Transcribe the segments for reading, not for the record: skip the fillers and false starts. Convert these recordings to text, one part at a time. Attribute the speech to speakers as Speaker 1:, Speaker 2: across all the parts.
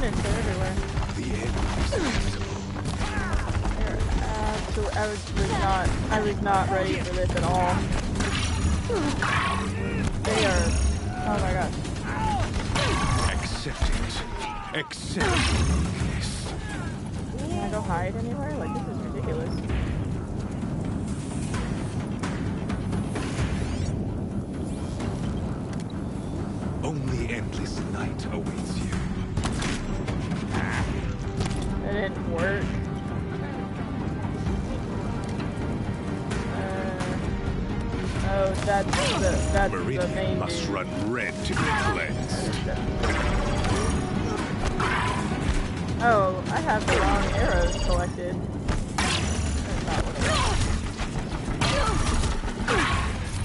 Speaker 1: opponents are everywhere.
Speaker 2: The end is inevitable.
Speaker 1: I was not ready for this at all. They are, oh my gosh.
Speaker 2: Accept it. Accept this.
Speaker 1: Can I go hide anywhere? Like, this is ridiculous.
Speaker 2: Only endless night awaits you.
Speaker 1: It didn't work. Oh, that's the
Speaker 2: Meridian
Speaker 1: main
Speaker 2: must
Speaker 1: dude.
Speaker 2: run red to be cleansed.
Speaker 1: Oh, I have the wrong arrows collected. That's not what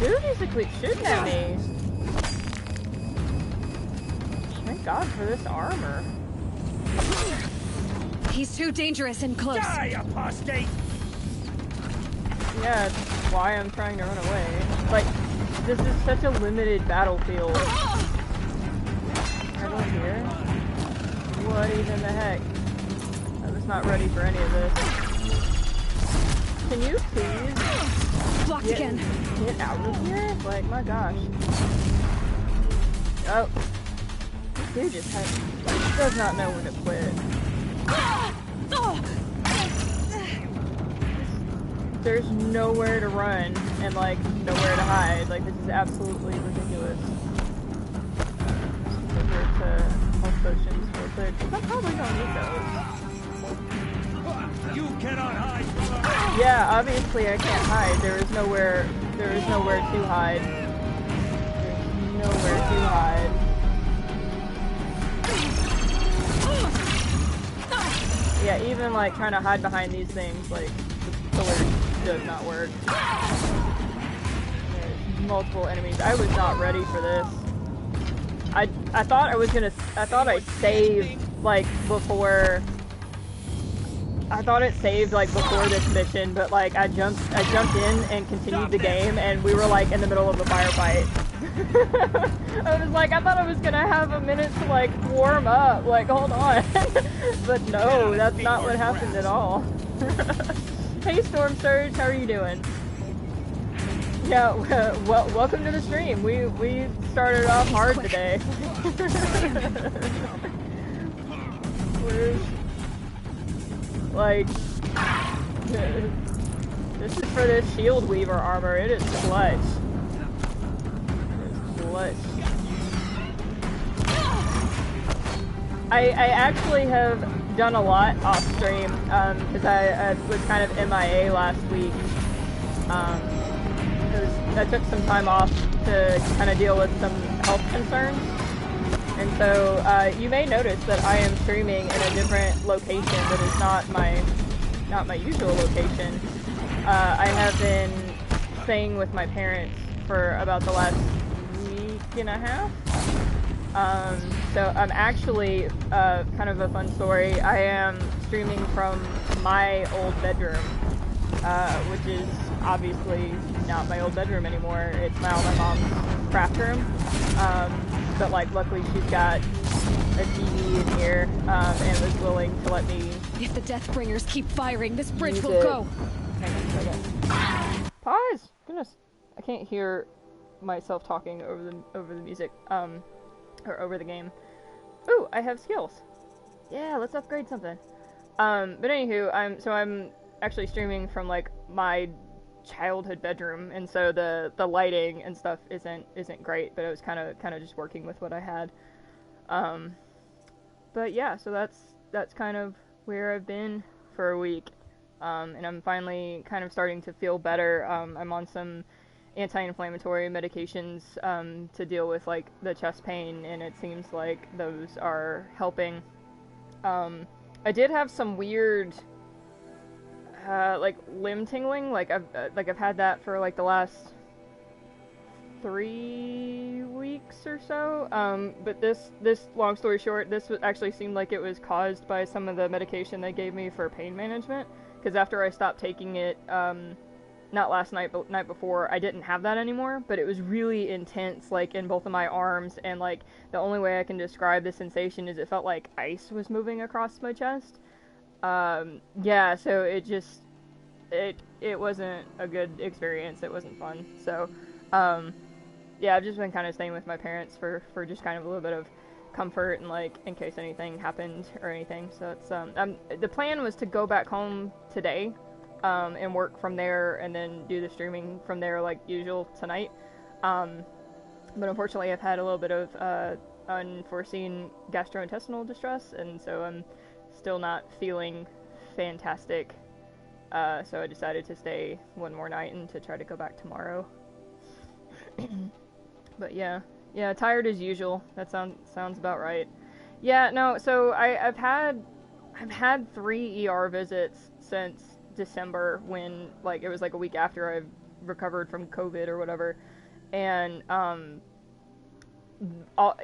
Speaker 1: it is. Dude basically shooting at me. Thank God for this armor.
Speaker 3: He's too dangerous and close.
Speaker 4: Die, apostate!
Speaker 1: Yeah, that's why I'm trying to run away. Like, this is such a limited battlefield. Everyone here? What even the heck? I was not ready for any of this. Can you please
Speaker 3: Blocked again.
Speaker 1: get out of here? Like, my gosh. Oh. This dude just does not know when to quit. There's nowhere to run and like nowhere to hide. Like, this is absolutely ridiculous. Over to health potions real quick. I'm probably gonna need those.
Speaker 4: You cannot hide from the...
Speaker 1: Yeah, obviously I can't hide. There is nowhere to hide. There's nowhere to hide. Yeah, even like trying to hide behind these things, like the pillar does not work. There's multiple enemies. I was not ready for this. I thought I thought I saved like before. I thought it saved like before this mission, but like I jumped in and continued the game, and we were like in the middle of a firefight. I was like, I thought I was gonna have a minute to like warm up, like hold on. But no, that's not what happened at all. Hey Storm Surge, how are you doing? Yeah, well, welcome to the stream. We started off hard today. Like, this is for this Shield Weaver armor. It is clutch. I actually have done a lot off stream because I was kind of MIA last week. I took some time off to kind of deal with some health concerns, and so you may notice that I am streaming in a different location that is not my usual location. I have been staying with my parents for about the last week and a half. So I'm actually, kind of a fun story, I am streaming from my old bedroom, which is obviously not my old bedroom anymore. It's now my mom's craft room, but like luckily she's got a TV in here, and was willing to let me...
Speaker 3: If the Deathbringers keep firing, this bridge will go.
Speaker 1: Hang on a second. Pause! Goodness, I can't hear myself talking over the music, or over the game. Ooh, I have skills. Yeah, let's upgrade something. But anywho, I'm actually streaming from like my childhood bedroom, and so the lighting and stuff isn't great, but I was kind of just working with what I had. But yeah, so that's kind of where I've been for a week. And I'm finally kind of starting to feel better. I'm on some anti-inflammatory medications to deal with like the chest pain, and it seems like those are helping. I did have some weird like limb tingling, like I've had that for like the last 3 weeks or so. But this long story short, this actually seemed like it was caused by some of the medication they gave me for pain management, because after I stopped taking it not last night, but night before, I didn't have that anymore, but it was really intense, like, in both of my arms, and, like, the only way I can describe the sensation is it felt like ice was moving across my chest. Yeah, so it just, it wasn't a good experience, it wasn't fun, so, yeah, I've just been kind of staying with my parents for just kind of a little bit of comfort and, like, in case anything happened or anything. So it's the plan was to go back home today and work from there and then do the streaming from there like usual tonight, but unfortunately I've had a little bit of unforeseen gastrointestinal distress, and so I'm still not feeling fantastic, so I decided to stay one more night and to try to go back tomorrow. But yeah, tired as usual. That sounds about right. Yeah, no. So I've had 3 ER visits since December, when like it was like a week after I recovered from COVID or whatever, and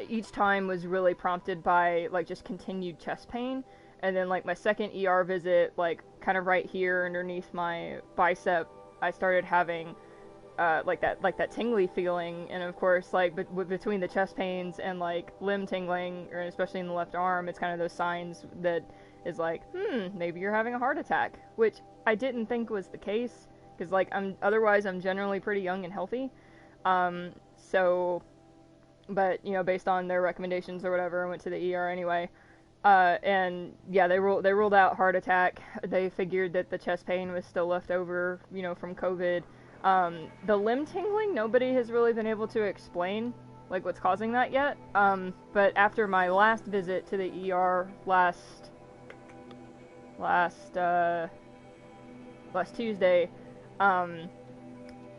Speaker 1: each time was really prompted by like just continued chest pain, and then like my second ER visit, like kind of right here underneath my bicep, I started having like that tingly feeling, and of course, like between the chest pains and like limb tingling, or especially in the left arm, it's kind of those signs that is like, maybe you're having a heart attack, which I didn't think was the case, because like otherwise I'm generally pretty young and healthy, so, but you know, based on their recommendations or whatever, I went to the ER anyway, and yeah, they ruled out heart attack. They figured that the chest pain was still left over, you know, from COVID. The limb tingling, nobody has really been able to explain, like, what's causing that yet, but after my last visit to the ER last Tuesday,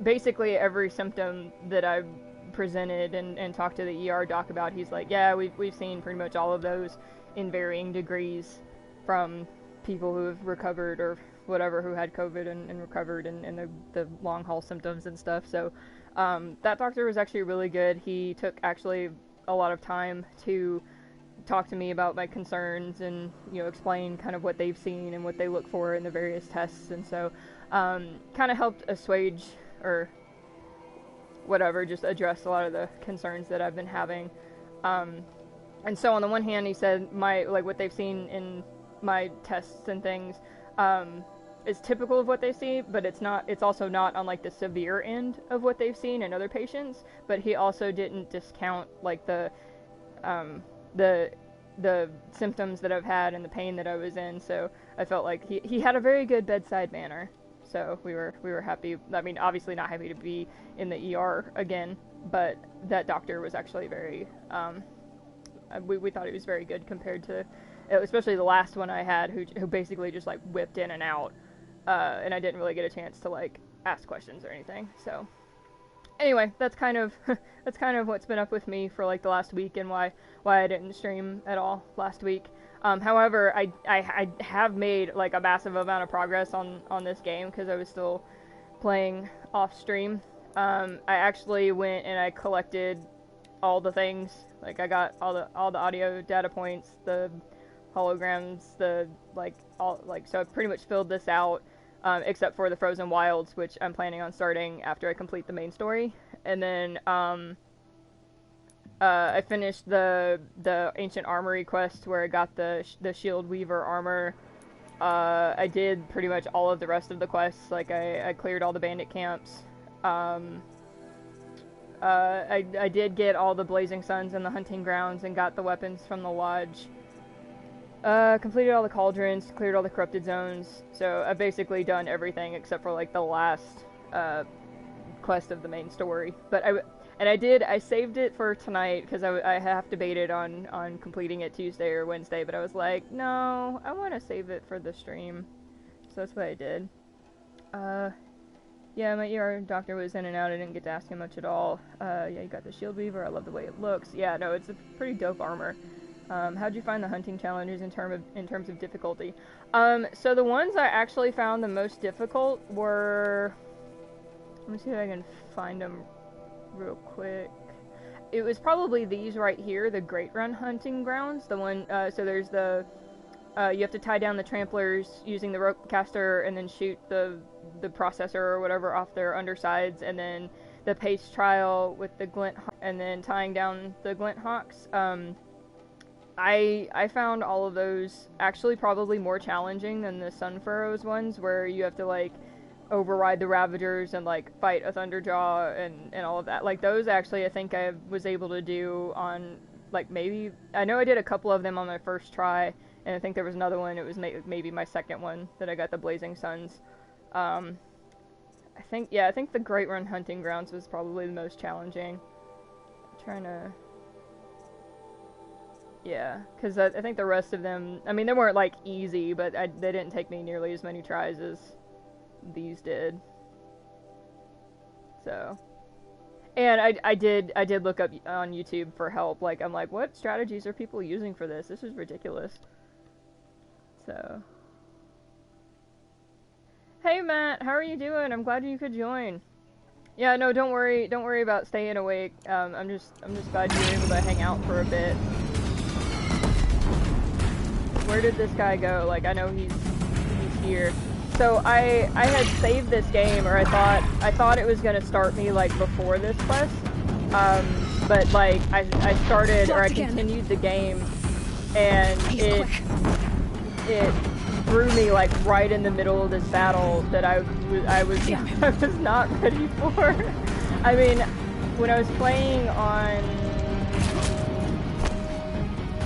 Speaker 1: basically every symptom that I've presented and talked to the ER doc about, he's like, yeah, we've seen pretty much all of those in varying degrees from people who have recovered or whatever, who had COVID and recovered, and the long haul symptoms and stuff. So that doctor was actually really good. He took actually a lot of time to talk to me about my concerns and, you know, explain kind of what they've seen and what they look for in the various tests, and so kind of helped assuage or whatever, just address a lot of the concerns that I've been having. And so on the one hand, he said what they've seen in my tests and things is typical of what they see, but it's also not on like the severe end of what they've seen in other patients. But he also didn't discount like the symptoms that I've had and the pain that I was in. So I felt like he had a very good bedside manner. So we were happy. I mean, obviously not happy to be in the ER again, but that doctor was actually very we thought he was very good compared to, especially the last one I had, who basically just like whipped in and out, and I didn't really get a chance to like ask questions or anything. So anyway, that's kind of what's been up with me for like the last week, and why I didn't stream at all last week. However, I have made like a massive amount of progress on this game, because I was still playing off stream. I actually went and I collected all the things. Like I got all the audio data points, the holograms, so I pretty much filled this out, except for the Frozen Wilds, which I'm planning on starting after I complete the main story. And then I finished the Ancient Armory quest, where I got the Shield Weaver armor. I did pretty much all of the rest of the quests. Like I cleared all the bandit camps. I did get all the Blazing Suns and the Hunting Grounds, and got the weapons from the lodge. Completed all the cauldrons, cleared all the corrupted zones. So I've basically done everything except for like the last quest of the main story. But I saved it for tonight, because I have debated on completing it Tuesday or Wednesday, but I was like, no, I want to save it for the stream. So that's what I did. Yeah, my ER doctor was in and out. I didn't get to ask him much at all. Yeah, you got the Shield Weaver. I love the way it looks. Yeah, no, it's a pretty dope armor. How'd you find the hunting challenges in terms of difficulty? So the ones I actually found the most difficult were... Let me see if I can find them real quick. It was probably these right here, the Great Run Hunting Grounds. The one, so there's the you have to tie down the tramplers using the rope caster and then shoot the processor or whatever off their undersides, and then the pace trial with the glint and then tying down the glint hawks. I found all of those actually probably more challenging than the Sun Furrows ones, where you have to like override the Ravagers and like fight a Thunderjaw and all of that. Like those actually I think I was able to do on like maybe, I know I did a couple of them on my first try, and I think there was another one, it was maybe my second one that I got the Blazing Suns. I think the Great Run Hunting Grounds was probably the most challenging. I'm trying to... Yeah, because I think the rest of them, I mean, they weren't like easy, but they didn't take me nearly as many tries as these did. So... And I did look up on YouTube for help. Like, I'm like, what strategies are people using for this? This is ridiculous. So. Hey Matt, how are you doing? I'm glad you could join. Yeah, no, don't worry about staying awake. I'm just glad you were able to hang out for a bit. Where did this guy go? Like, I know he's here. So I had saved this game, or I thought it was gonna start me like before this quest, but like I started, or I continued the game, and it threw me like right in the middle of this battle that I was not ready for. I mean, when I was playing on,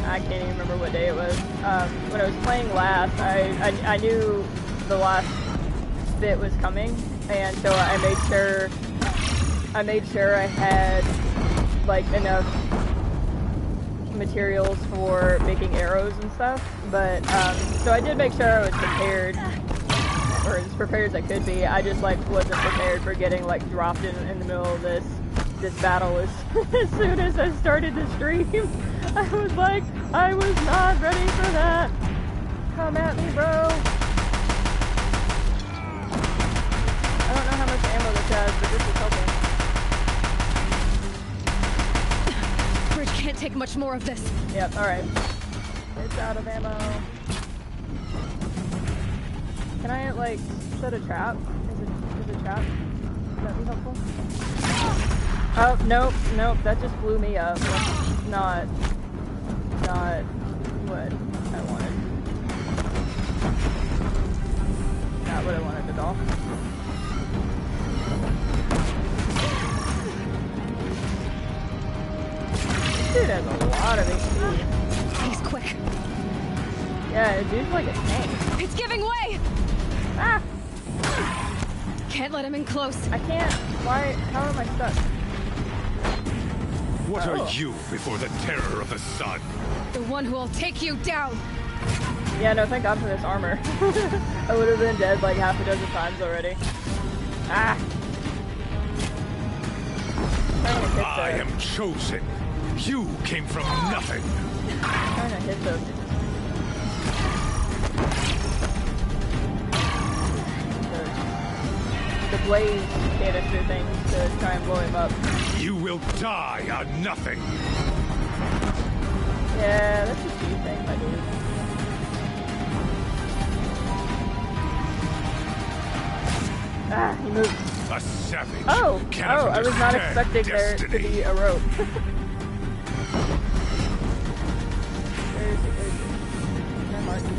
Speaker 1: I can't even remember what day it was. When I was playing last, I knew the last bit was coming, and so I made sure I had like enough materials for making arrows and stuff. But so I did make sure I was prepared, or as prepared as I could be. I just like wasn't prepared for getting like dropped in the middle of this battle as soon as I started the stream. I was like, I was not ready for that. Come at me, bro. I don't know how much ammo this has, but this is helping.
Speaker 3: Bridge can't take much more of this.
Speaker 1: Yep, alright. It's out of ammo. Can I, like, set a trap? Is a trap? Would that be helpful? Oh, nope, that just blew me up. That's not what I wanted. Not what I wanted at all. Dude has a lot of HP.
Speaker 3: He's quick.
Speaker 1: Yeah, dude's like a tank.
Speaker 3: It's giving way!
Speaker 1: Ah!
Speaker 3: Can't let him in close.
Speaker 1: I can't. Why? How am I stuck?
Speaker 2: What are you before the terror of the sun?
Speaker 3: The one who will take you down.
Speaker 1: Yeah, no, thank God for this armor. I would have been dead like half a dozen times already. Ah!
Speaker 2: I am chosen. You came from nothing.
Speaker 1: I'm trying to hit those. The blaze canister things to try and blow him up.
Speaker 2: You will die on nothing.
Speaker 1: Yeah, that's a cheap thing, my dude. Ah, he moved.
Speaker 2: A savage.
Speaker 1: Oh,
Speaker 2: Cannot
Speaker 1: I was not
Speaker 2: understand
Speaker 1: expecting there to
Speaker 2: destiny.
Speaker 1: be a rope. Where is it? Where is it?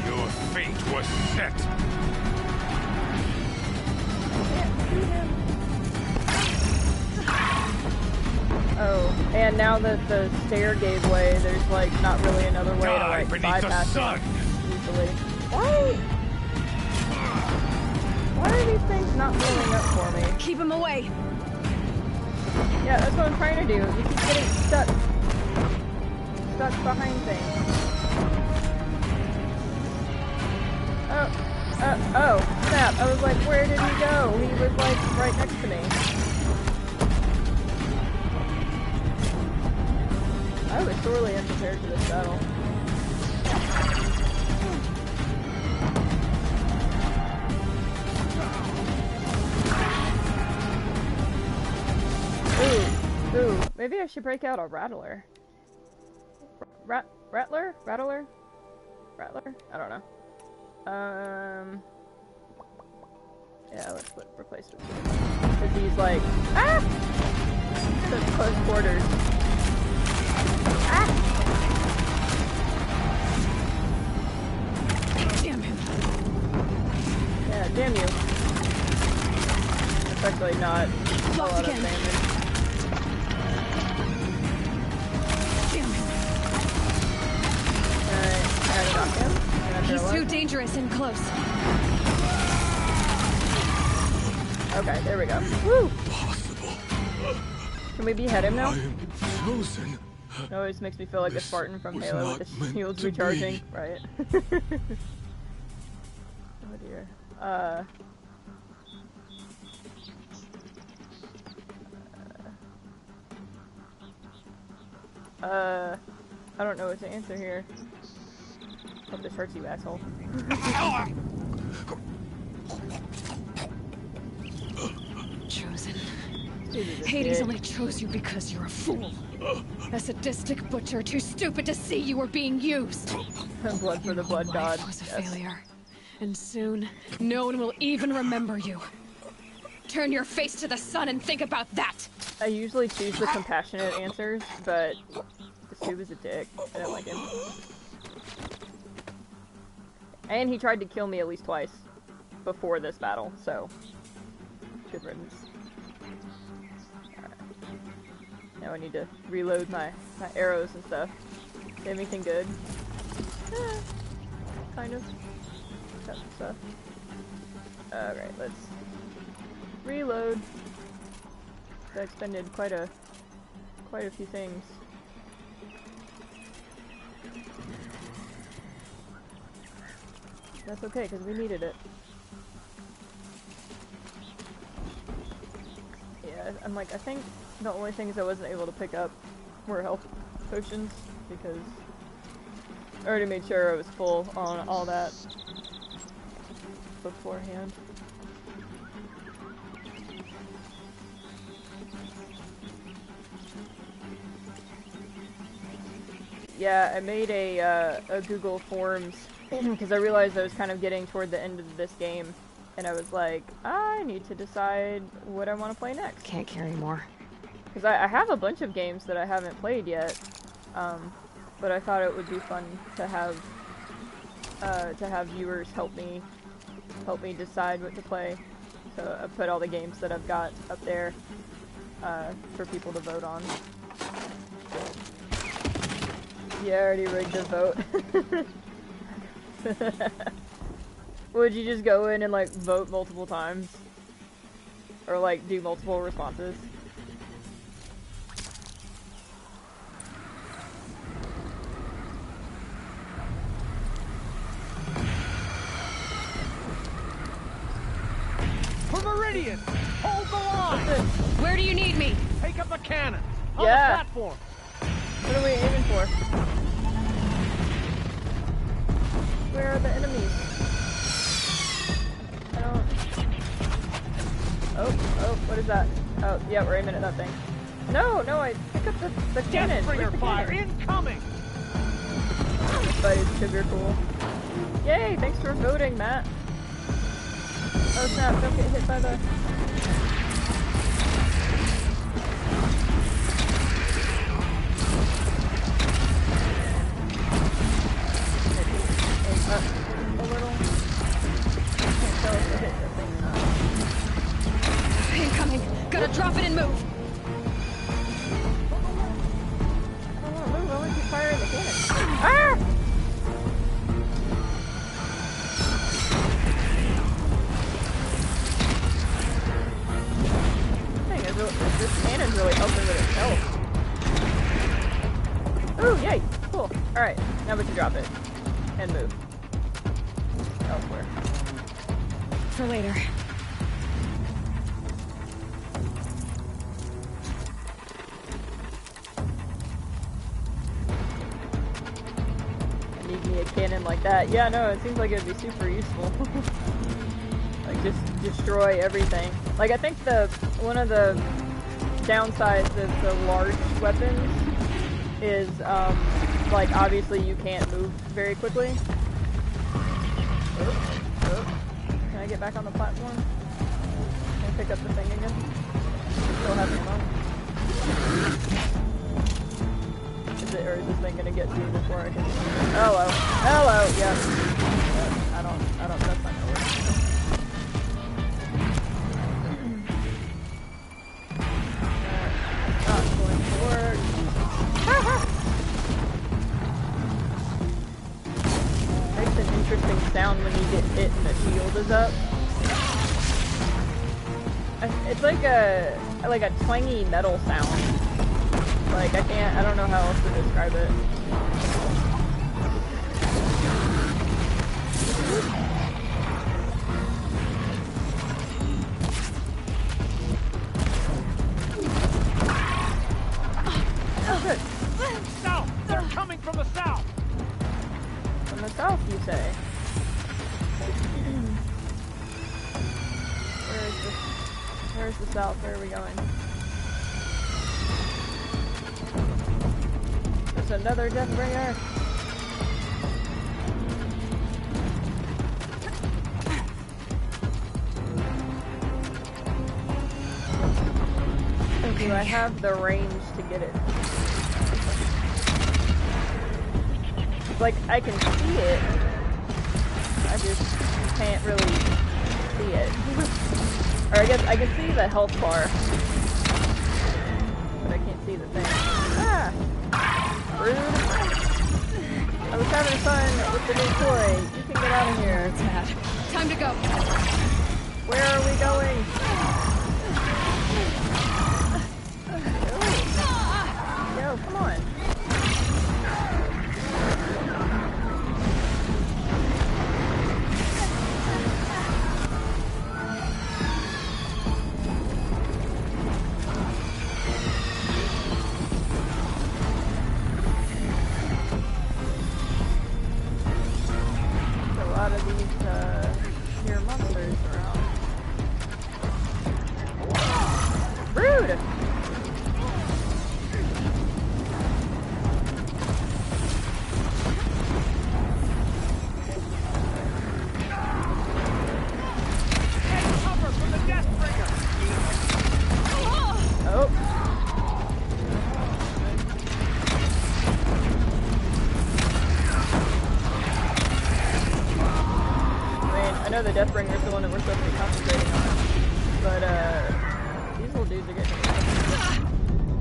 Speaker 2: Your fate was set.
Speaker 1: Oh, and now that the stair gave way, there's like not really another way to
Speaker 2: Die
Speaker 1: like
Speaker 2: beneath the
Speaker 1: bypass
Speaker 2: sun.
Speaker 1: it easily. Why are these things not blowing up for me?
Speaker 3: Keep him away.
Speaker 1: Yeah, that's what I'm trying to do. You keep getting stuck behind things. Oh, snap. I was like, where did he go? He was like right next to me. I was sorely unprepared for this battle. Ooh, maybe I should break out a rattler. Rattler? Rattler? I don't know. Yeah, let's replace this. Because he's like, ah! Such close quarters. Ah!
Speaker 3: Damn him.
Speaker 1: Yeah, damn you. It's actually not a lot of damage.
Speaker 3: Damn him.
Speaker 1: Alright, I gotta knock him.
Speaker 3: He's too dangerous and close.
Speaker 1: Okay, there we go. Woo!
Speaker 2: Possible.
Speaker 1: Can we behead him now?
Speaker 2: I am chosen.
Speaker 1: It always makes me feel like a
Speaker 2: This
Speaker 1: Spartan from
Speaker 2: was
Speaker 1: Halo
Speaker 2: not
Speaker 1: with his
Speaker 2: meant
Speaker 1: shields
Speaker 2: to
Speaker 1: recharging.
Speaker 2: be.
Speaker 1: Right. Oh dear. I don't know what to answer here. Hope this hurts you, asshole.
Speaker 3: Chosen.
Speaker 1: Dude, he's a
Speaker 3: Hades
Speaker 1: dick.
Speaker 3: only chose you because you're a fool. A sadistic butcher too stupid to see you were being used.
Speaker 1: Blood for the blood
Speaker 3: Your
Speaker 1: god.
Speaker 3: life was a
Speaker 1: Yes.
Speaker 3: failure. And soon, no one will even remember you. Turn your face to the sun and think about that!
Speaker 1: I usually choose the compassionate answers, but this dude was a dick. I don't like him. And he tried to kill me at least twice before this battle, so good riddance. Alright. Now I need to reload my arrows and stuff. Do you have anything good? Kind of. Got some stuff. Alright, let's reload. I expended quite a few things. That's okay, because we needed it. Yeah, I'm like, I think the only things I wasn't able to pick up were health potions, because I already made sure I was full on all that beforehand. Yeah, I made a Google Forms because I realized I was kind of getting toward the end of this game, and I was like, I need to decide what I want to play next.
Speaker 3: Can't carry more.
Speaker 1: Because I have a bunch of games that I haven't played yet, but I thought it would be fun to have viewers help me decide what to play. So I put all the games that I've got up there for people to vote on. Yeah, I already rigged the vote. Would you just go in and like vote multiple times? Or like do multiple responses?
Speaker 4: For Meridian! Hold the line!
Speaker 3: Where do you need me?
Speaker 4: Take up the cannon! On
Speaker 1: Yeah.
Speaker 4: the platform!
Speaker 1: What are we aiming for? Where are the enemies? I don't... Oh, what is that? Oh, yeah, we're aiming at that thing. No, I pick up the cannon.
Speaker 4: Deathbringer
Speaker 1: Where's the
Speaker 4: fire
Speaker 1: cannon?
Speaker 4: incoming!
Speaker 1: Everybody's sugar cool. Yay, thanks for voting, Matt. Oh snap, don't get hit by the... Up a little. Can't tell if it hit the thing or not.
Speaker 3: Incoming! Gotta drop it and move!
Speaker 1: I don't know, move, I want to keep firing the cannon. Ah! Dang, this cannon's really helping with its health. Ooh, yay! Cool. Alright, now we can drop it. And move. Elsewhere.
Speaker 3: For later.
Speaker 1: I need me a cannon like that. Yeah, no, it seems like it'd be super useful. Like, just destroy everything. Like, I think one of the downsides of the large weapons is, like, obviously you can't move very quickly. Can I get back on the platform? Can I pick up the thing again? Still have ammo. Is it, or is this thing gonna get through before I can? Hello. Hello, yes. I don't, that's not gonna work. Not going to work. Makes an interesting sound when you get hit and the shield is up. It's like a twangy metal sound. Like, I don't know how else to describe it. Oh, good.
Speaker 4: South! They're coming from the south!
Speaker 1: From the south, you say? Where's the south? Where are we going? There's another Deathbringer. Do I have the range to get it? Like, I can see it. I just can't really see it. Or I guess I can see the health bar. But I can't see the thing. Ah! Rude. I was having fun with the new toy. You can get out of here.
Speaker 3: Time to go.
Speaker 1: Where are we going? Yo, come on. The Deathbringer is the one that we're supposed to be concentrating on. But, these little dudes are getting me.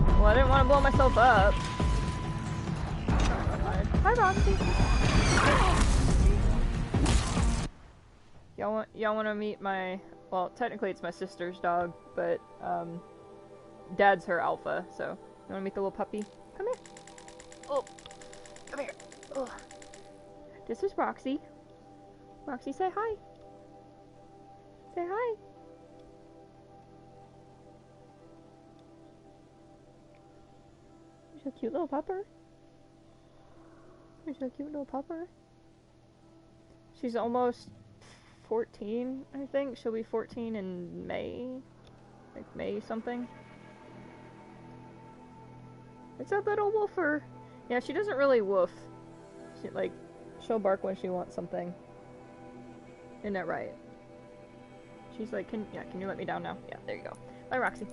Speaker 1: Well, I didn't want to blow myself up. Hi, Roxy. Y'all want to meet my, well, technically it's my sister's dog, but, Dad's her alpha, so. You want to meet the little puppy? Come here. Oh, come here. Oh. This is Roxy. Roxy, say hi. Say hi. You're so cute little pupper. You're so cute little pupper. She's almost 14, I think. She'll be 14 in May. Like May something. It's a little woofer. Yeah, she doesn't really woof. She'll bark when she wants something. Isn't that right? She's like, can you let me down now? Yeah, there you go. Bye, Roxy.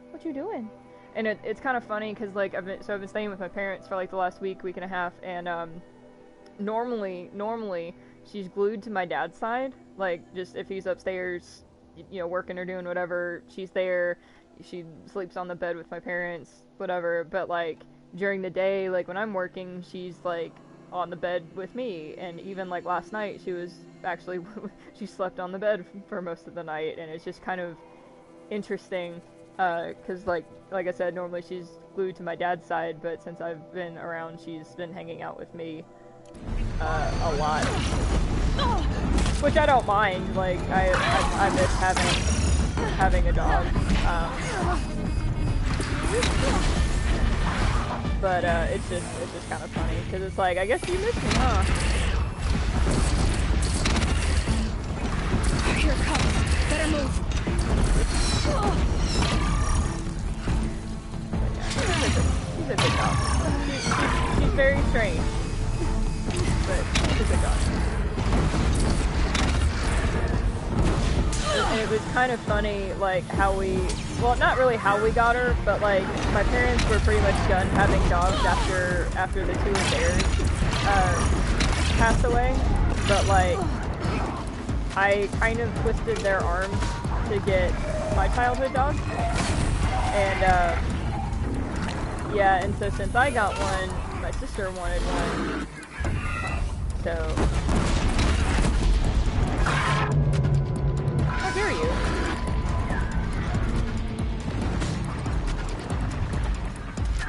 Speaker 1: What you doing? And it's kind of funny because like I've been staying with my parents for like the last week and a half, and normally she's glued to my dad's side. Like, just if he's upstairs, you know, working or doing whatever, she's there. She sleeps on the bed with my parents, whatever. But like during the day, like when I'm working, she's like on the bed with me. And even like last night, she was actually she slept on the bed for most of the night, and it's just kind of interesting because like I said, normally she's glued to my dad's side, but since I've been around, she's been hanging out with me a lot, which I don't mind. Like I miss having a dog, but it's just kind of funny because it's like, I guess you miss me, huh?
Speaker 3: Here it comes. Better move.
Speaker 1: She's a good dog. She's very strange, but she's a good dog. And it was kind of funny, like, how we, well, not really how we got her, but, like, my parents were pretty much done having dogs after the two of theirs passed away, but, like, I kind of twisted their arms to get my childhood dog, and, yeah, and so since I got one, my sister wanted one, so... How dare you?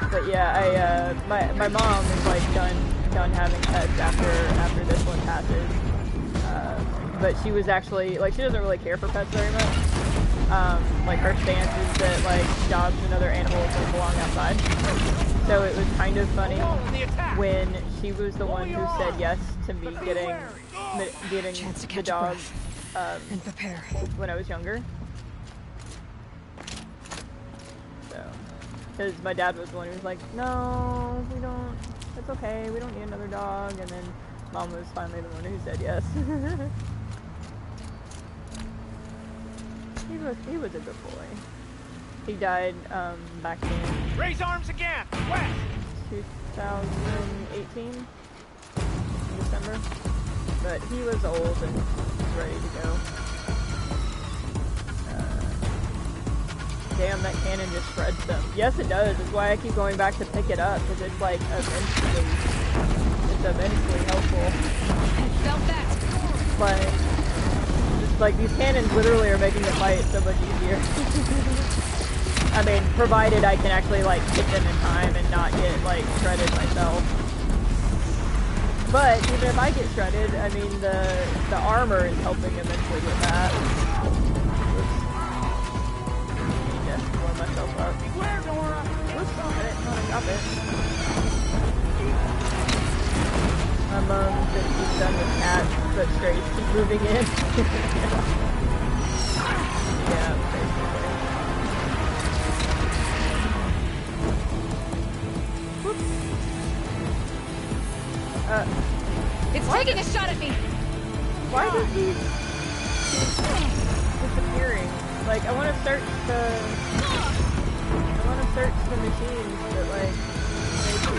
Speaker 1: But yeah, my mom is like done having pets after this one passes. But she was actually like, she doesn't really care for pets very much. Like her stance is that like dogs and other animals don't belong outside. So it was kind of funny when she was the one who said yes to me getting the dog.
Speaker 3: And prepare.
Speaker 1: When I was younger. So, because my dad was the one who was like, no, we don't, it's okay, we don't need another dog, and then mom was finally the one who said yes. He was a good boy. He died, back in...
Speaker 4: Raise arms again! West!
Speaker 1: 2018, in December. But he was old and ready to go. Damn, that cannon just shreds them. Yes, it does. That's why I keep going back to pick it up, because it's like immensely helpful.
Speaker 3: I felt that.
Speaker 1: Like these cannons literally are making the fight so much easier. I mean, provided I can actually like hit them in time and not get like shredded myself. But even if I get shredded, I mean the armor is helping immensely with that. Oops. Need to blow myself up.
Speaker 4: Beware, Nora!
Speaker 1: Whoops, I didn't want to drop it. My mom said she's done with cats, but strays keep moving in. Yeah, basically. Whoops.
Speaker 3: It's taking a shot at me!
Speaker 1: Why does he keep disappearing? Like, I want to search the machines, but like, they keep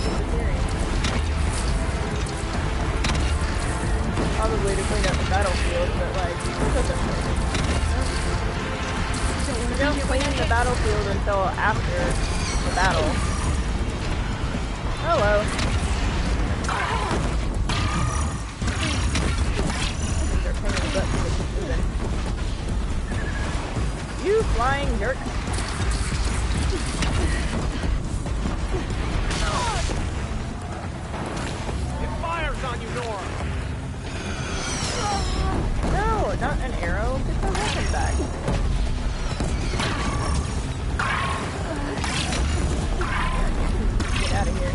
Speaker 1: disappearing. Probably to clean up the battlefield, but like, it doesn't matter. You don't clean the battlefield until after the battle. Hello. You flying jerk.
Speaker 4: It fires on you, Nora!
Speaker 1: No, not an arrow. Get the weapon back. Get out of here.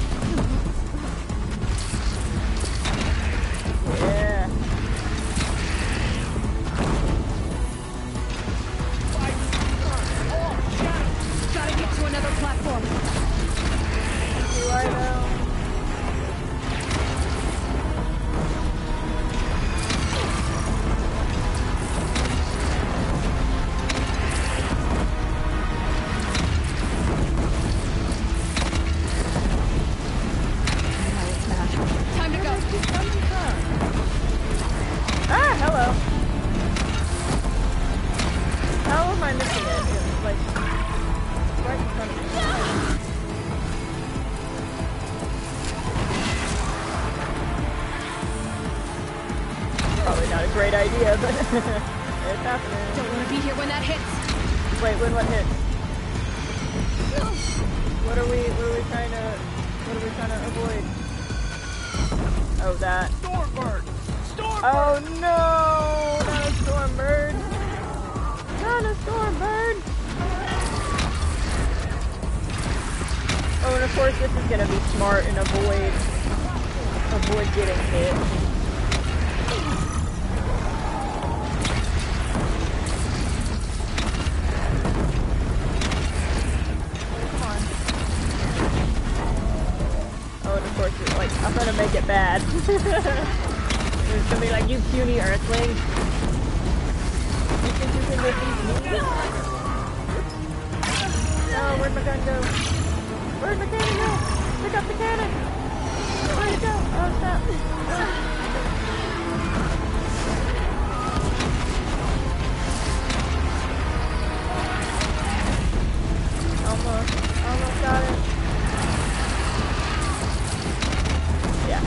Speaker 1: Yeah.
Speaker 3: Gotta get to another platform.
Speaker 1: Do I know?
Speaker 3: Time to go.
Speaker 1: Ah, hello. How am I missing it? It's like right in front of me. Probably not a great idea, but it's happening.
Speaker 3: Don't want to be here when that hits.
Speaker 1: Wait, when what hits? What are we trying to avoid? Oh, that.
Speaker 4: Stormbird! Stormbird!
Speaker 1: Oh no! Not a Stormbird! Not a Stormbird! Oh, and of course this is gonna be smart and avoid getting hit. Come on. It's gonna be like, you puny earthling. You think you can defeat me? Oh, where'd my gun go? Where'd my cannon go? Pick up the cannon! Where'd it go? Oh, snap. Almost got it. Yeah,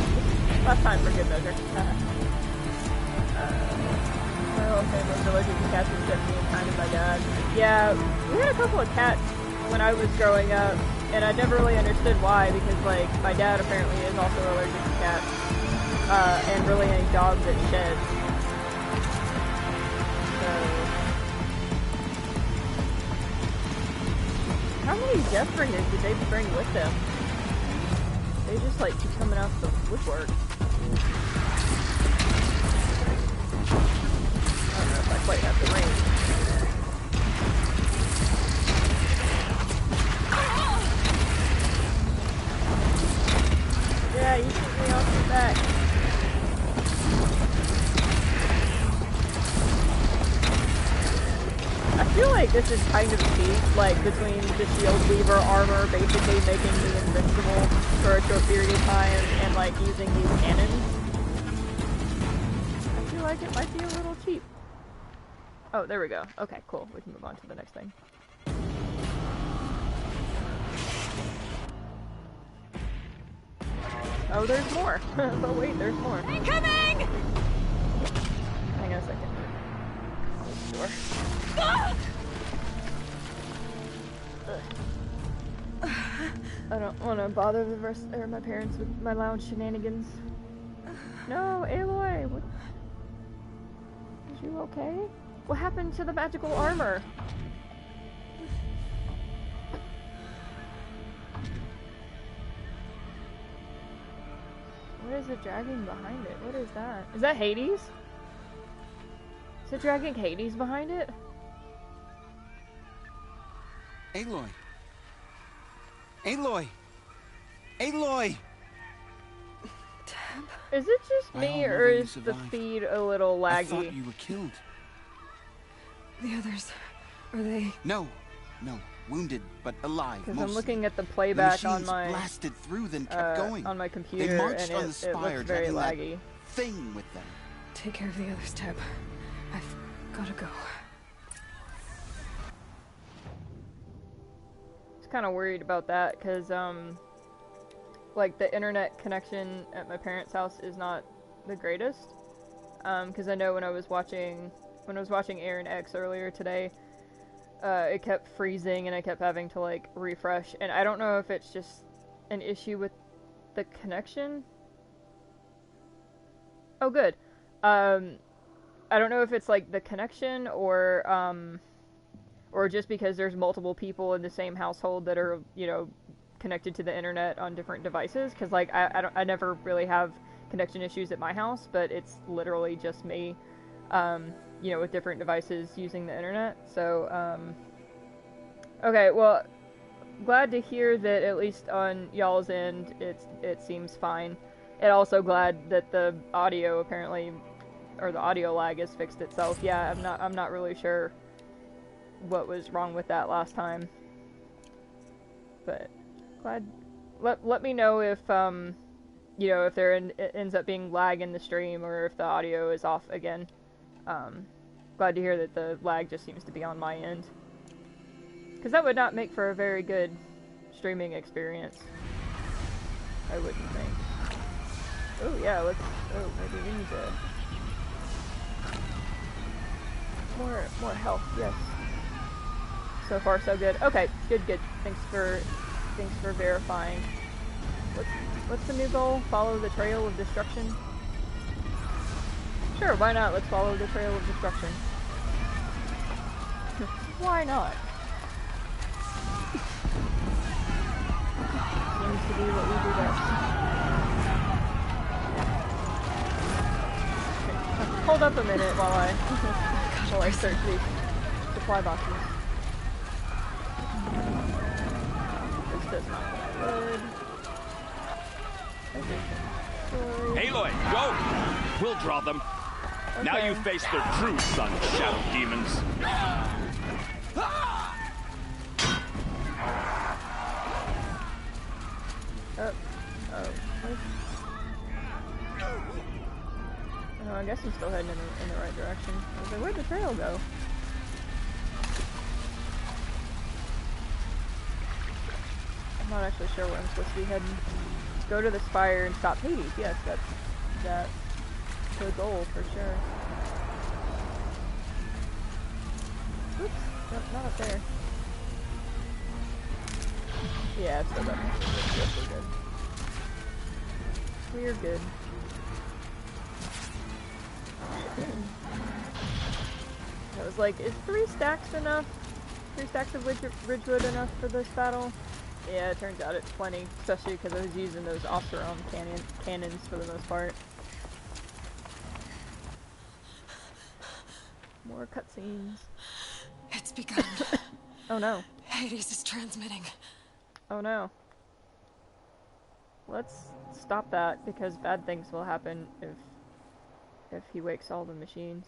Speaker 1: last time for good measure. Well, okay, most allergic to cats except me and kind of my dad. Yeah, we had a couple of cats when I was growing up, and I never really understood why, because, like, my dad apparently is also allergic to cats, and really any dog that sheds. So... How many Deathbringers did they bring with them? They just, like, keep coming out the woodwork. I don't know if I quite have the range. Yeah, you shoot me off the back. I feel like this is kind of cheap, like, between the Shield Weaver armor basically making me invincible for a short period of time, and, like, using these cannons. I feel like it might be a little cheap. Oh, there we go. Okay, cool. We can move on to the next thing. Oh, there's more. But wait, there's more.
Speaker 3: Incoming!
Speaker 1: Hang on a second. Close the door. I don't want to bother the rest or my parents with my loud shenanigans. No, Aloy! What? Is you okay? What happened to the magical armor? What is it dragging behind it? What is that? Is that Hades? Is it dragging Hades behind it?
Speaker 5: Aloy! Aloy! Aloy!
Speaker 1: Is it just me,
Speaker 5: Well,
Speaker 1: or
Speaker 5: maybe you
Speaker 1: is the
Speaker 5: survived.
Speaker 1: feed a little laggy?
Speaker 5: I thought you were killed.
Speaker 3: The others, are they?
Speaker 5: No, wounded but alive.
Speaker 1: Because I'm
Speaker 5: mostly.
Speaker 1: looking at the
Speaker 5: The
Speaker 1: playback on
Speaker 5: machines
Speaker 1: my
Speaker 5: blasted through, then kept going.
Speaker 1: on my
Speaker 5: They
Speaker 1: computer,
Speaker 5: marched
Speaker 1: and
Speaker 5: on the
Speaker 1: it
Speaker 5: spire,
Speaker 1: looks very
Speaker 5: dragging that
Speaker 1: laggy.
Speaker 5: thing with them.
Speaker 3: Take care of the others, Teb. I've gotta go.
Speaker 1: I was kind of worried about that because like the internet connection at my parents' house is not the greatest. Because I know when I was watching Aaron X earlier today, it kept freezing and I kept having to like refresh, and I don't know if it's just an issue with the connection. Oh, good. I don't know if it's like the connection or just because there's multiple people in the same household that are, you know, connected to the internet on different devices. Because like I never really have connection issues at my house, but it's literally just me, you know, with different devices using the internet. So okay, well, glad to hear that at least on y'all's end it seems fine. And also glad that the audio apparently, or the audio lag has fixed itself. Yeah, I'm not really sure what was wrong with that last time. But glad. Let me know if you know, if there ends up being lag in the stream or if the audio is off again. Glad to hear that the lag just seems to be on my end, because that would not make for a very good streaming experience, I wouldn't think. Oh yeah, let's. Oh, maybe we need to. More health, yes. So far, so good. Okay, good. Thanks for verifying. What's the new goal? Follow the trail of destruction. Sure, why not? Let's follow the trail of destruction. Why not? Seems to be what we do best. Hold up a minute while I search these supply boxes. This does not look good.
Speaker 6: Aloy, go! We'll draw them. Now you face their true son, Shadow Demons.
Speaker 1: Oh, I guess I'm still heading in the right direction. I was like, where'd the trail go? I'm not actually sure where I'm supposed to be heading. Let's go to the spire and stop Hades. Yes, that's the goal for sure. Oops, nope, not up there. Yeah, it's still up. Yes, we're good. We're good. I was like, is 3 stacks enough? 3 stacks of Ridgewood enough for this battle? Yeah, it turns out it's plenty, especially because I was using those Oseram cannons for the most part. More cutscenes.
Speaker 3: It's begun.
Speaker 1: Oh no.
Speaker 3: Hades is transmitting.
Speaker 1: Oh no. Let's stop that, because bad things will happen if he wakes all the machines.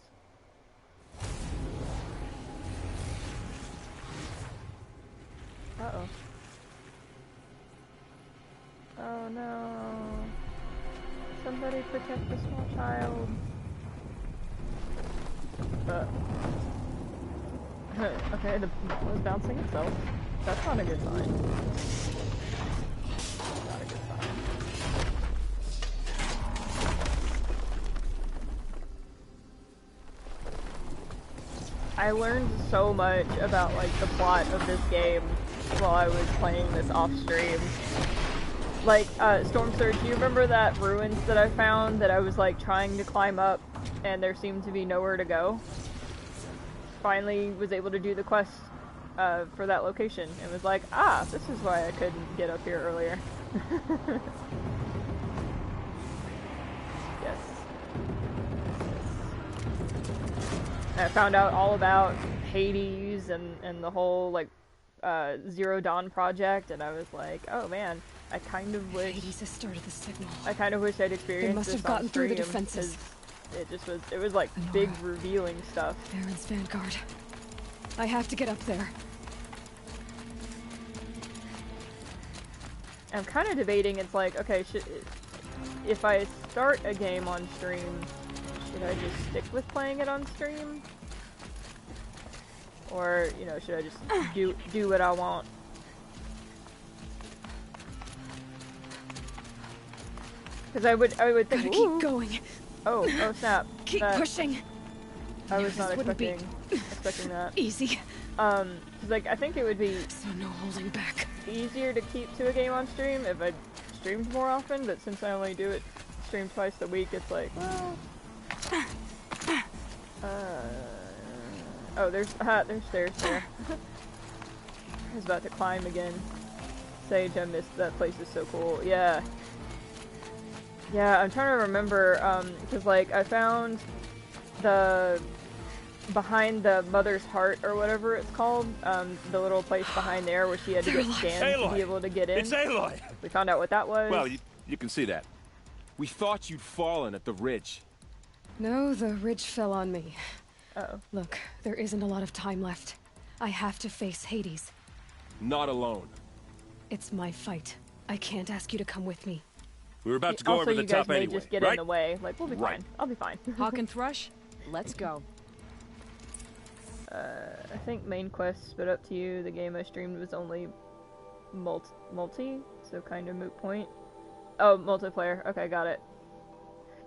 Speaker 1: Uh-oh. Oh no. Somebody protect the small child. Okay, the ball is bouncing itself. That's not a good sign. Not a good sign. I learned so much about like the plot of this game while I was playing this off stream. Like, Storm Surge, do you remember that ruins that I found that I was like trying to climb up and there seemed to be nowhere to go? Finally was able to do the quest for that location and was like, ah, this is why I couldn't get up here earlier. Yes. I found out all about Hades and the whole like Zero Dawn project, and I was like, oh man, I kind of wish
Speaker 3: Hades has started the signal.
Speaker 1: I kind of wish I'd experienced
Speaker 3: They must have gotten through the defenses.
Speaker 1: It was like big revealing stuff.
Speaker 3: Baron's vanguard. I have to get up there.
Speaker 1: I'm kind of debating. It's like, okay, if I start a game on stream, should I just stick with playing it on stream? Or, you know, should I just do what I want? Because I would think,
Speaker 3: Gotta keep going.
Speaker 1: Oh snap.
Speaker 3: Keep pushing.
Speaker 1: I was not expecting that.
Speaker 3: Easy.
Speaker 1: 'Cause like, I think it would be
Speaker 3: So no holding back.
Speaker 1: easier to keep to a game on stream if I streamed more often, but since I only do it stream twice a week, it's like, well, oh, there's stairs there. I was about to climb again. Sage, I missed that place. Is so cool. Yeah, I'm trying to remember, because like I found the behind the Mother's Heart or whatever it's called, the little place behind there where she had to get scanned to be able to get in.
Speaker 6: It's Aloy!
Speaker 1: We found out what that was.
Speaker 6: Well, you can see that. We thought you'd fallen at the ridge.
Speaker 3: No, the ridge fell on me.
Speaker 1: Uh-oh.
Speaker 3: Look, there isn't a lot of time left. I have to face Hades.
Speaker 6: Not alone.
Speaker 3: It's my fight. I can't ask you to come with me.
Speaker 6: We were about to go
Speaker 1: also,
Speaker 6: over the
Speaker 1: you guys
Speaker 6: top
Speaker 1: may
Speaker 6: anyway,
Speaker 1: just get
Speaker 6: right?
Speaker 1: in the way. Like, we'll be
Speaker 6: Right.
Speaker 1: fine. I'll be fine.
Speaker 7: Hawk and Thrush, let's go.
Speaker 1: I think main quests, but up to you. The game I streamed was only multi, so kind of moot point. Oh, multiplayer. Okay, got it.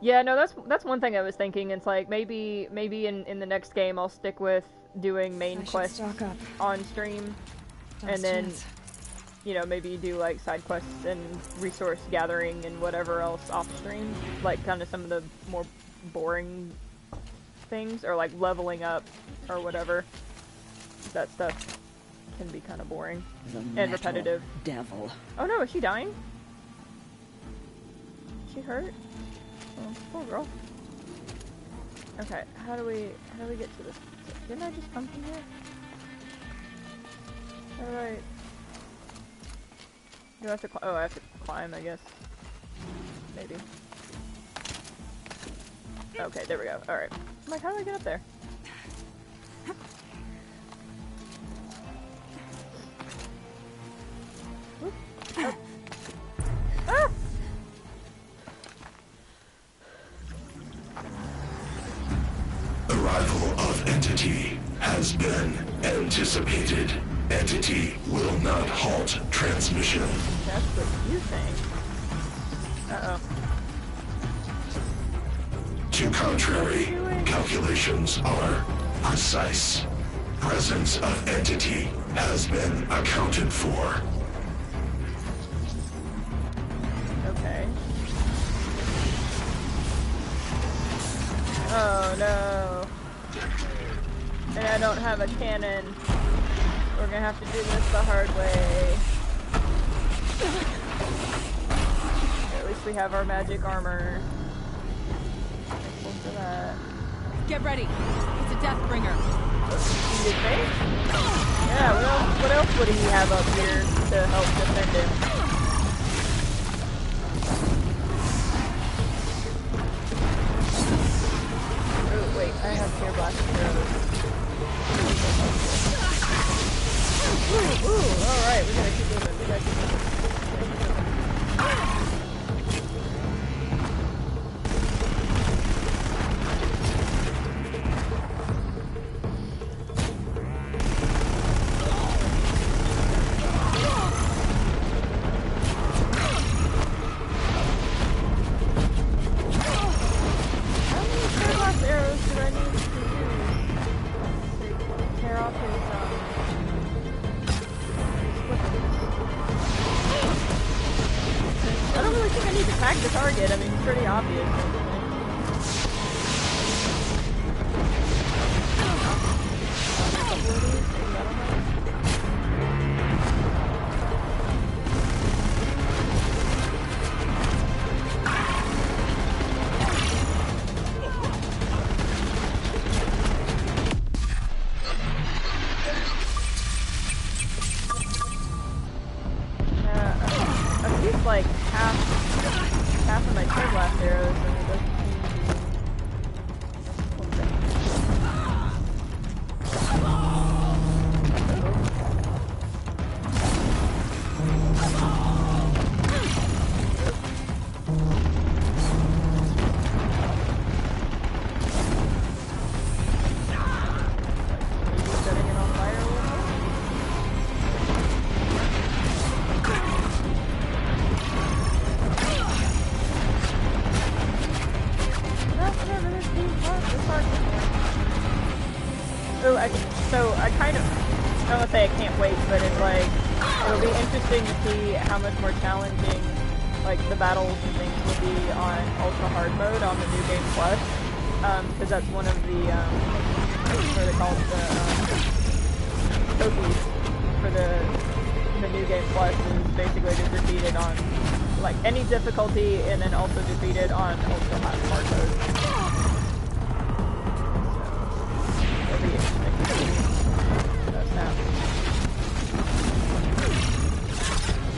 Speaker 1: Yeah, no, that's one thing I was thinking. It's like maybe in the next game I'll stick with doing main quests on stream, and then you know, maybe do like side quests and resource gathering and whatever else off stream, like kind of some of the more boring things, or like leveling up or whatever. That stuff can be kind of boring and repetitive.
Speaker 7: Devil.
Speaker 1: Oh no, is she dying? Is she hurt? Oh, poor girl. Okay, how do we get to this? Didn't I just come from here? Alright. Do I have to I have to climb, I guess. Maybe. Okay, there we go. Alright. I'm like, how do I get up there? Oop. Oh. Ah!
Speaker 8: Arrival of Entity has been anticipated. Entity will not halt transmission.
Speaker 1: That's what you think. Uh-oh.
Speaker 8: To contrary, calculations are precise. Presence of Entity has been accounted for.
Speaker 1: Okay. Oh no. And I don't have a cannon. We're gonna have to do this the hard way. At least we have our magic armor. Thankful for that.
Speaker 7: Get ready. It's a Deathbringer.
Speaker 1: You think? Yeah, what else would he have up here to help defend him? Oh, wait, I have Tear Blast arrows. Ooh, alright, we gotta keep moving, we gotta keep moving. The target, I mean, it's pretty obvious. At least like half of my Tear Blast arrows, and it doesn't setting it on fire a little bit. Oh, I kind of, I don't want to say I can't wait, but it's like, it'll be interesting to see how much more challenging, like, the battles and things will be on Ultra Hard Mode on the New Game Plus, because that's one of the, what are they called, the, trophies for the New Game Plus is basically just defeated on, like, any difficulty, and then also defeated on Ultra Hard Mode.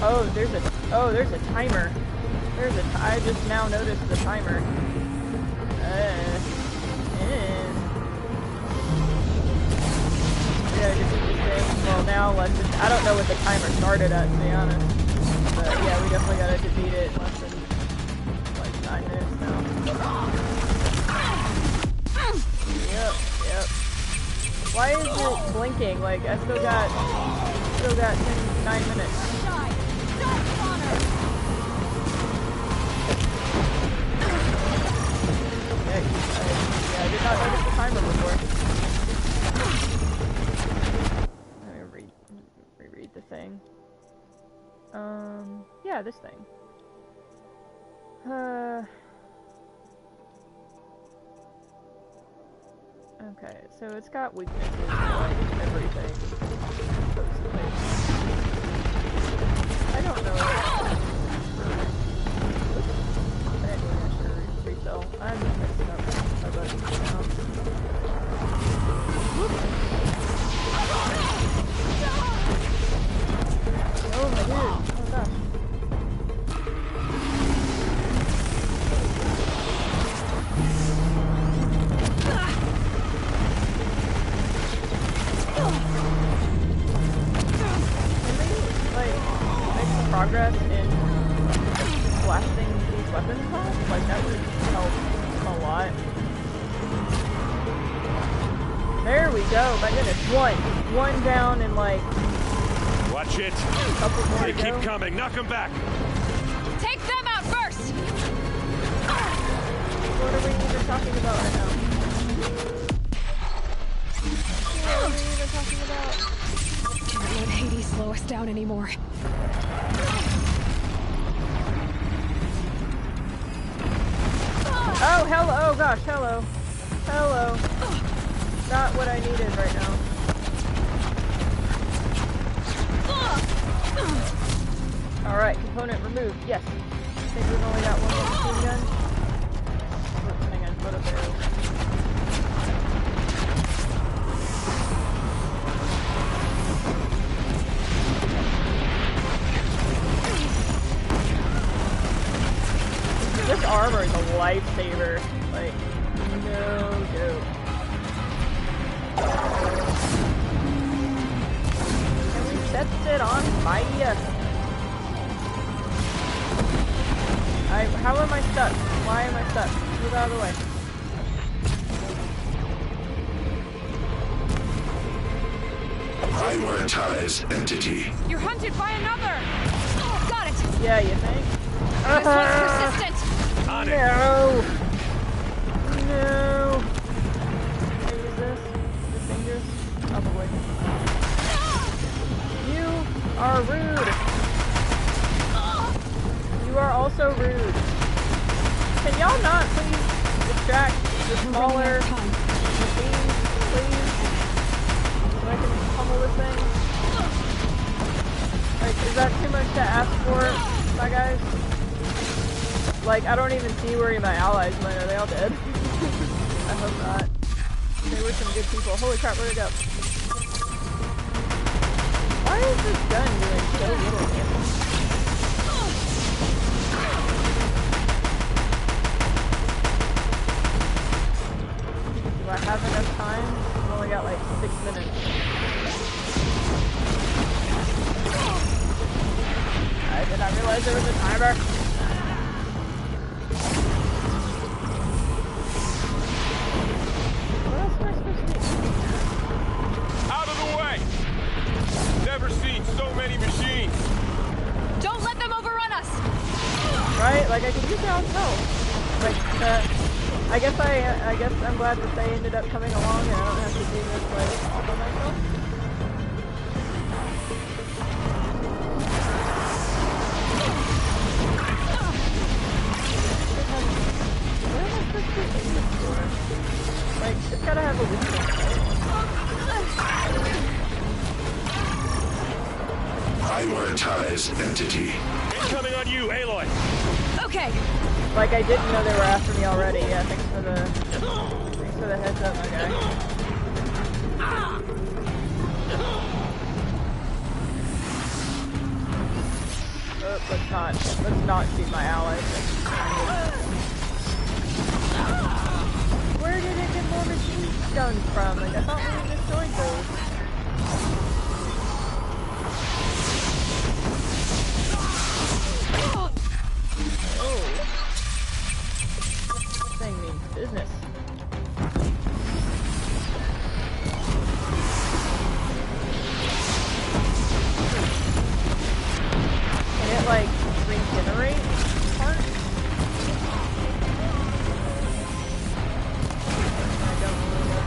Speaker 1: Oh, there's a timer. I just now noticed the timer. Yeah, defeat this thing. Well, now let's just, I don't know what the timer started at, to be honest. But yeah, we definitely gotta defeat it in less than, like, 9 minutes now. Yep. Why is it blinking? Like, I still got 9 minutes. I did not notice the timer before. Let me reread the thing. Yeah, this thing. Okay, so it's got weaknesses to, like, everything. Supposedly. I don't know. Anyway, I should refill. I'm mixing up my buttons now. Oh my dude! Oh gosh. progress in blasting these weapons off. Like, that would help a lot. There we go. My goodness. One down and like...
Speaker 2: Watch it.
Speaker 1: A couple more
Speaker 2: They
Speaker 1: to
Speaker 2: keep
Speaker 1: go.
Speaker 2: coming. Knock them back.
Speaker 3: Take them out first!
Speaker 1: What are we even talking about right now? What are we even talking about?
Speaker 3: Can't let Hades slow us down anymore.
Speaker 1: Oh, hello. Oh, gosh. Hello. Hello. Not what I needed right now. Alright, component removed. Yes. I think we've only got one more machine gun. Oops, hang on. Photo barrel. This armor is a lifesaver. Like, no joke. Can we set it on fire? How am I stuck? Why am I stuck? Move out of the way.
Speaker 8: Prioritize entity.
Speaker 7: You're hunted by another!
Speaker 3: Got it!
Speaker 1: Yeah, you think?
Speaker 3: This one's persistent!
Speaker 2: On it.
Speaker 1: No! No! Can I use this? Is it dangerous? Probably. You are rude! You are also rude. Can y'all not please distract the smaller machines, please? So I can pummel this thing? Like, is that too much to ask for, my guys? Like, I don't even see where my allies went. Are they all dead? I hope not. They were some good people. Holy crap, where'd it go? Why is this gun doing so little damage? Do I have enough time? I've only got like 6 minutes. I did not realize there was a timer. What else am I supposed to do?
Speaker 2: Out of the way. Never seen so many machines.
Speaker 3: Don't let them overrun us!
Speaker 1: Right? Like, I could use it on help. Like, I guess I'm glad that they ended up coming along and I don't have to do this, like, all by myself. What am I supposed to do this for? Like, it's gotta have a weakness, right?
Speaker 8: Prioritize entity.
Speaker 2: Incoming on you, Aloy.
Speaker 3: Okay,
Speaker 1: Like, I didn't know they were after me already. Yeah, thanks for the heads up, my guy. Oh, let's not shoot my allies. Where did it get more machine guns from? Like, I thought we destroyed those. Oh. This thing means business. Can it, like, regenerate parts? I don't really know.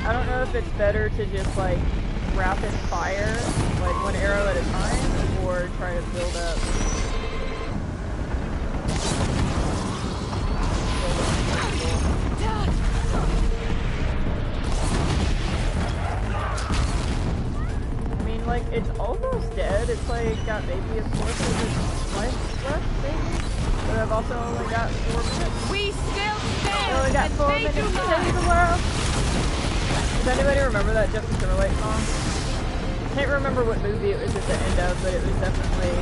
Speaker 1: I don't know if it's better to just like rapid fire, like one arrow at a time, or try to build up. I mean, like, it's almost dead. It's like got maybe a fourth of its life left, maybe. But I've also only got 4 minutes.
Speaker 7: We still
Speaker 1: I only
Speaker 7: stand,
Speaker 1: got 4
Speaker 7: and they
Speaker 1: minutes
Speaker 7: do
Speaker 1: to
Speaker 7: not!
Speaker 1: save the world. Does anybody remember that Justin Timberlake song? I can't remember what movie it was at the end of, but it was definitely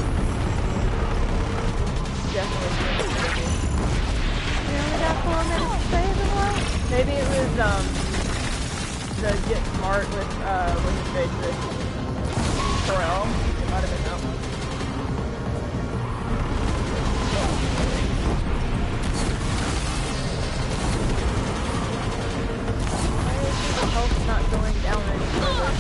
Speaker 1: good. only got 4 minutes to save as well? Maybe it was, the Get Smart with, what's his face, with Terrell. It might have been that one. Why is the health not going down any further?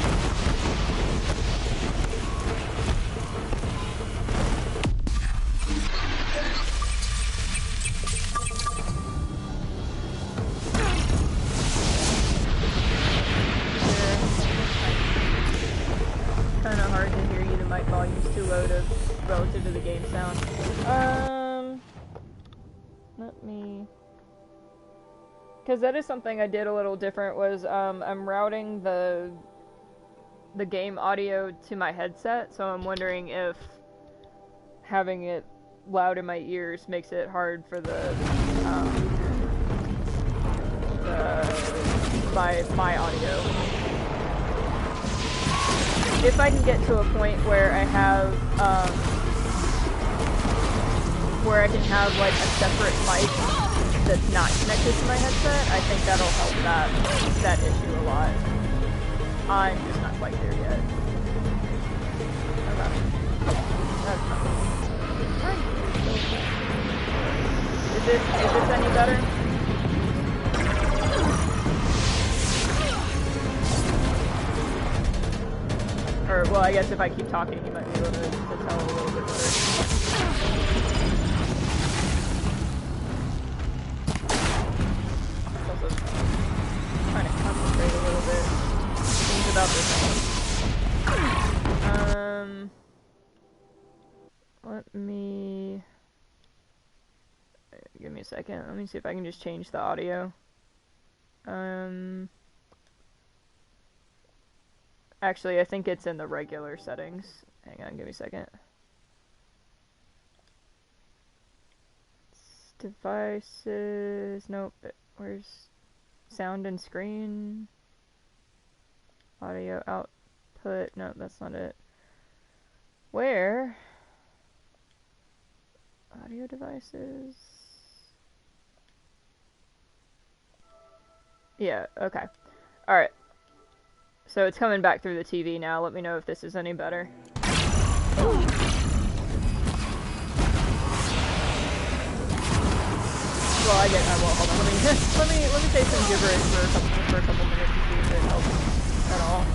Speaker 1: Kind of hard to hear you. The mic volume's too low to relative to the game sound. Let me, because that is something I did a little different. Was I'm routing the game audio to my headset, so I'm wondering if having it loud in my ears makes it hard for my audio. If I can get to a point where I have, where I can have like a separate mic that's not connected to my headset, I think that'll help that issue a lot. I'm just not quite there yet. Okay. That's fine. Is this any better? Or, well, I guess if I keep talking, you might be able to tell a little bit better. Also trying to concentrate a little bit. Things about this one. Let me... Give me a second. Let me see if I can just change the audio. Actually, I think it's in the regular settings. Hang on, give me a second. Devices... Nope. Where's... Sound and screen? Audio output... No, that's not it. Where? Audio devices... Yeah, okay. Alright. So it's coming back through the TV now. Let me know if this is any better. Well, I get. Well, hold on. Let me say some gibberish for a couple minutes and see if it helps at all.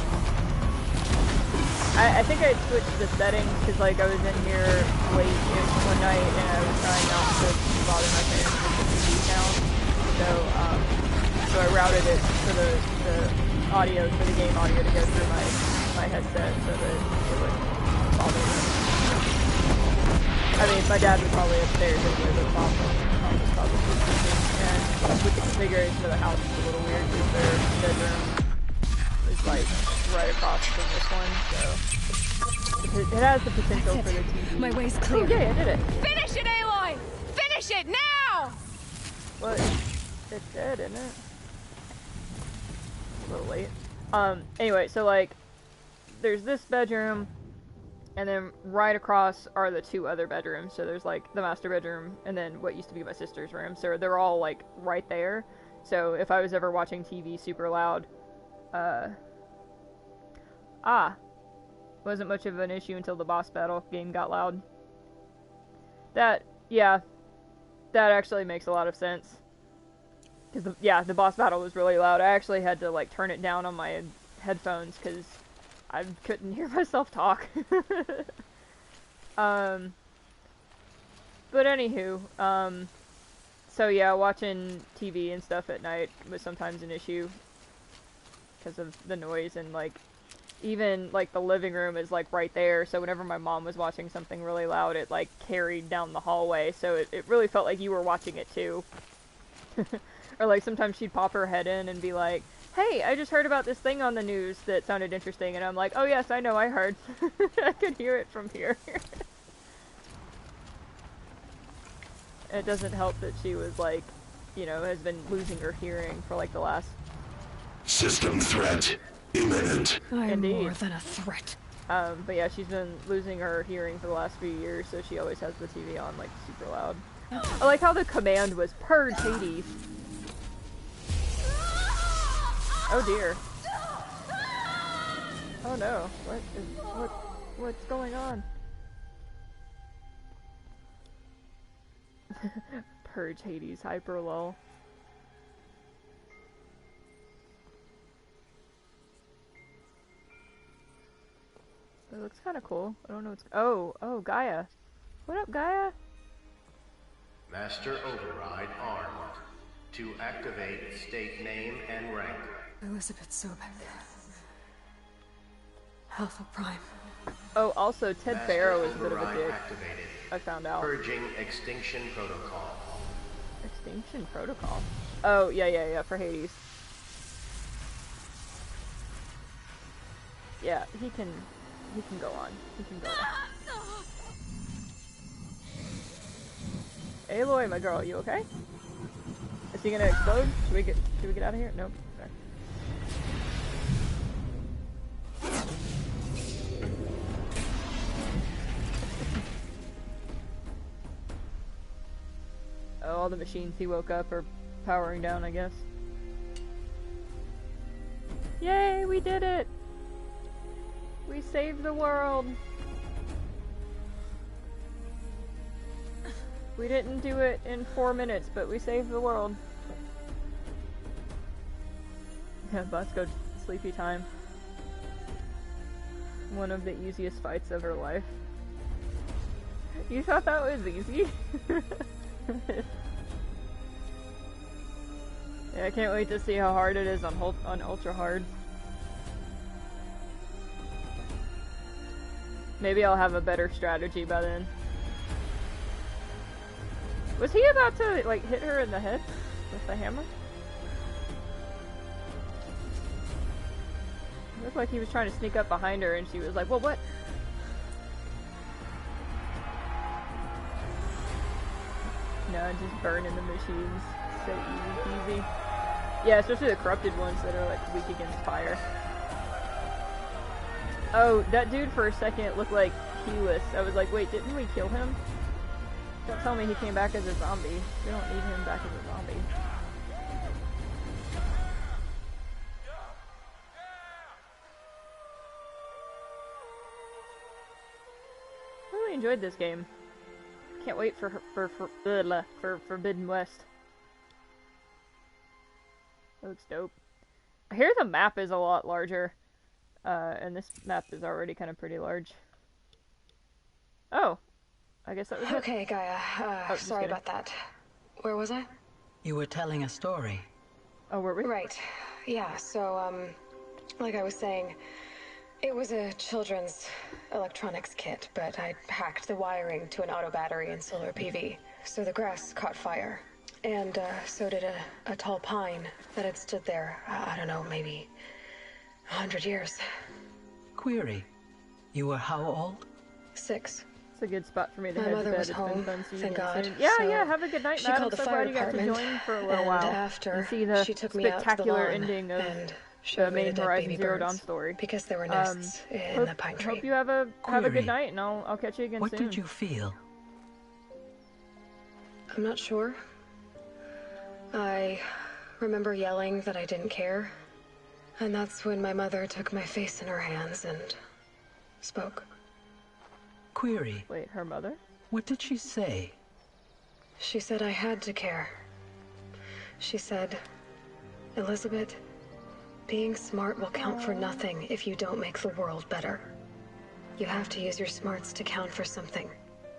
Speaker 1: I think I switched the settings because like I was in here late one night and I was trying not to bother my parents with the TV sound. So I routed it for the audio, for the game audio to go through my headset so that it wouldn't bother them. I mean, my dad was probably upstairs anyway, but Mom was probably sleeping. And with the configuration of the house, it's a little weird because their bedroom is like right across from this one, so it has the potential for the TV.
Speaker 3: My way's clear.
Speaker 1: Okay, I did it.
Speaker 7: Finish it, Aloy! Finish it now!
Speaker 1: What? It's dead, isn't it? A little late. Anyway, so like, there's this bedroom, and then right across are the two other bedrooms. So there's like the master bedroom, and then what used to be my sister's room. So they're all like right there. So if I was ever watching TV super loud, wasn't much of an issue until the boss battle game got loud. That actually makes a lot of sense. Because, the boss battle was really loud. I actually had to, like, turn it down on my headphones because I couldn't hear myself talk. But anywho, so yeah, watching TV and stuff at night was sometimes an issue because of the noise, and, like, even, like, the living room is, like, right there, so whenever my mom was watching something really loud, it, like, carried down the hallway, so it really felt like you were watching it, too. Or, like, sometimes she'd pop her head in and be like, hey, I just heard about this thing on the news that sounded interesting, and I'm like, oh yes, I know, I heard. I could hear it from here. It doesn't help that she was, like, you know, has been losing her hearing for, like, the last...
Speaker 8: System threat imminent.
Speaker 3: I'm
Speaker 1: Indeed.
Speaker 3: more than a threat.
Speaker 1: But yeah, she's been losing her hearing for the last few years, so she always has the TV on, like, super loud. I like how the command was purge Hades. Oh dear. Oh no. What's going on? Purge Hades, hyper lol. It looks kind of cool. I don't know what's. Oh, Gaia. What up, Gaia?
Speaker 9: Master Override armed. To activate state name and rank.
Speaker 3: Elizabeth Sobek. Alpha Prime.
Speaker 1: Oh, also, Ted
Speaker 9: Master
Speaker 1: Barrow is a bit of a
Speaker 9: Override
Speaker 1: dick.
Speaker 9: activated.
Speaker 1: I found out.
Speaker 9: Purging Extinction Protocol.
Speaker 1: Extinction Protocol. Oh, yeah, for Hades. Yeah, he can go on. He can go on. Aloy, my girl, you okay? Is he gonna explode? Should we get out of here? Nope. Okay. Oh, all the machines he woke up are powering down, I guess. Yay, we did it! We saved the world! We didn't do it in 4 minutes, but we saved the world. Yeah, Bosco, sleepy time. One of the easiest fights of her life. You thought that was easy? Yeah, I can't wait to see how hard it is on ultra hard. Maybe I'll have a better strategy by then. Was he about to, like, hit her in the head with the hammer? It looked like he was trying to sneak up behind her and she was like, well, what? No, just burning the machines. So easy peasy. Yeah, especially the corrupted ones that are, like, weak against fire. Oh, that dude for a second looked like Keyless. I was like, wait, didn't we kill him? Don't tell me he came back as a zombie. We don't need him back as a zombie. I really enjoyed this game. Can't wait for Forbidden West. That looks dope. I hear the map is a lot larger. And this map is already kind of pretty large. Oh. I guess that was
Speaker 10: okay, Gaia. Sorry about that. Where was I?
Speaker 11: You were telling a story.
Speaker 1: Oh, were we?
Speaker 10: Right. Yeah, so, like I was saying, it was a children's electronics kit, but I hacked the wiring to an auto battery and solar PV. So the grass caught fire. And, so did a tall pine that had stood there, I don't know, maybe 100 years.
Speaker 11: Query. You were how old?
Speaker 10: 6.
Speaker 1: It's a good spot for me to
Speaker 10: My
Speaker 1: head to
Speaker 10: mother
Speaker 1: bed.
Speaker 10: was
Speaker 1: It's
Speaker 10: home,
Speaker 1: been fun seeing
Speaker 10: thank
Speaker 1: you
Speaker 10: God.
Speaker 1: soon. Yeah,
Speaker 10: So
Speaker 1: yeah, have a good night,
Speaker 10: she
Speaker 1: Matt.
Speaker 10: called
Speaker 1: I'm
Speaker 10: the
Speaker 1: so
Speaker 10: fire
Speaker 1: glad you got to
Speaker 10: department,
Speaker 1: join for a little while.
Speaker 10: After
Speaker 1: and see the
Speaker 10: she took me out to the
Speaker 1: spectacular
Speaker 10: lawn
Speaker 1: ending of
Speaker 10: and
Speaker 1: the
Speaker 10: showed me
Speaker 1: main
Speaker 10: the dead
Speaker 1: Horizon
Speaker 10: baby
Speaker 1: Zero
Speaker 10: birds,
Speaker 1: Dawn story.
Speaker 10: because there were nests in the pine tree.
Speaker 1: Hope you have a
Speaker 11: Query.
Speaker 1: good night, and I'll catch you again
Speaker 11: what
Speaker 1: soon.
Speaker 11: What did you feel?
Speaker 10: I'm not sure. I remember yelling that I didn't care. And that's when my mother took my face in her hands and spoke.
Speaker 11: Query.
Speaker 1: Wait, her mother?
Speaker 11: What did she say?
Speaker 10: She said I had to care. She said, Elizabeth, being smart will count for nothing if you don't make the world better. You have to use your smarts to count for something.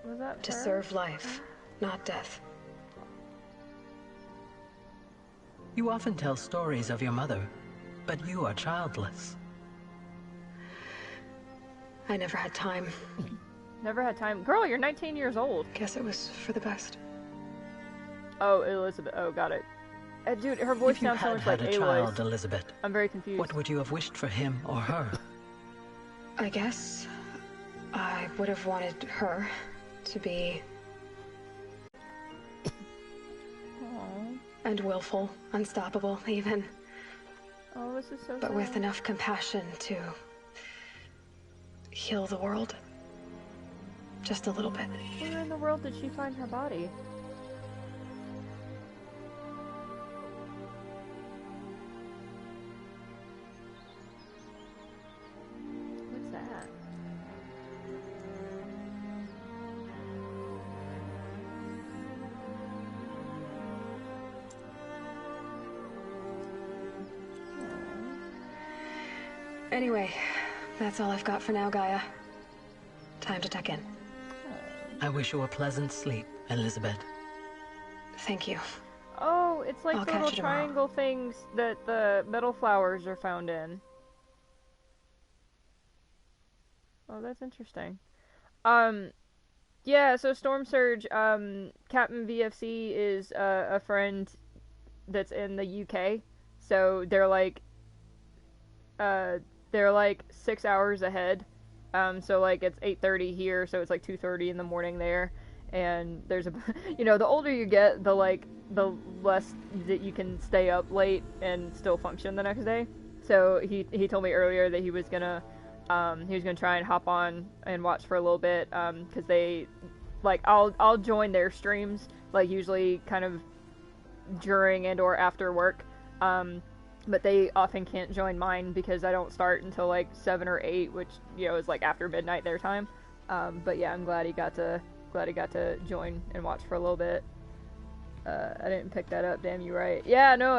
Speaker 1: Was that
Speaker 10: to
Speaker 1: her?
Speaker 10: serve life, not death.
Speaker 11: You often tell stories of your mother, but you are childless.
Speaker 10: I never had time.
Speaker 1: Never had time. Girl, you're 19 years old.
Speaker 10: Guess it was for the best.
Speaker 1: Oh, Elizabeth. Oh, got it. Dude, her voice
Speaker 11: If you
Speaker 1: sounds so
Speaker 11: had
Speaker 1: much
Speaker 11: had
Speaker 1: like
Speaker 11: a
Speaker 1: Aloy's.
Speaker 11: child, Elizabeth,
Speaker 1: I'm very confused.
Speaker 11: what would you have wished for him or her?
Speaker 10: I guess I would have wanted her to be...
Speaker 1: Aww.
Speaker 10: And willful, unstoppable, even.
Speaker 1: Oh, this is so
Speaker 10: But
Speaker 1: sad.
Speaker 10: with enough compassion to heal the world. Just a little bit.
Speaker 1: Where in the world did she find her body?
Speaker 10: Anyway, that's all I've got for now, Gaia. Time to tuck in.
Speaker 11: I wish you a pleasant sleep, Elizabeth.
Speaker 10: Thank you.
Speaker 1: Oh, it's like
Speaker 10: I'll
Speaker 1: the
Speaker 10: catch
Speaker 1: little
Speaker 10: you tomorrow.
Speaker 1: triangle things that the metal flowers are found in. Oh, that's interesting. Yeah, so Storm Surge, Captain VFC is a friend that's in the UK. So they're like 6 hours ahead. So like it's 8:30 here, so it's like 2:30 in the morning there. And there's a, you know, the older you get, the less that you can stay up late and still function the next day. So he told me earlier that he was gonna try and hop on and watch for a little bit, because they, like, I'll join their streams, like, usually kind of during and or after work, but they often can't join mine because I don't start until like 7 or 8, which, you know, is like after midnight their time. But yeah, I'm glad he got to join and watch for a little bit. I didn't pick that up, damn you right. Yeah, no,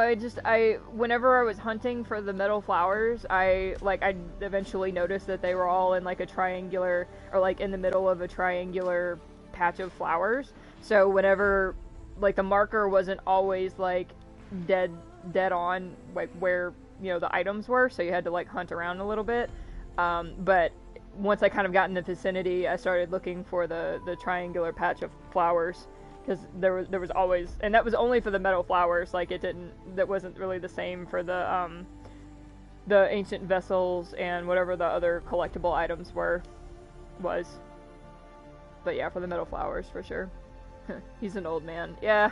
Speaker 1: whenever I was hunting for the metal flowers, I eventually noticed that they were all in like a triangular, or like in the middle of a triangular patch of flowers. So whenever, like, the marker wasn't always like dead on, like where, you know, the items were, so you had to like hunt around a little bit. But once I kind of got in the vicinity, I started looking for the triangular patch of flowers. Because there was always, and that was only for the metal flowers. Like, that wasn't really the same for the ancient vessels and whatever the other collectible items was. But yeah, for the metal flowers for sure. He's an old man. Yeah.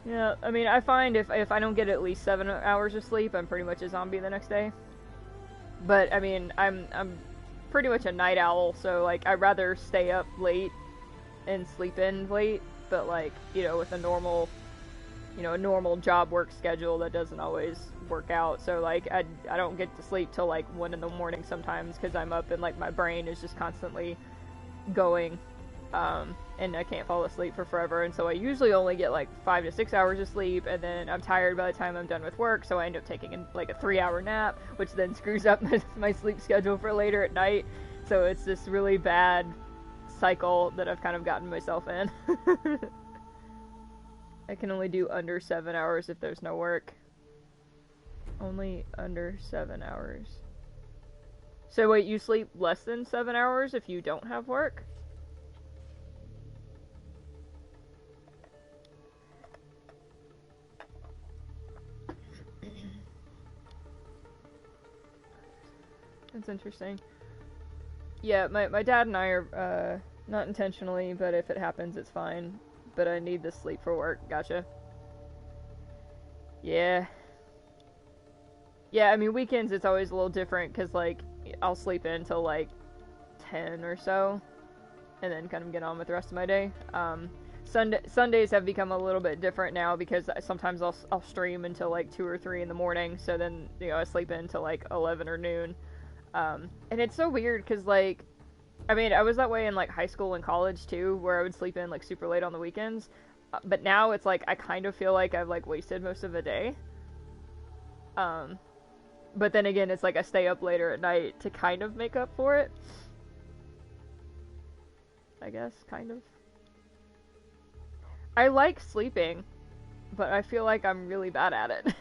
Speaker 1: Yeah. I mean, I find if I don't get at least 7 hours of sleep, I'm pretty much a zombie the next day. But I mean, I'm pretty much a night owl, so like I'd rather stay up late and sleep in late, but like, you know, with a normal job work schedule, that doesn't always work out. So like I don't get to sleep till like 1 in the morning sometimes, because I'm up and like my brain is just constantly going, and I can't fall asleep for forever. And so I usually only get like 5 to 6 hours of sleep, and then I'm tired by the time I'm done with work, so I end up taking like a 3-hour nap, which then screws up my sleep schedule for later at night. So it's this really bad cycle that I've kind of gotten myself in. I can only do under 7 hours if there's no work. Only under 7 hours. So wait, you sleep less than 7 hours if you don't have work? That's interesting. Yeah, my dad and I are, not intentionally, but if it happens, it's fine. But I need the sleep for work. Gotcha. Yeah. Yeah, I mean, weekends it's always a little different, because, like, I'll sleep in till, like, 10 or so, and then kind of get on with the rest of my day. Sundays have become a little bit different now, because sometimes I'll stream until, like, 2 or 3 in the morning, so then, you know, I sleep in till, like, 11 or noon. And it's so weird, because, like, I mean, I was that way in, like, high school and college, too, where I would sleep in, like, super late on the weekends. But now it's, like, I kind of feel like I've, like, wasted most of the day. But then again, it's, like, I stay up later at night to kind of make up for it. I guess, kind of. I like sleeping, but I feel like I'm really bad at it.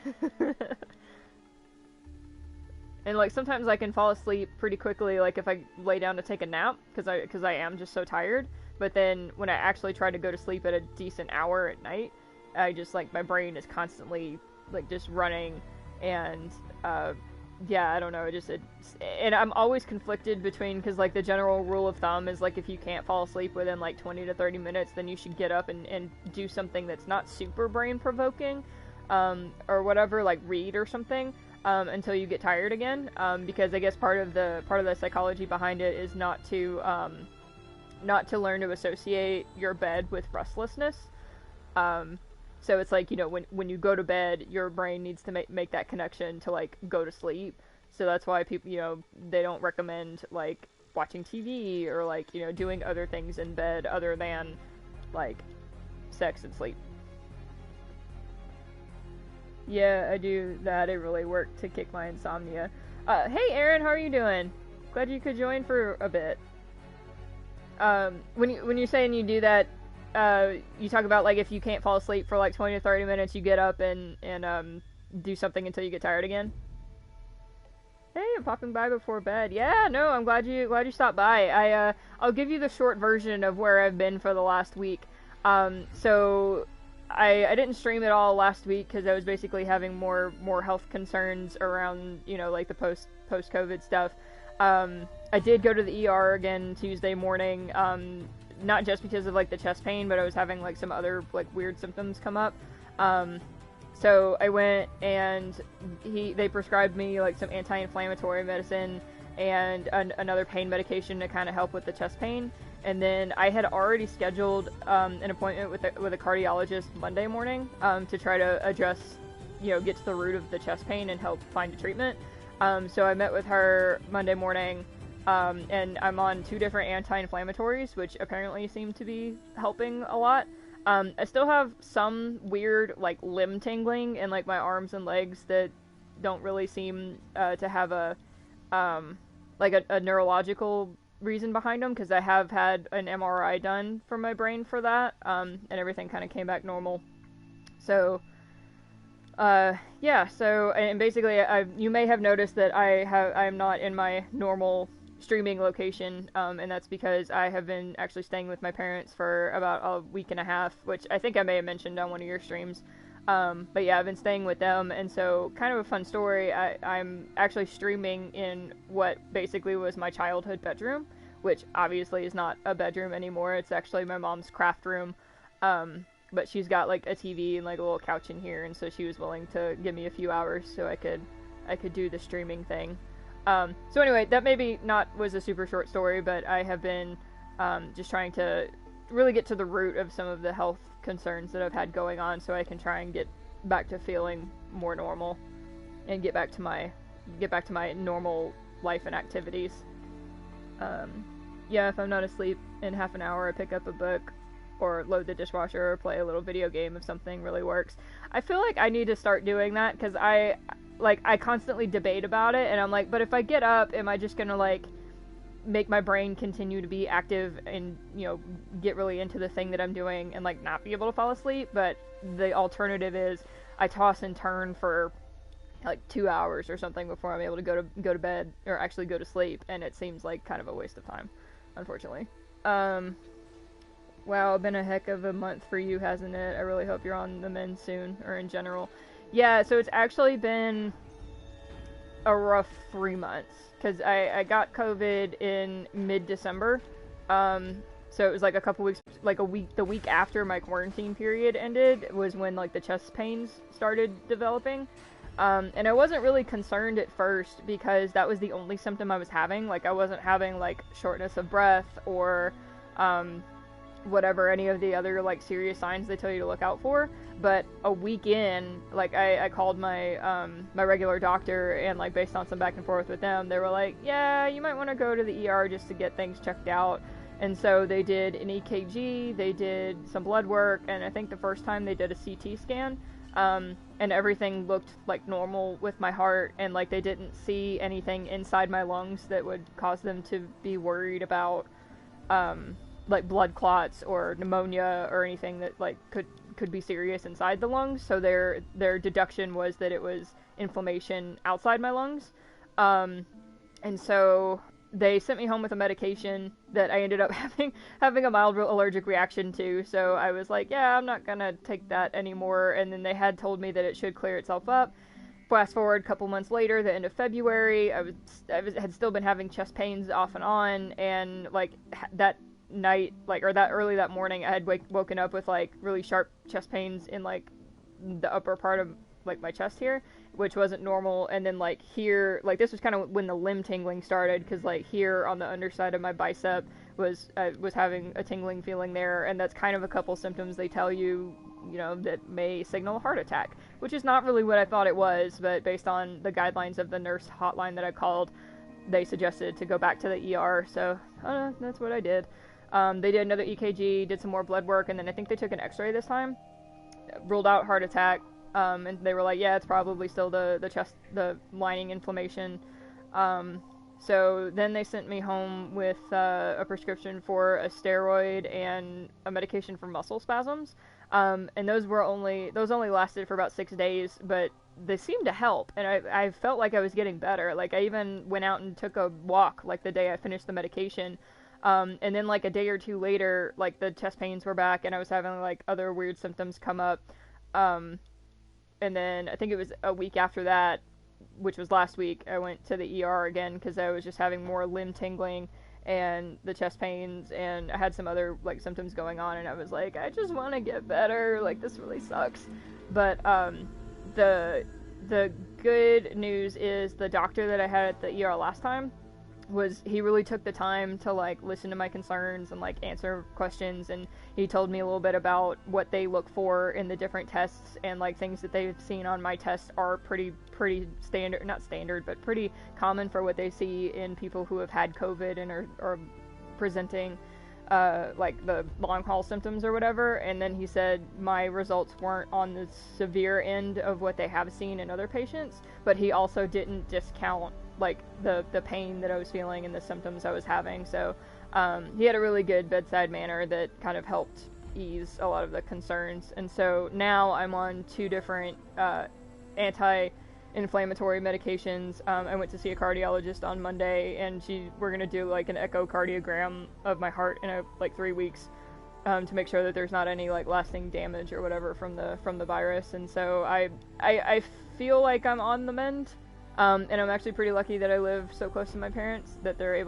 Speaker 1: And, like, sometimes I can fall asleep pretty quickly, like, if I lay down to take a nap, because I am just so tired. But then, when I actually try to go to sleep at a decent hour at night, I just, like, my brain is constantly, like, just running, and, yeah, I don't know, and I'm always conflicted between, because, like, the general rule of thumb is, like, if you can't fall asleep within, like, 20 to 30 minutes, then you should get up and do something that's not super brain-provoking, or whatever, like, read or something. Until you get tired again, because I guess part of the psychology behind it is not to learn to associate your bed with restlessness. So it's like, you know, when you go to bed, your brain needs to make that connection to, like, go to sleep. So that's why people, you know, they don't recommend, like, watching TV or, like, you know, doing other things in bed other than, like, sex and sleep. Yeah, I do that. It really worked to kick my insomnia. Hey Aaron, how are you doing? Glad you could join for a bit. When you're saying you do that, you talk about like if you can't fall asleep for like 20 to 30 minutes, you get up and do something until you get tired again. Hey, I'm popping by before bed. Yeah, no, I'm glad you stopped by. I'll give you the short version of where I've been for the last week. So I didn't stream at all last week because I was basically having more health concerns around, you know, like the post-COVID stuff. I did go to the ER again Tuesday morning, not just because of like the chest pain, but I was having like some other like weird symptoms come up. So I went and they prescribed me like some anti-inflammatory medicine and another pain medication to kind of help with the chest pain. And then I had already scheduled an appointment with a cardiologist Monday morning to try to address, you know, get to the root of the chest pain and help find a treatment. So I met with her Monday morning, and I'm on 2 different anti-inflammatories, which apparently seem to be helping a lot. I still have some weird, like, limb tingling in, like, my arms and legs that don't really seem to have a neurological reason behind them, because I have had an MRI done for my brain for that, and everything kind of came back normal. So, yeah, so, and basically, you may have noticed that I'm not in my normal streaming location, and that's because I have been actually staying with my parents for about a week and a half, which I think I may have mentioned on one of your streams. But yeah, I've been staying with them, and so kind of a fun story, I'm actually streaming in what basically was my childhood bedroom, which obviously is not a bedroom anymore. It's actually my mom's craft room, but she's got like a TV and like a little couch in here, and so she was willing to give me a few hours so I could do the streaming thing. So anyway, that maybe was a super short story, but I have been just trying to really get to the root of some of the health concerns that I've had going on, so I can try and get back to feeling more normal and get back to my normal life and activities. Yeah, if I'm not asleep in half an hour, I pick up a book or load the dishwasher or play a little video game if something really works. I feel like I need to start doing that, because I constantly debate about it, and I'm like, but if I get up, am I just gonna like make my brain continue to be active and, you know, get really into the thing that I'm doing and like not be able to fall asleep? But the alternative is I toss and turn for like 2 hours or something before I'm able to go to bed or actually go to sleep, and it seems like kind of a waste of time, unfortunately. Wow, been a heck of a month for you, hasn't it? I really hope you're on the mend soon, or in general. Yeah, so it's actually been a rough 3 months, because I got COVID in mid-December, so it was like a couple weeks, like the week after my quarantine period ended was when like the chest pains started developing, and I wasn't really concerned at first because that was the only symptom I was having. Like, I wasn't having like shortness of breath or whatever, any of the other like serious signs they tell you to look out for. But a week in, like, I called my my regular doctor, and like based on some back and forth with them, they were like, yeah, you might want to go to the ER just to get things checked out. And so they did an EKG, they did some blood work, and I think the first time they did a CT scan, and everything looked like normal with my heart, and like they didn't see anything inside my lungs that would cause them to be worried about like blood clots or pneumonia or anything that like could be serious inside the lungs. So their deduction was that it was inflammation outside my lungs, and so they sent me home with a medication that I ended up having a mild allergic reaction to. So I was like, yeah, I'm not gonna take that anymore. And then they had told me that it should clear itself up. Fast forward a couple months later, the end of February, I had still been having chest pains off and on, and like that night, like, or that early that morning, I had woken up with like really sharp chest pains in like the upper part of like my chest here, which wasn't normal. And then like here, like this was kind of when the limb tingling started, because like here on the underside of my bicep was having a tingling feeling there, and that's kind of a couple symptoms they tell you, you know, that may signal a heart attack, which is not really what I thought it was, but based on the guidelines of the nurse hotline that I called, they suggested to go back to the ER. So that's what I did. They did another EKG, did some more blood work, and then I think they took an x-ray this time. Ruled out heart attack, And they were like, yeah, it's probably still the lining inflammation. So then they sent me home with a prescription for a steroid and a medication for muscle spasms. And those only lasted for about 6 days, but they seemed to help, and I felt like I was getting better. Like, I even went out and took a walk, like, the day I finished the medication. And then, like, a day or two later, like, the chest pains were back, and I was having, like, other weird symptoms come up. And then I think it was a week after that, which was last week, I went to the ER again because I was just having more limb tingling and the chest pains, and I had some other, like, symptoms going on, and I was like, I just want to get better. Like, this really sucks. But, the good news is the doctor that I had at the ER last time he really took the time to, like, listen to my concerns and, like, answer questions, and he told me a little bit about what they look for in the different tests, and, like, things that they've seen on my tests are pretty standard, not standard, but pretty common for what they see in people who have had COVID and are presenting like the long haul symptoms or whatever. And then he said my results weren't on the severe end of what they have seen in other patients, but he also didn't discount, like, the pain that I was feeling and the symptoms I was having. So he had a really good bedside manner that kind of helped ease a lot of the concerns. And so now I'm on 2 different anti-inflammatory medications. I went to see a cardiologist on Monday, and we're gonna do, like, an echocardiogram of my heart in 3 weeks to make sure that there's not any, like, lasting damage or whatever from the virus. And so I feel like I'm on the mend. And I'm actually pretty lucky that I live so close to my parents that they're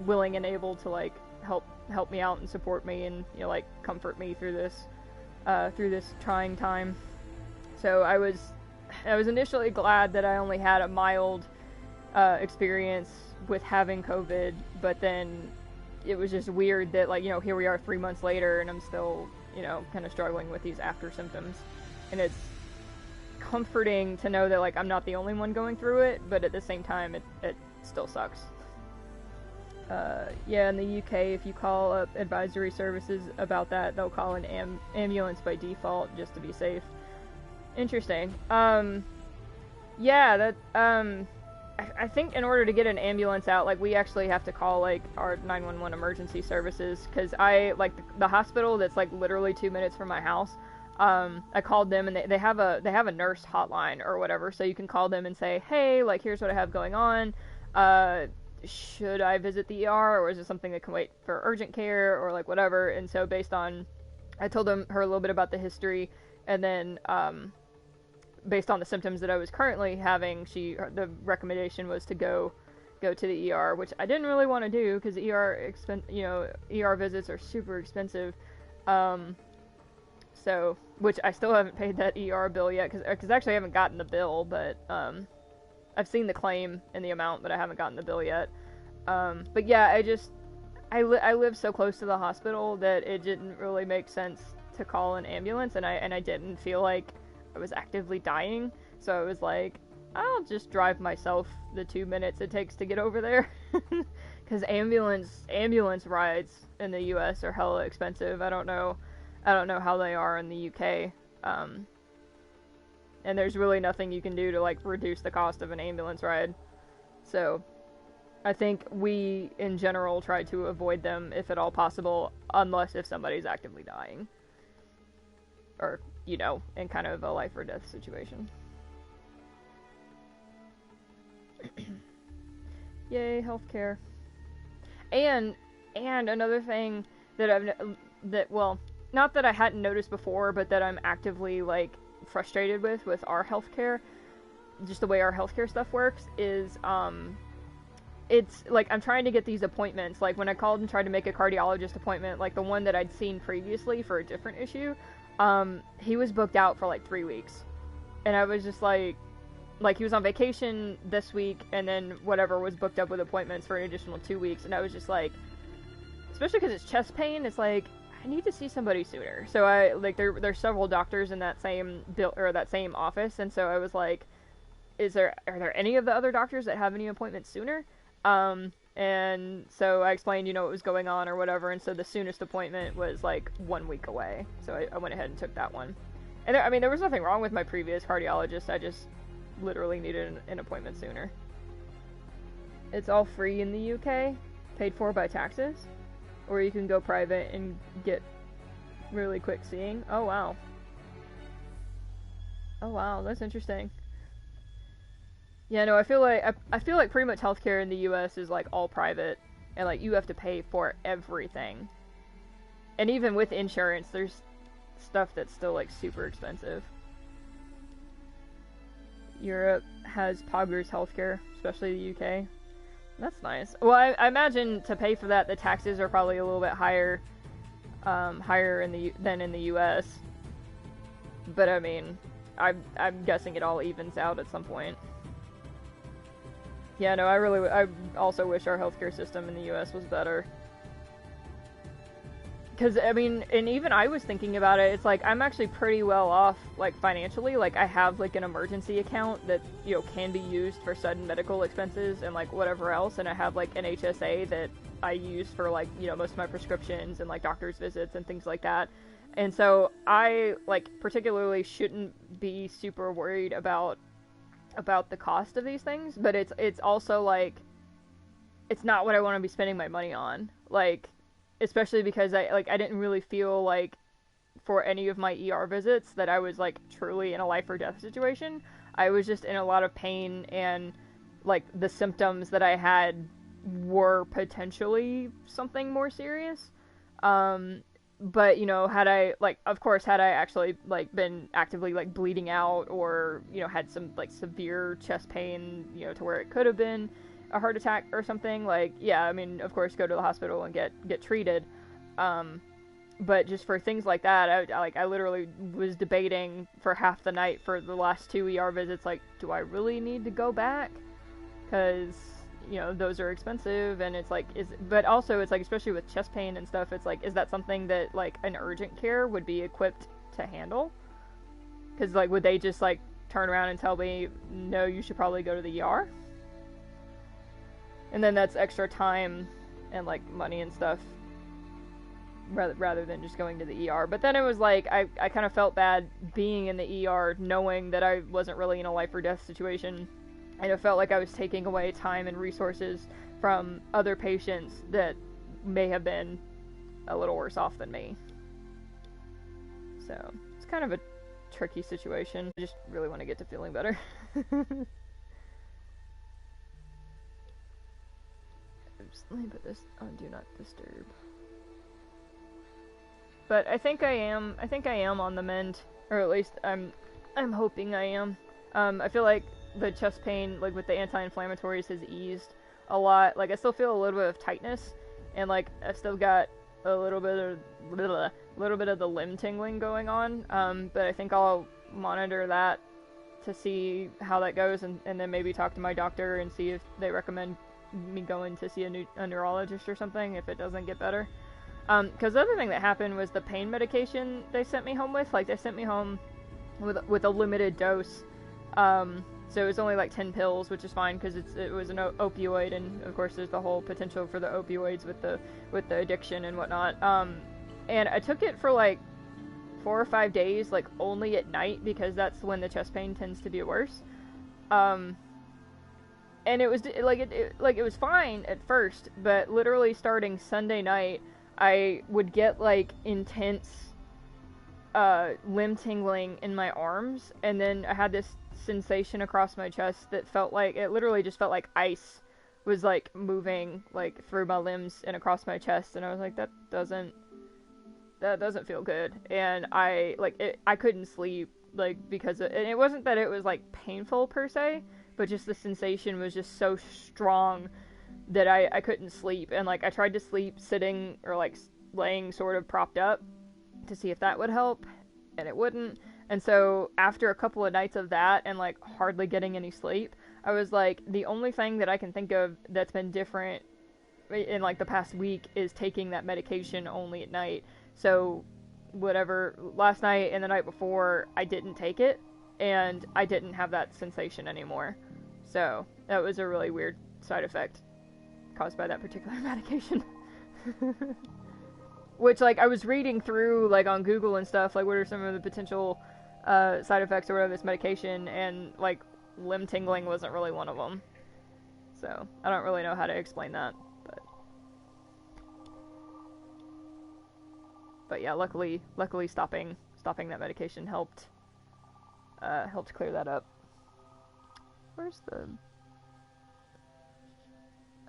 Speaker 1: willing and able to, like, help me out and support me and, you know, like, comfort me through this trying time. So I was initially glad that I only had a mild experience with having COVID, but then it was just weird that, like, you know, here we are 3 months later and I'm still, you know, kind of struggling with these after symptoms. And it's comforting to know that, like, I'm not the only one going through it, but at the same time it still sucks. Yeah, in the UK, if you call up advisory services about that, they'll call an ambulance by default just to be safe. Interesting. Yeah, that, I think in order to get an ambulance out, like, we actually have to call, like, our 911 emergency services, because the hospital that's, like, literally 2 minutes from my house, I called them, and they have a nurse hotline or whatever, so you can call them and say, hey, like, here's what I have going on, should I visit the ER, or is it something that can wait for urgent care, or, like, whatever. And so I told her a little bit about the history, and then, based on the symptoms that I was currently having, the recommendation was to go to the ER, which I didn't really want to do, because ER visits are super expensive, so, which I still haven't paid that ER bill yet, because actually I haven't gotten the bill, but, I've seen the claim and the amount, but I haven't gotten the bill yet. But yeah, I live so close to the hospital that it didn't really make sense to call an ambulance, and I didn't feel like I was actively dying, so I was like, I'll just drive myself the 2 minutes it takes to get over there, because ambulance rides in the US are hella expensive. I don't know how they are in the UK, and there's really nothing you can do to, like, reduce the cost of an ambulance ride. So I think we in general try to avoid them if at all possible, unless if somebody's actively dying, or, you know, in kind of a life or death situation. Yay, healthcare. And another thing that well, not that I hadn't noticed before, but that I'm actively, like, frustrated with our healthcare, just the way our healthcare stuff works, is, it's, like, I'm trying to get these appointments, like, when I called and tried to make a cardiologist appointment, like, the one that I'd seen previously for a different issue, he was booked out for, like, 3 weeks, and I was just like, he was on vacation this week, and then whatever was booked up with appointments for an additional 2 weeks, and I was just like, especially because it's chest pain, it's like, I need to see somebody sooner. So there's several doctors in that same that same office, and so I was like, are there any of the other doctors that have any appointments sooner? And so I explained, you know, what was going on or whatever, and so the soonest appointment was, like, 1 week away. So I went ahead and took that one. And I mean, there was nothing wrong with my previous cardiologist, I just literally needed an appointment sooner. It's all free in the UK, paid for by taxes, or you can go private and get really quick seeing. Oh wow. Oh wow, that's interesting. Yeah, no, I feel like pretty much healthcare in the US is like all private, and like you have to pay for everything. And even with insurance, there's stuff that's still like super expensive. Europe has Poggers healthcare, especially the UK. That's nice. Well, I imagine to pay for that, the taxes are probably a little bit higher, than in the US. But I mean, I'm guessing it all evens out at some point. Yeah, no, I also wish our healthcare system in the US was better. Because, I mean, and even I was thinking about it, it's like, I'm actually pretty well off, like, financially. Like, I have, like, an emergency account that, you know, can be used for sudden medical expenses and, like, whatever else. And I have, like, an HSA that I use for, like, you know, most of my prescriptions and, like, doctor's visits and things like that. And so I, like, particularly shouldn't be super worried about the cost of these things. But it's also, like, it's not what I want to be spending my money on. Like, especially because I didn't really feel like for any of my ER visits that I was like truly in a life or death situation. I was just in a lot of pain, and like the symptoms that I had were potentially something more serious. But you know, had I actually like been actively like bleeding out, or you know, had some like severe chest pain, you know, to where it could have been a heart attack or something, like, yeah, I mean, of course, go to the hospital and get treated. But just for things like that, I literally was debating for half the night for the last 2 ER visits, like, do I really need to go back? Because, you know, those are expensive, and it's like, but also it's like, especially with chest pain and stuff, it's like, is that something that, like, an urgent care would be equipped to handle? Because, like, would they just, like, turn around and tell me, no, you should probably go to the ER? And then that's extra time and, like, money and stuff, rather than just going to the ER. But then it was like, I kind of felt bad being in the ER, knowing that I wasn't really in a life or death situation. And it felt like I was taking away time and resources from other patients that may have been a little worse off than me. So, it's kind of a tricky situation. I just really want to get to feeling better. Let me put this on Do Not Disturb. But I think I am on the mend, or at least I'm hoping I am. I feel like the chest pain, like with the anti-inflammatories, has eased a lot. Like, I still feel a little bit of tightness, and like I've still got a little bit of the limb tingling going on. But I think I'll monitor that to see how that goes, and then maybe talk to my doctor and see if they recommend me going to see a neurologist or something if it doesn't get better. Because the other thing that happened was the pain medication they sent me home with. Like, they sent me home with a limited dose. So it was only like 10 pills, which is fine because it was an opioid, and of course there's the whole potential for the opioids with the addiction and whatnot. And I took it for like 4 or 5 days, like only at night, because that's when the chest pain tends to be worse. And it was like it was fine at first, but literally starting Sunday night, I would get like intense limb tingling in my arms, and then I had this sensation across my chest that felt like, it literally just felt like ice was like moving like through my limbs and across my chest, and I was like, that doesn't feel good. And I couldn't sleep, like, because and it wasn't that it was like painful per se, but just the sensation was just so strong that I couldn't sleep. And like I tried to sleep sitting or like laying sort of propped up to see if that would help, and it wouldn't. And so after a couple of nights of that and like hardly getting any sleep, I was like, the only thing that I can think of that's been different in like the past week is taking that medication only at night. So whatever, last night and the night before, I didn't take it, and I didn't have that sensation anymore. So that was a really weird side effect caused by that particular medication. Which, like, I was reading through, like, on Google and stuff, like, what are some of the potential side effects or whatever this medication, and like limb tingling wasn't really one of them. So I don't really know how to explain that, but yeah, luckily stopping that medication helped clear that up. Where's the...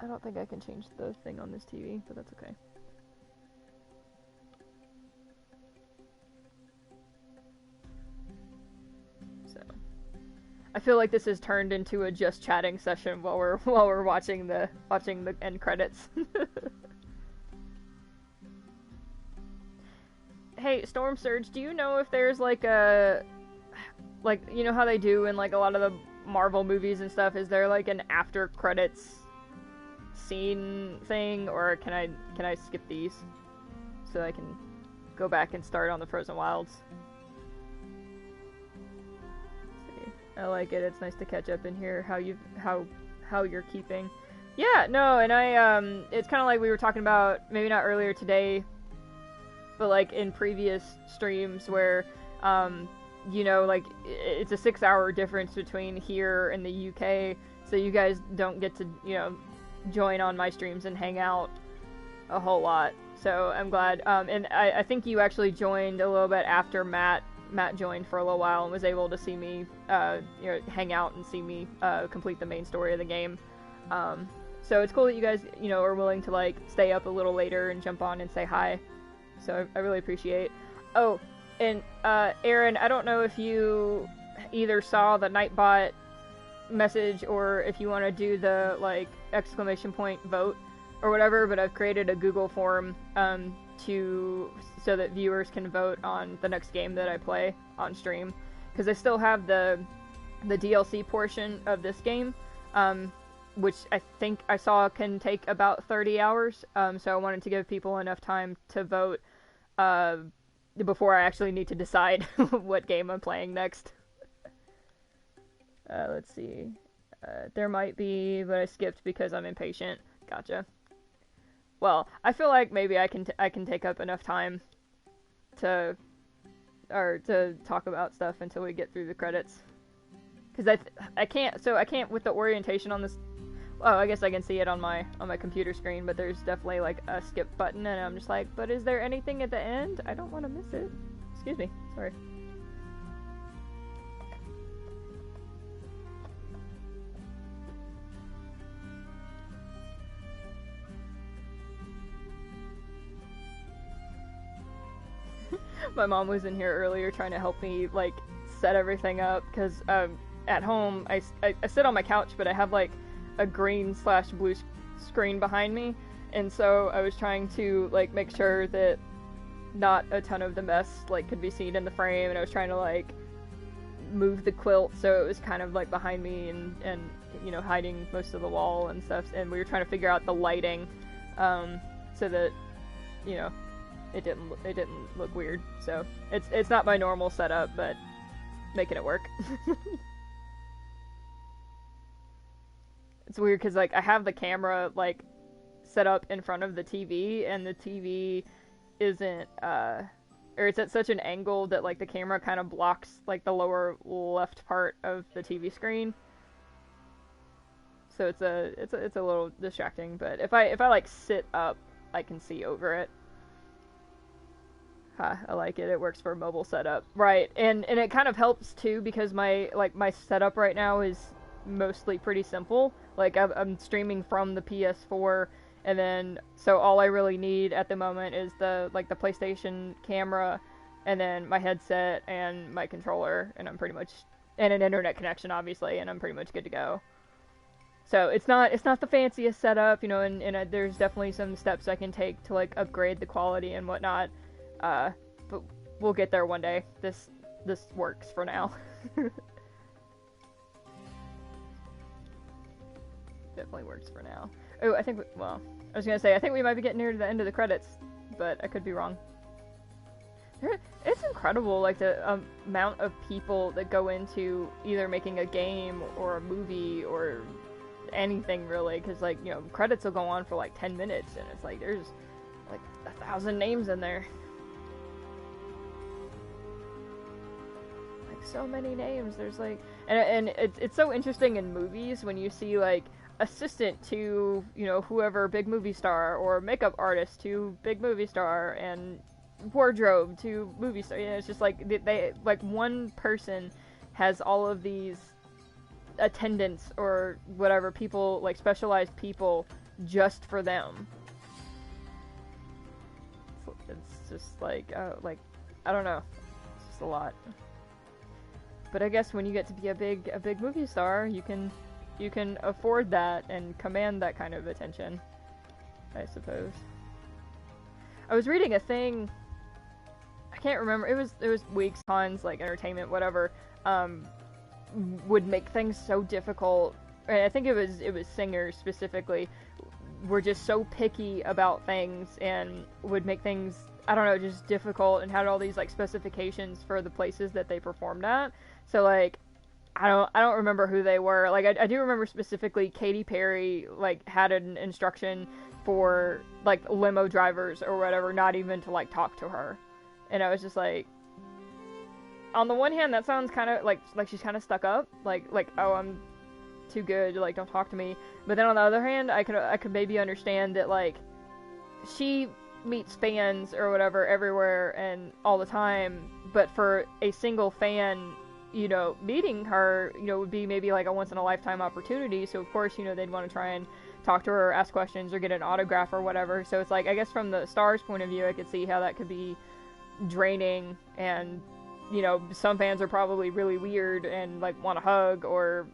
Speaker 1: I don't think I can change the thing on this TV, but that's okay. So I feel like this has turned into a just chatting session while we're watching the end credits. Hey, Storm Surge, do you know if there's like a, like, you know how they do in like a lot of the Marvel movies and stuff, is there like an after credits scene thing, or can I skip these so I can go back and start on the Frozen Wilds? Let's see. I like it. It's nice to catch up and hear how you're keeping. Yeah, no, and it's kind of like we were talking about, maybe not earlier today, but like in previous streams where, you know, like it's a 6-hour difference between here and the UK, so you guys don't get to, you know, join on my streams and hang out a whole lot. So I'm glad, and I think you actually joined a little bit after Matt joined for a little while and was able to see me, you know, hang out and see me complete the main story of the game. So it's cool that you guys, you know, are willing to like stay up a little later and jump on and say hi. So I really appreciate. Oh, and Aaron, I don't know if you either saw the Nightbot message or if you want to do the like exclamation point vote or whatever, but I've created a Google form so that viewers can vote on the next game that I play on stream, because I still have the DLC portion of this game, which I think I saw can take about 30 hours, so I wanted to give people enough time to vote before I actually need to decide what game I'm playing next. Let's see. There might be, but I skipped because I'm impatient. Gotcha. Well, I feel like maybe I can take up enough time to talk about stuff until we get through the credits. Because I can't with the orientation on this. Oh, I guess I can see it on my computer screen, but there's definitely like a skip button, and I'm just like, but is there anything at the end? I don't want to miss it. Excuse me. Sorry. My mom was in here earlier trying to help me like set everything up, because at home I sit on my couch, but I have like a green/blue screen behind me, and so I was trying to like make sure that not a ton of the mess like could be seen in the frame, and I was trying to like move the quilt so it was kind of like behind me and you know, hiding most of the wall and stuff, and we were trying to figure out the lighting so that, you know, it didn't look weird. So it's not my normal setup, but making it work. It's weird because like I have the camera like set up in front of the TV, and the TV isn't or it's at such an angle that like the camera kind of blocks like the lower left part of the TV screen. So it's a little distracting, but if I like sit up, I can see over it. I like it. It works for a mobile setup, right? And it kind of helps too, because my setup right now is mostly pretty simple. Like I'm streaming from the PS4, and then so all I really need at the moment is the PlayStation camera, and then my headset and my controller, and I'm pretty much, and an internet connection obviously, and I'm pretty much good to go. So it's not the fanciest setup, you know, and there's definitely some steps I can take to like upgrade the quality and whatnot. But we'll get there one day. This works for now. Definitely works for now. Oh, I think I was gonna say, I think we might be getting near to the end of the credits, but I could be wrong. It's incredible, like the amount of people that go into either making a game or a movie or anything really, because like, you know, credits will go on for like 10 minutes, and it's like there's like 1,000 names in there. like so many names. There's like, and it's so interesting in movies when you see like assistant to, you know, whoever big movie star, or makeup artist to big movie star, and wardrobe to movie star. You know, it's just like they like one person has all of these attendants or whatever people, like specialized people just for them. It's just like I don't know, it's just a lot. But I guess when you get to be a big movie star, you can afford that and command that kind of attention, I suppose. I was reading a thing, I can't remember, it was Weeks, Cons, like entertainment, whatever, would make things so difficult. I think it was singers specifically, were just so picky about things and would make things, I don't know, just difficult, and had all these like specifications for the places that they performed at. So like, I don't remember who they were. Like I do remember specifically Katy Perry like had an instruction for like limo drivers or whatever not even to like talk to her. And I was just like, on the one hand that sounds kind of like she's kind of stuck up, like oh, I'm too good, like don't talk to me. But then on the other hand, I could maybe understand that like she meets fans or whatever everywhere and all the time, but for a single fan, you know, meeting her, you know, would be maybe like a once in a lifetime opportunity. So of course, you know, they'd want to try and talk to her or ask questions or get an autograph or whatever. So it's like, I guess from the star's point of view, I could see how that could be draining. And, you know, some fans are probably really weird and like want to hug or,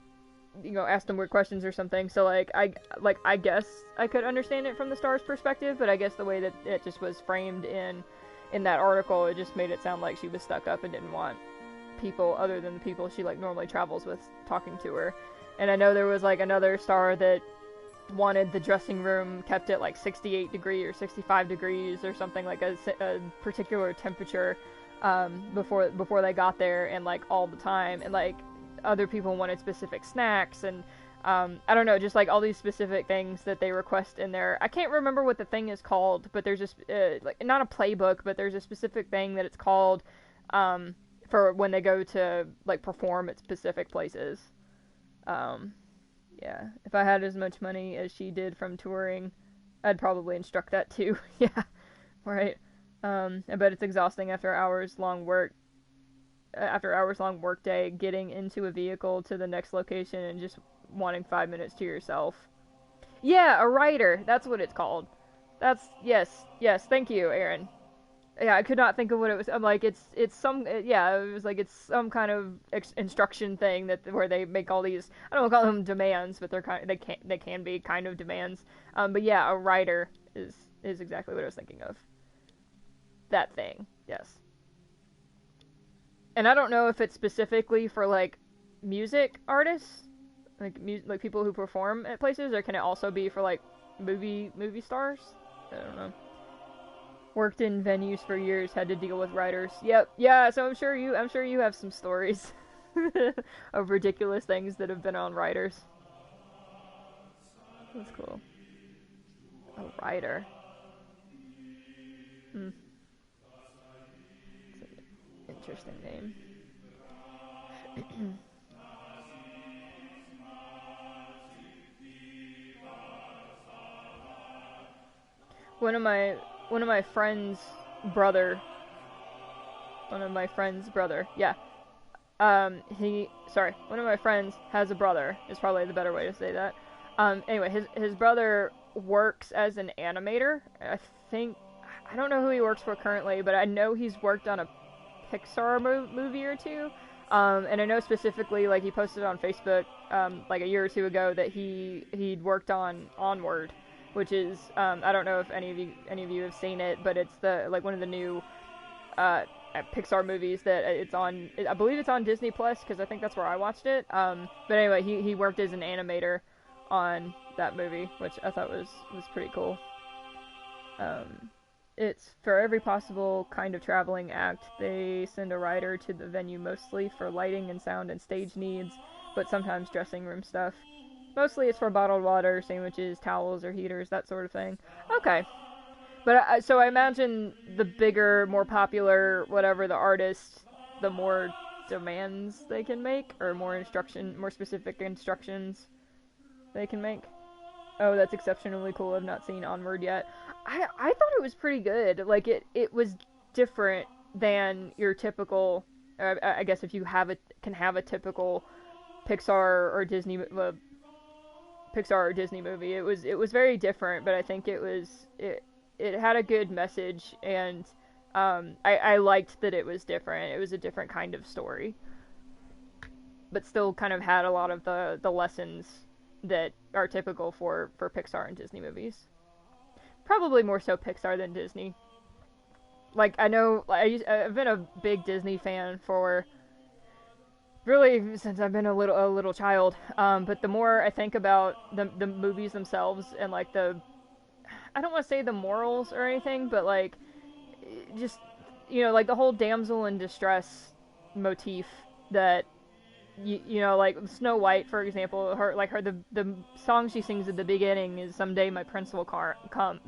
Speaker 1: you know, ask them weird questions or something. So like I guess I could understand it from the star's perspective, but I guess the way that it just was framed in that article, it just made it sound like she was stuck up and didn't want people other than the people she like normally travels with talking to her. And I know there was like another star that wanted the dressing room kept at like 68 degrees or 65 degrees or something, like a particular temperature before they got there, and like all the time. And like other people wanted specific snacks, and I don't know, just like all these specific things that they request in there. I can't remember what the thing is called, but there's just like not a playbook, but there's a specific thing that it's called for when they go to like perform at specific places. Yeah, if I had as much money as she did from touring, I'd probably instruct that too. Yeah, right. I bet it's exhausting after hours long work day, getting into a vehicle to the next location and just wanting 5 minutes to yourself. Yeah, a rider. That's what it's called. Yes, thank you, Aaron. Yeah, I could not think of what it was. I'm like, it was like it's some kind of instruction thing where they make all these, I don't want to call them demands, but they can be kind of demands. But yeah, a rider is exactly what I was thinking of. That thing, yes. And I don't know if it's specifically for like music artists, like people who perform at places, or can it also be for like movie stars? I don't know. Worked in venues for years, had to deal with writers. Yep, yeah. So I'm sure you have some stories of ridiculous things that have been on writers. That's cool. A writer. It's an interesting name. One of my friend's brother, yeah. One of my friends has a brother, is probably the better way to say that. Anyway, his brother works as an animator. I don't know who he works for currently, but I know he's worked on a Pixar movie or two. And I know specifically, like, he posted on Facebook, like a year or two ago that he'd worked on Onward, which is, I don't know if any of you have seen it, but it's one of the new Pixar movies that it's on. I believe it's on Disney Plus, because I think that's where I watched it. But anyway, he worked as an animator on that movie, which I thought was pretty cool. It's for every possible kind of traveling act. They send a writer to the venue mostly for lighting and sound and stage needs, but sometimes dressing room stuff. Mostly it's for bottled water, sandwiches, towels, or heaters, that sort of thing. Okay. But so I imagine the bigger, more popular, whatever the artist, the more demands they can make, or more specific instructions they can make. Oh, that's exceptionally cool. I've not seen Onward yet. I thought it was pretty good. Like, it was different than your typical, I guess if you can have a typical Pixar or Disney movie. It was very different, but I think it had a good message, and I liked that it was different. It was a different kind of story, but still kind of had a lot of the lessons that are typical for Pixar and Disney movies. Probably more so Pixar than Disney. Like, I know I've been a big Disney fan for really since I've been a little child. But the more I think about the movies themselves and like I don't want to say the morals or anything, but like just, you know, like the whole damsel in distress motif that you know, like Snow White, for example, the song she sings at the beginning is "Someday my prince will come."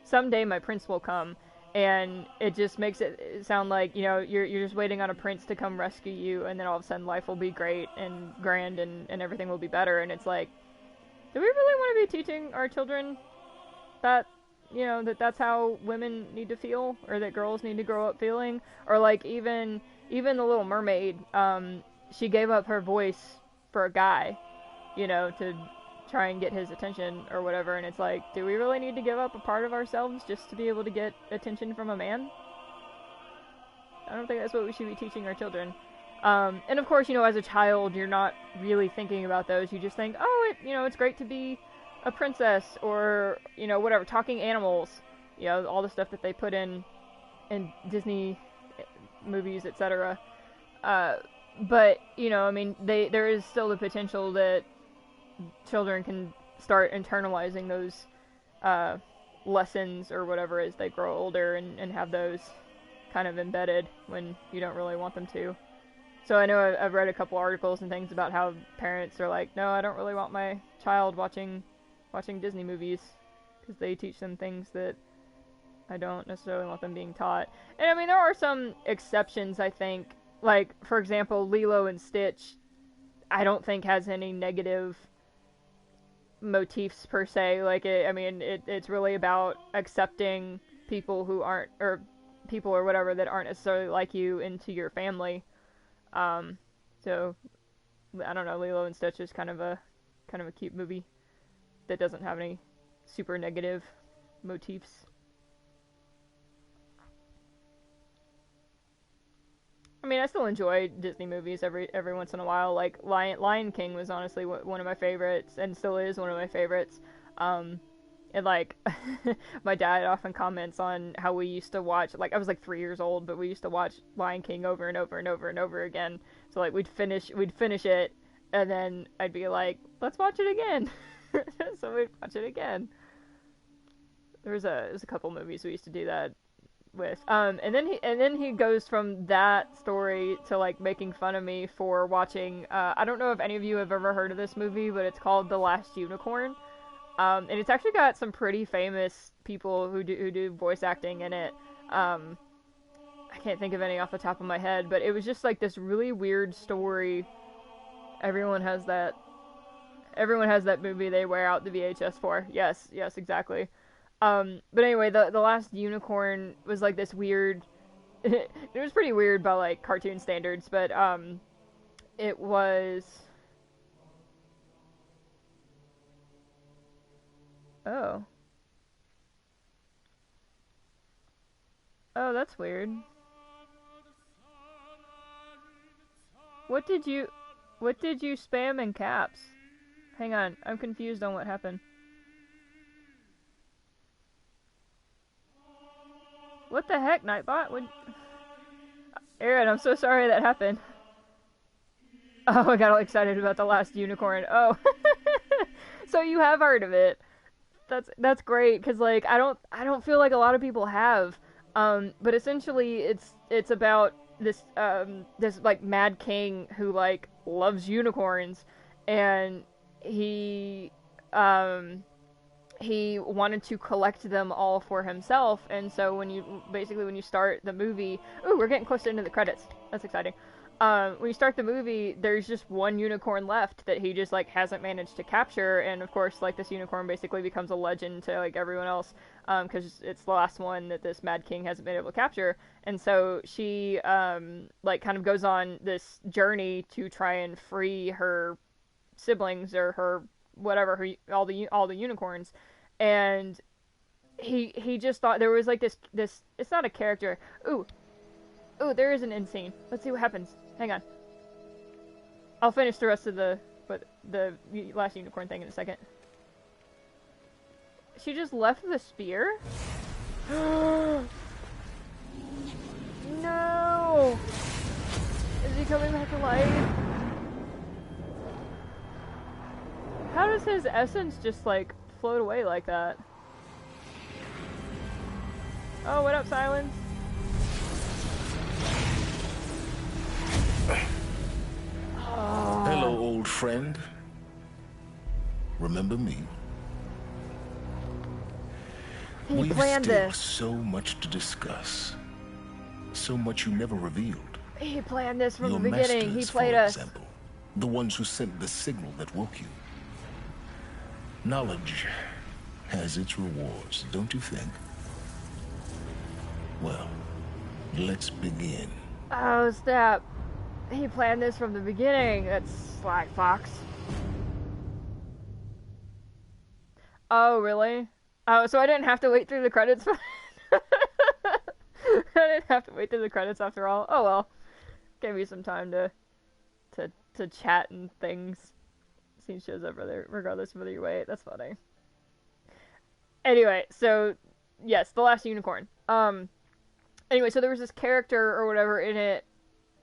Speaker 1: Someday my prince will come, and it just makes it sound like, you know, you're just waiting on a prince to come rescue you, and then all of a sudden life will be great and grand and everything will be better. And it's like, do we really want to be teaching our children that, you know, that's how women need to feel, or that girls need to grow up feeling? Or like even the Little Mermaid, she gave up her voice for a guy, you know, to try and get his attention or whatever, and it's like, do we really need to give up a part of ourselves just to be able to get attention from a man? I don't think that's what we should be teaching our children. And of course, you know, as a child, you're not really thinking about those. You just think, oh, it's great to be a princess, or, you know, whatever, talking animals, you know, all the stuff that they put in Disney movies, etc. But, you know, I mean, there is still the potential that children can start internalizing those lessons or whatever as they grow older, and have those kind of embedded when you don't really want them to. So I know I've read a couple articles and things about how parents are like, no, I don't really want my child watching Disney movies because they teach them things that I don't necessarily want them being taught. And I mean, there are some exceptions, I think. Like, for example, Lilo and Stitch, I don't think has any negative motifs per se. Like, it's really about accepting people who aren't, or people or whatever that aren't necessarily like you into your family. So I don't know, Lilo and Stitch is kind of a cute movie that doesn't have any super negative motifs. I mean, I still enjoy Disney movies every once in a while. Like, Lion King was honestly one of my favorites, and still is one of my favorites. And, like, my dad often comments on how we used to watch, like, I was, like, 3 years old, but we used to watch Lion King over and over and over and over again. So, like, we'd finish it, and then I'd be like, let's watch it again. So we'd watch it again. There's a couple movies we used to do that with. And then he goes from that story to like making fun of me for watching, I don't know if any of you have ever heard of this movie, but it's called The Last Unicorn. And it's actually got some pretty famous people who do voice acting in it. I can't think of any off the top of my head, but it was just like this really weird story. Everyone has that movie they wear out the VHS for. Yes, exactly. But anyway, the Last Unicorn was like this weird, it was pretty weird by like cartoon standards, but it was, oh, that's weird. What did you spam in caps? Hang on, I'm confused on what happened. What the heck, Nightbot? Aaron, I'm so sorry that happened. Oh, I got all excited about The Last Unicorn. Oh. So you have heard of it. That's great, because like I don't feel like a lot of people have. But essentially it's about this like mad king who like loves unicorns, and he wanted to collect them all for himself. And so when you start the movie, ooh, we're getting close to the end of the credits. That's exciting. when you start the movie, there's just one unicorn left that he just, like, hasn't managed to capture, and of course, like, this unicorn basically becomes a legend to, like, everyone else, because it's the last one that this Mad King hasn't been able to capture, and so she, like, kind of goes on this journey to try and free her siblings, or her, whatever, all the unicorns, and he just thought there was, like, this, it's not a character, ooh, there is an end scene. Let's see what happens. Hang on. I'll finish the rest of the last unicorn thing in a second. She just left the spear? No! Is he coming back to life? How does his essence just, like, float away like that? Oh, what up, Silence?
Speaker 8: Hello, old friend. Remember me? We've still so much to discuss. So much you never revealed.
Speaker 1: He planned this from
Speaker 8: Your
Speaker 1: the beginning. He
Speaker 8: masters,
Speaker 1: played
Speaker 8: for
Speaker 1: us.
Speaker 8: example, the ones who sent the signal that woke you. Knowledge has its rewards, don't you think? Well, let's begin.
Speaker 1: Oh, snap. He planned this from the beginning. That's Slack Fox. Oh, really? Oh, so I didn't have to wait through the credits? I didn't have to wait through the credits after all. Oh well. Gave me some time to chat and things. Scene shows up regardless of whether you wait. That's funny. Anyway, so yes, the last unicorn. Anyway, so there was this character or whatever in it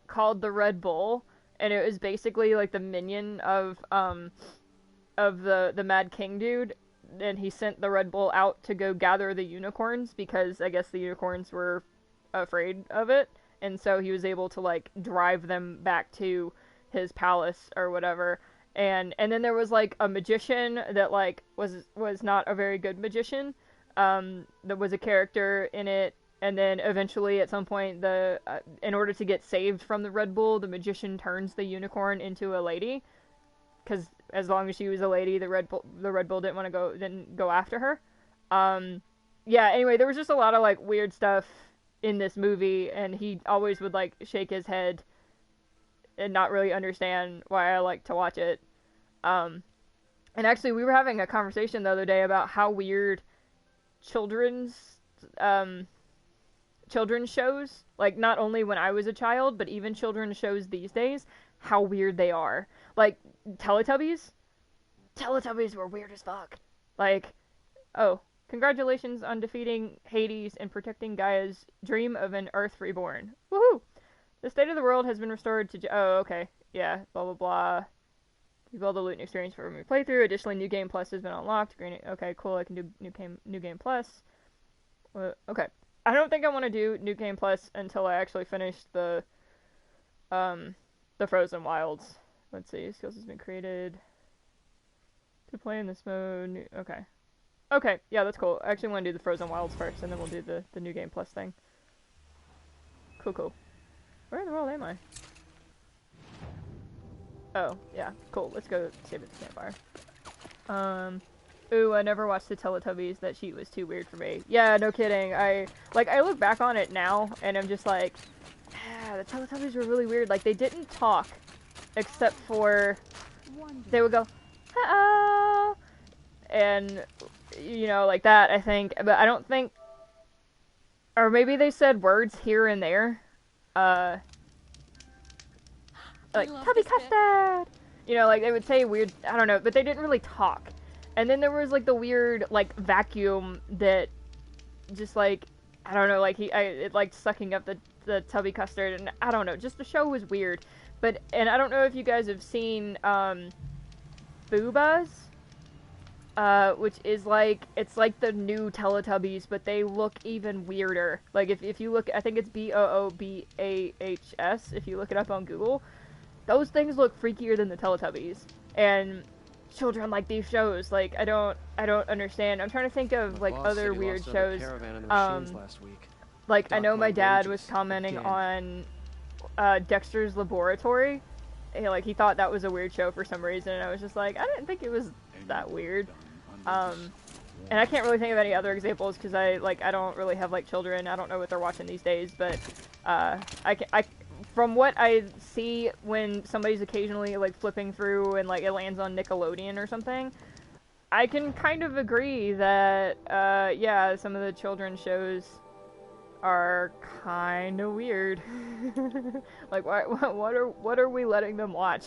Speaker 1: called the Red Bull, and it was basically like the minion of the Mad King dude, and he sent the Red Bull out to go gather the unicorns because I guess the unicorns were afraid of it, and so he was able to like drive them back to his palace or whatever. And then there was like a magician that like was not a very good magician. There was a character in it. And then eventually, at some point, in order to get saved from the Red Bull, the magician turns the unicorn into a lady. Because as long as she was a lady, the Red Bull didn't go after her. Yeah. Anyway, there was just a lot of like weird stuff in this movie, and he always would like shake his head and not really understand why I like to watch it. And actually, we were having a conversation the other day about how weird children's shows, like not only when I was a child, but even children's shows these days, how weird they are. Like Teletubbies were weird as fuck. Like, oh, congratulations on defeating Hades and protecting Gaia's dream of an Earth reborn. Woohoo! The state of the world has been restored to... Oh, okay. Yeah, blah blah blah. Keep all the loot and experience for every playthrough. Additionally, New Game Plus has been unlocked. Okay, cool, I can do New Game Plus. Okay. I don't think I want to do New Game Plus until I actually finish the Frozen Wilds. Let's see, skills has been created to play in this mode. Okay. Okay, yeah, that's cool. I actually want to do the Frozen Wilds first, and then we'll do the New Game Plus thing. Cool. Where in the world am I? Oh, yeah, cool. Let's go save at the campfire. Ooh, I never watched the Teletubbies. That sheet was too weird for me. Yeah, no kidding. I look back on it now, and I'm just like, yeah, the Teletubbies were really weird. Like, they didn't talk, except for, they would go, uh-oh, and, you know, like that, I think. But I don't think, or maybe they said words here and there. Like, Tubby Custard! You know, like, they would say weird, I don't know, but they didn't really talk. And then there was, like, the weird, like, vacuum that just, like, I don't know, like, it liked sucking up the Tubby Custard, and I don't know, just the show was weird. But, and I don't know if you guys have seen, Boobas, which is, like, it's like the new Teletubbies, but they look even weirder. Like, if you look, I think it's Boobahs, if you look it up on Google, those things look freakier than the Teletubbies. And children like these shows, like, I don't understand. I'm trying to think of like other weird shows. Like, I know my dad was commenting on Dexter's Laboratory. He thought that was a weird show for some reason, and I was just like, I didn't think it was that weird. And I can't really think of any other examples because I don't really have like children. I don't know what they're watching these days, but from what I see when somebody's occasionally like flipping through and like it lands on Nickelodeon or something, I can kind of agree that yeah, some of the children's shows are kind of weird. Like what are we letting them watch?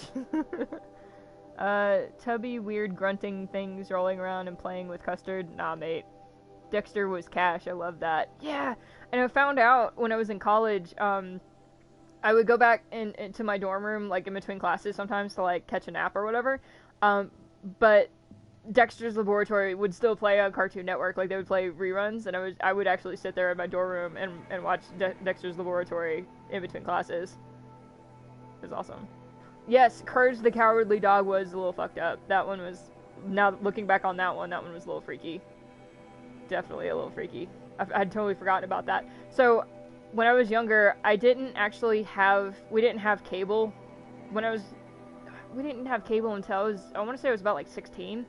Speaker 1: Tubby weird grunting things rolling around and playing with custard. Nah, mate. Dexter was cash. I love that. Yeah, and I found out when I was in college, I would go back into my dorm room, like, in between classes sometimes to, like, catch a nap or whatever, but Dexter's Laboratory would still play on Cartoon Network. Like, they would play reruns, and I would actually sit there in my dorm room and watch Dexter's Laboratory in between classes. It was awesome. Yes, Courage the Cowardly Dog was a little fucked up. That one was, now looking back on that one was a little freaky. Definitely a little freaky. I'd totally forgotten about that. So, when I was younger, we didn't have cable. We didn't have cable until I want to say I was about like 16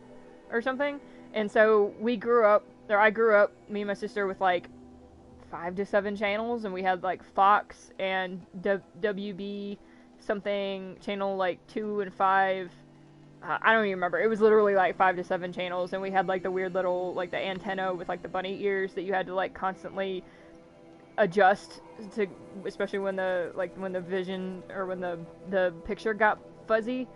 Speaker 1: or something. And so I grew up, me and my sister, with like 5 to 7 channels, and we had like Fox and WB something, channel like 2 and 5. I don't even remember. It was literally like 5 to 7 channels, and we had like the weird little, like the antenna with like the bunny ears that you had to like constantly adjust to, especially when the vision or when the picture got fuzzy.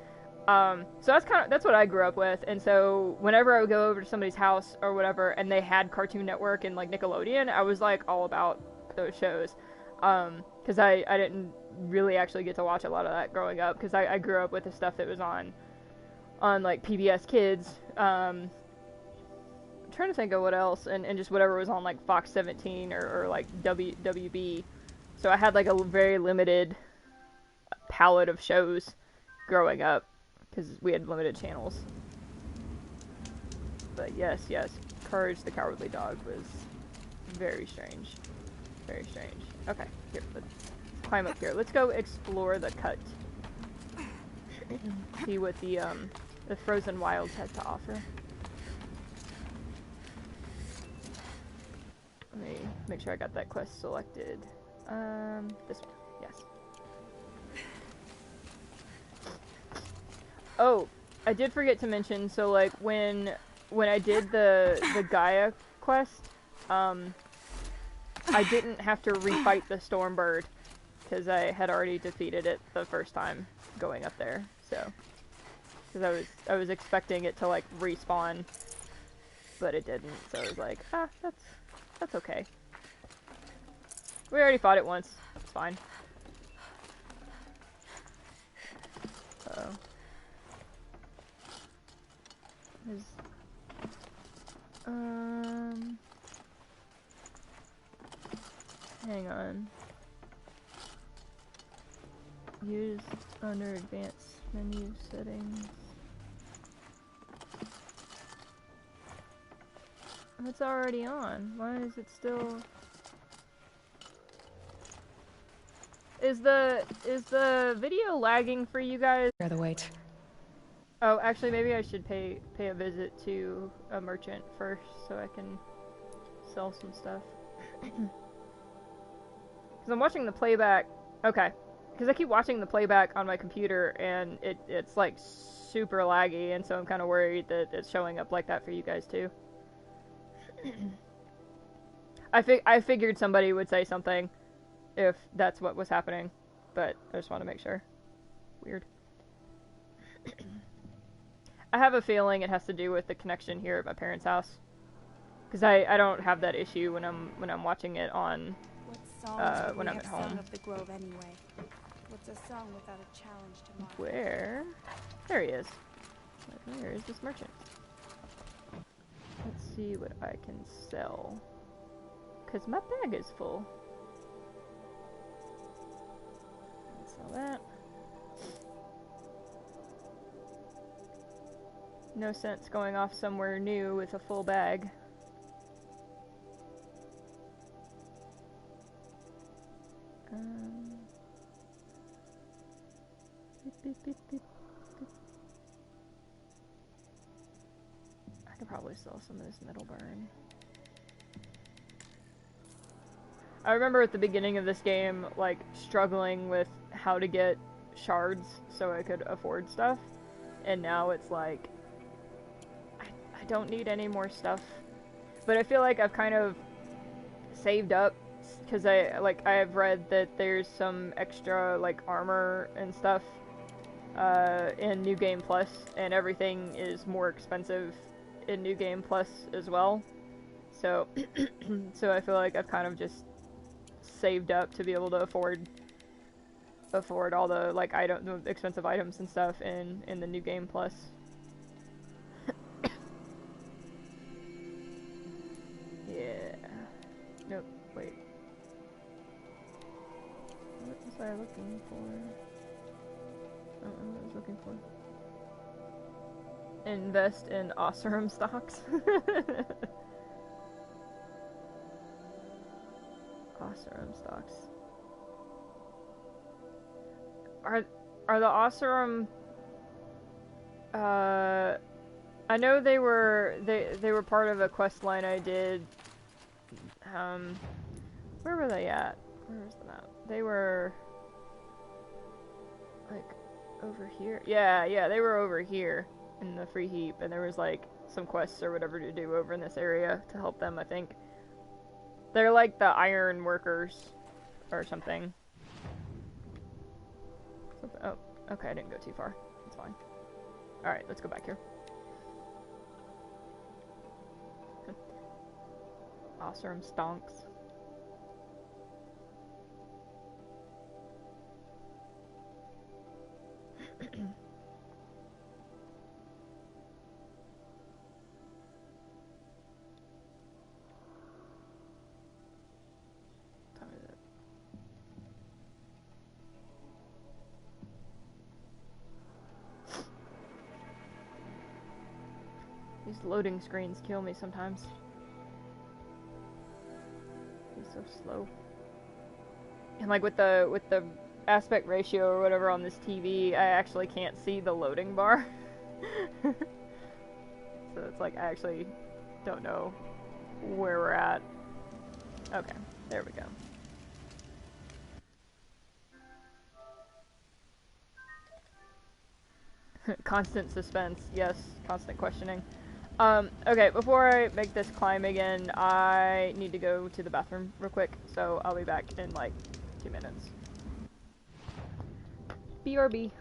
Speaker 1: So that's what I grew up with. And so whenever I would go over to somebody's house or whatever and they had Cartoon Network and like Nickelodeon, I was like all about those shows. Because I didn't really actually get to watch a lot of that growing up, because I grew up with the stuff that was on like PBS Kids. I'm trying to think of what else, and just whatever was on like Fox 17 or like WB. So I had like a very limited palette of shows growing up, because we had limited channels. But yes, Courage the Cowardly Dog was very strange. Very strange. Okay, here, let's climb up here. Let's go explore the cut. See what the Frozen Wilds has to offer. Let me make sure I got that quest selected. This one, yes. Oh, I did forget to mention, so like when I did the Gaia quest, I didn't have to refight the Stormbird, because I had already defeated it the first time going up there, so. Because I was expecting it to like respawn, but it didn't, so I was like, that's okay. We already fought it once, it's fine. Uh-oh. Hang on. Use under advanced menu settings. It's already on. Why is it still... Is the video lagging for you guys?
Speaker 3: Bear the wait.
Speaker 1: Oh, actually, maybe I should pay a visit to a merchant first so I can sell some stuff. Because I'm watching the playback. Okay. Because I keep watching the playback on my computer and it's like super laggy, and so I'm kind of worried that it's showing up like that for you guys too. I figured somebody would say something if that's what was happening, but I just want to make sure. Weird. I have a feeling it has to do with the connection here at my parents' house, because I don't have that issue when I'm watching it on when I'm at home.
Speaker 12: Of the Grove anyway? What's a song without a challenge to mark?
Speaker 1: Where? There he is. Where is this merchant? Let's see what I can sell, because my bag is full. Let's sell that. No sense going off somewhere new with a full bag. I could probably sell some of this metal burn. I remember at the beginning of this game, like, struggling with how to get shards so I could afford stuff. And now it's like, I don't need any more stuff. But I feel like I've kind of saved up, because I've read that there's some extra, like, armor and stuff in New Game Plus, and everything is more expensive in New Game Plus as well. So, so I feel like I've kind of just saved up to be able to afford all the, like, the expensive items and stuff in the New Game Plus. Yeah. Nope, wait. What was I looking for? I don't know what I was looking for. Invest in Oseram stocks. Oseram stocks. Are the Oseram? I know they were part of a quest line I did. Where were they at? Where was the map? They were like over here. Yeah, they were over here in the free heap, and there was like some quests or whatever to do over in this area to help them, I think. They're like the iron workers or something. Oh, okay, I didn't go too far. That's fine. Alright, let's go back here. Oseram stonks. These loading screens kill me sometimes. He's so slow. And like with the aspect ratio or whatever on this TV, I actually can't see the loading bar. So it's like I actually don't know where we're at. Okay, there we go. Constant suspense, yes, constant questioning. Okay, before I make this climb again, I need to go to the bathroom real quick, so I'll be back in like 2 minutes. BRB.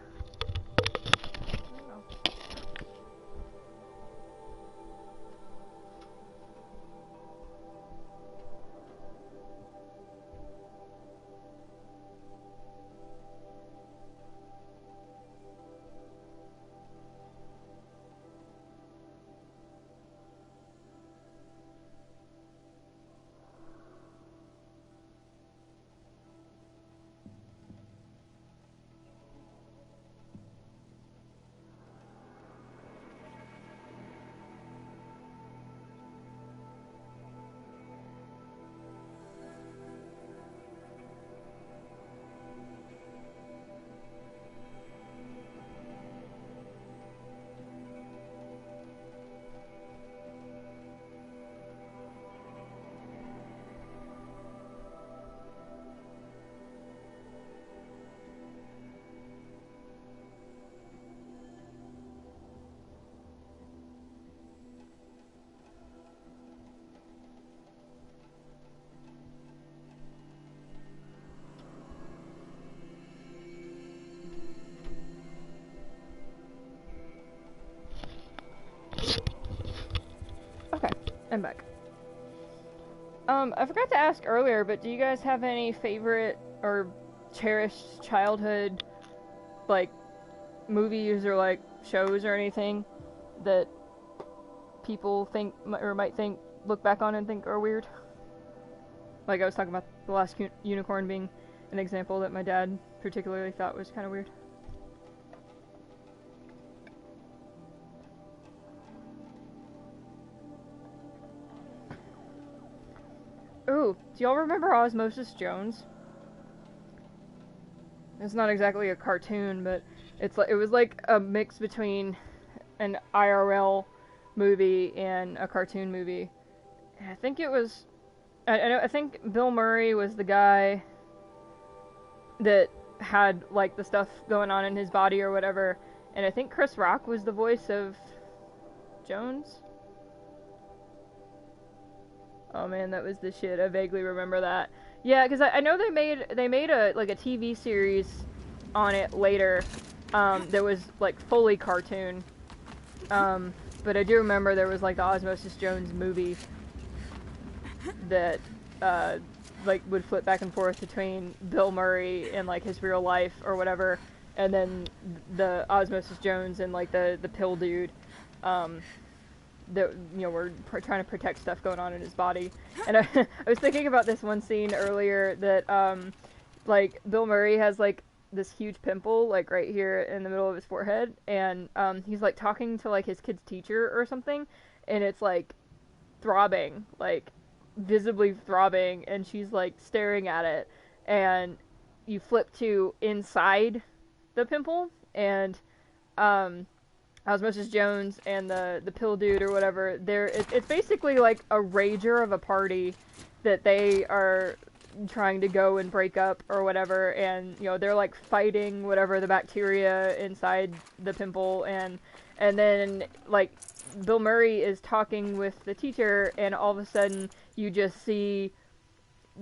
Speaker 1: I'm back. I forgot to ask earlier, but do you guys have any favorite or cherished childhood, like, movies or, like, shows or anything that people think, or might think, look back on and think are weird? Like, I was talking about The Last Unicorn being an example that my dad particularly thought was kind of weird. Ooh, do y'all remember Osmosis Jones? It's not exactly a cartoon, but It was like a mix between an IRL movie and a cartoon movie. And I think it was, I think Bill Murray was the guy that had like the stuff going on in his body or whatever, and I think Chris Rock was the voice of Jones. Oh man, that was the shit. I vaguely remember that. Yeah, because I know they made a like a TV series on it later, that was like fully cartoon. But I do remember there was like the Osmosis Jones movie that like would flip back and forth between Bill Murray and like his real life or whatever, and then the Osmosis Jones and like the pill dude. That, you know, were trying to protect stuff going on in his body. And I was thinking about this one scene earlier that, like, Bill Murray has, like, this huge pimple, like, right here in the middle of his forehead, and, he's, like, talking to, like, his kid's teacher or something, and it's, like, throbbing, like, visibly throbbing, and she's, like, staring at it, and you flip to inside the pimple, and, Osmosis Jones and the pill dude or whatever, it's basically like a rager of a party that they are trying to go and break up or whatever, and, you know, they're like fighting whatever the bacteria inside the pimple, and then like Bill Murray is talking with the teacher, and all of a sudden you just see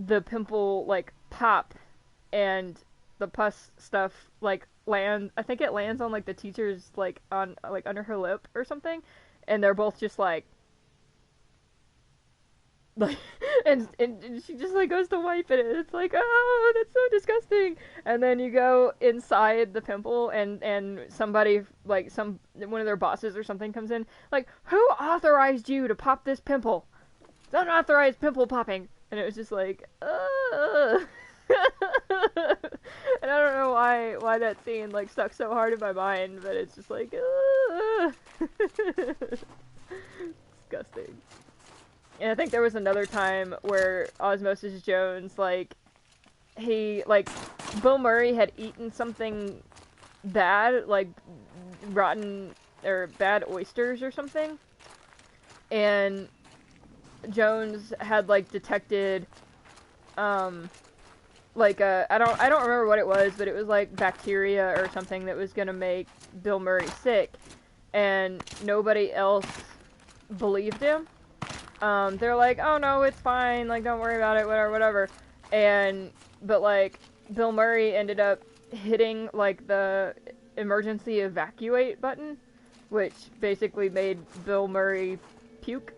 Speaker 1: the pimple like pop, and the pus stuff like I think it lands on like the teacher's like on like under her lip or something, and they're both just like and she just like goes to wipe it, and it's like, oh, that's so disgusting. And then you go inside the pimple, and somebody like one of their bosses or something comes in, like, who authorized you to pop this pimple? It's unauthorized pimple popping. And it was just like, and I don't know why that scene like stuck so hard in my mind, but it's just like, disgusting. And I think there was another time where Osmosis Jones, like, Bill Murray had eaten something bad, like rotten or bad oysters or something, and Jones had like detected, like I don't remember what it was, but it was like bacteria or something that was gonna make Bill Murray sick, and nobody else believed him. They're like, oh no, it's fine, like, don't worry about it, whatever. But like Bill Murray ended up hitting like the emergency evacuate button, which basically made Bill Murray puke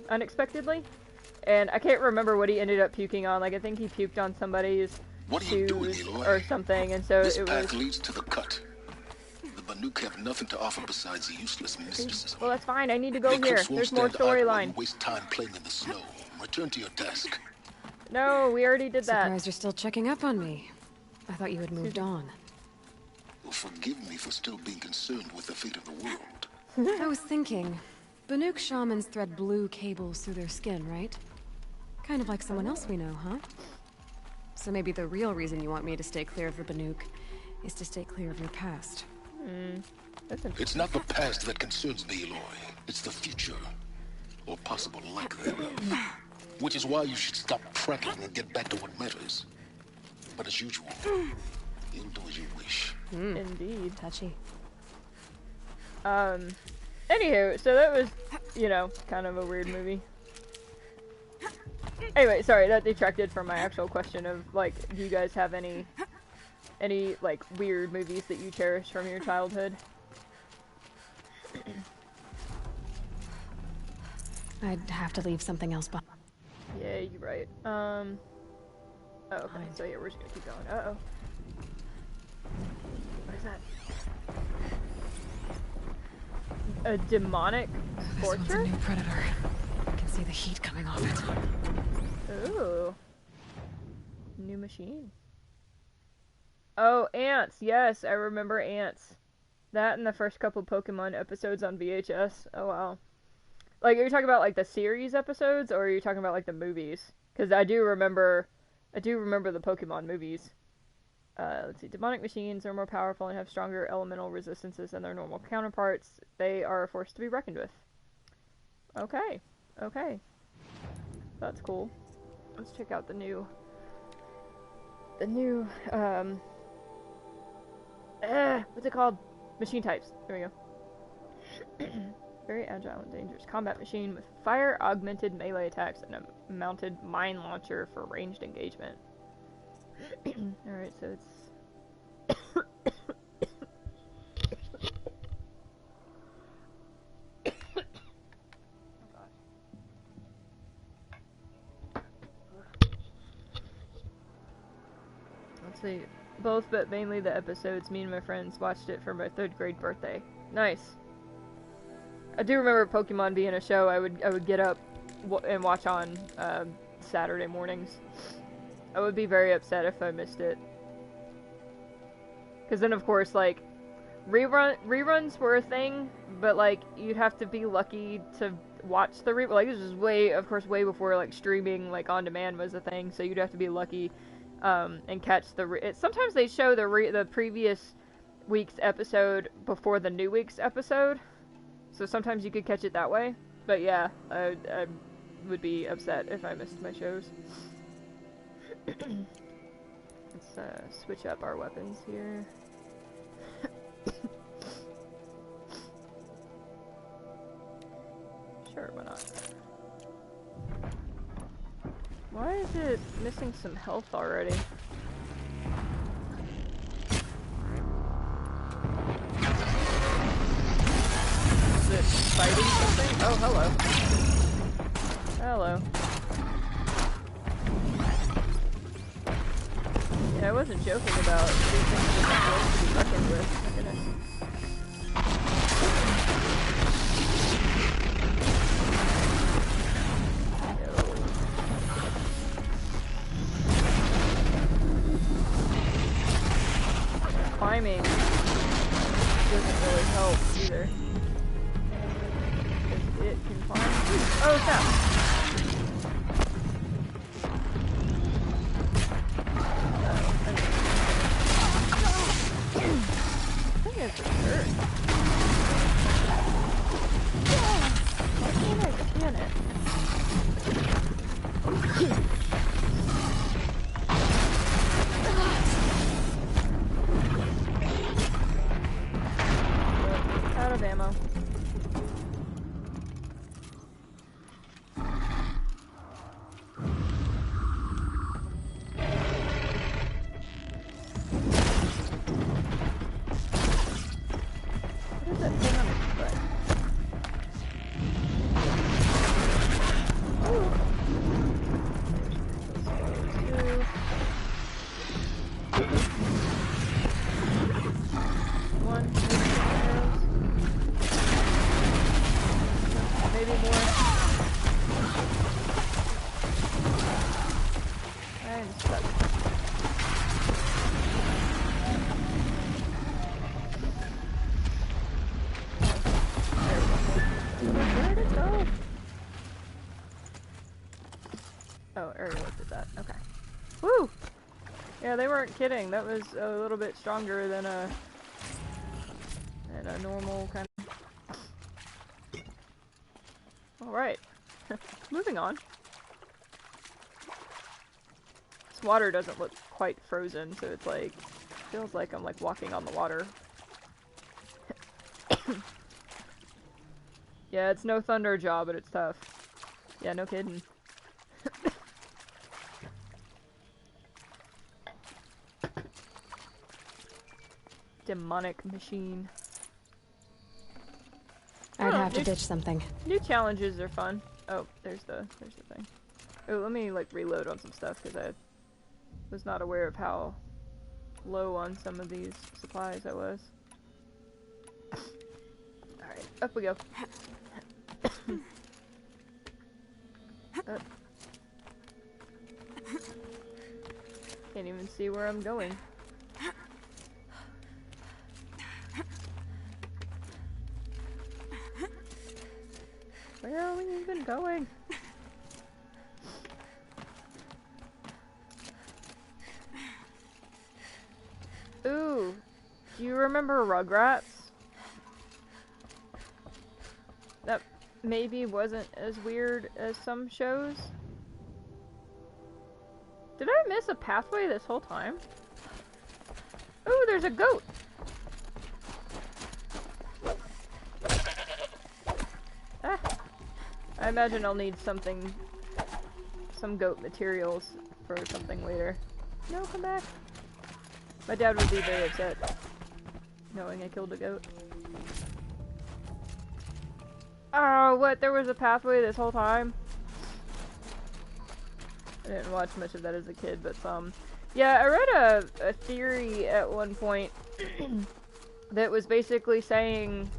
Speaker 1: unexpectedly. And I can't remember what he ended up puking on. Like, I think he puked on somebody's shoes or something, and so
Speaker 8: this
Speaker 1: it
Speaker 8: path
Speaker 1: was...
Speaker 8: leads to the cut. The Banuk have nothing to offer besides useless mysticism.
Speaker 1: Well, that's fine. I need to go here. There's more storyline.
Speaker 8: Waste time playing in the snow. Return to your desk.
Speaker 1: No, we already did that.
Speaker 3: Surprised you're still checking up on me. I thought you had moved on.
Speaker 8: Well, forgive me for still being concerned with the fate of the world.
Speaker 3: I was thinking, Banuk shamans thread blue cables through their skin, right? Kind of like someone else we know, huh? So maybe the real reason you want me to stay clear of the Banuk is to stay clear of your past.
Speaker 8: It's not the past that concerns me, Eloy. It's the future. Or possible lack thereof. Which is why you should stop prattling and get back to what matters. But as usual, you'll do as you wish.
Speaker 1: Indeed.
Speaker 3: Touchy.
Speaker 1: Anywho, so that was, you know, kind of a weird movie. Anyway, sorry, that detracted from my actual question of, like, do you guys have any, like, weird movies that you cherish from your childhood?
Speaker 3: I'd have to leave something else behind.
Speaker 1: Yeah, you're right. Oh, okay, so yeah, we're just gonna keep going. Uh-oh. What is that? A demonic torture?
Speaker 3: This one's a new predator. I can see the heat coming off it.
Speaker 1: Ooh. New machine. Oh, ants. Yes, I remember ants. That and the first couple Pokemon episodes on VHS. Oh, wow. Like, are you talking about, like, the series episodes, or are you talking about, like, the movies? Because I do remember the Pokemon movies. Let's see. Demonic machines are more powerful and have stronger elemental resistances than their normal counterparts. They are a force to be reckoned with. Okay. Okay. That's cool. Let's check out the new... what's it called? Machine types. There we go. Very agile and dangerous combat machine with fire-augmented melee attacks and a mounted mine launcher for ranged engagement. Alright, so it's... Let's see. Both, but mainly the episodes. Me and my friends watched it for my 3rd grade birthday. Nice. I do remember Pokemon being a show I would get up and watch on Saturday mornings. I would be very upset if I missed it. Because then, of course, like, reruns were a thing, but, like, you'd have to be lucky to watch the rerun. Like, this is way before, like, streaming, like, on demand was a thing, so you'd have to be lucky and catch sometimes they show the previous week's episode before the new week's episode. So sometimes you could catch it that way. But yeah, I would be upset if I missed my shows. Let's switch up our weapons here. Sure, why not? Why is it missing some health already? Is it fighting something? Oh, hello. Hello. Yeah, I wasn't joking about these things that I'm going to be reckoned with. My goodness. Climbing doesn't really help either. If it can climb. Oh, snap! I think it's a shirt. Why can't I scan it? Out of ammo. What is that thing on its foot? Ooh. One, two arrows. Maybe more. I'm stuck. Where did it go? Oh, Ariel looked at that. Okay. Woo! Yeah, they weren't kidding. That was a little bit stronger than a normal kind of... Alright. Moving on. This water doesn't look quite frozen, so it's like... feels like I'm like walking on the water. Yeah, it's no Thunder Jaw, but it's tough. Yeah, no kidding. Demonic machine.
Speaker 3: I'd have to ditch something.
Speaker 1: New challenges are fun. Oh, there's the thing. Oh, let me like reload on some stuff because I was not aware of how low on some of these supplies I was. Alright, up we go. Up. Can't even see where I'm going. Where are we even going? Do you remember Rugrats? That maybe wasn't as weird as some shows. Did I miss a pathway this whole time? Ooh, there's a goat! Ah. I imagine I'll need some goat materials for something later. No, come back. My dad would be very upset knowing I killed a goat. Oh, what? There was a pathway this whole time? I didn't watch much of that as a kid, but some. Yeah, I read a theory at one point that was basically saying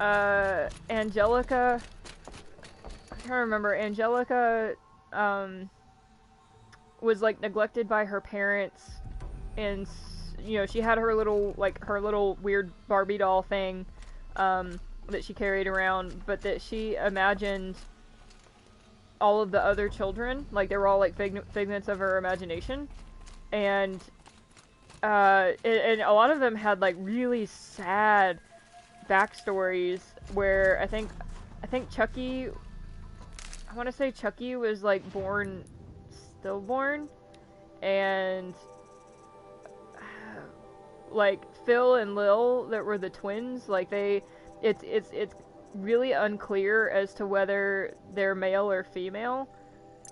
Speaker 1: Angelica, I'm trying to remember, Angelica was like neglected by her parents, and you know, she had her little weird Barbie doll thing that she carried around, but that she imagined all of the other children, like they were all like figments of her imagination, and a lot of them had like really sad backstories where I think Chucky, I want to say Chucky was like stillborn, and like Phil and Lil that were the twins, like it's really unclear as to whether they're male or female,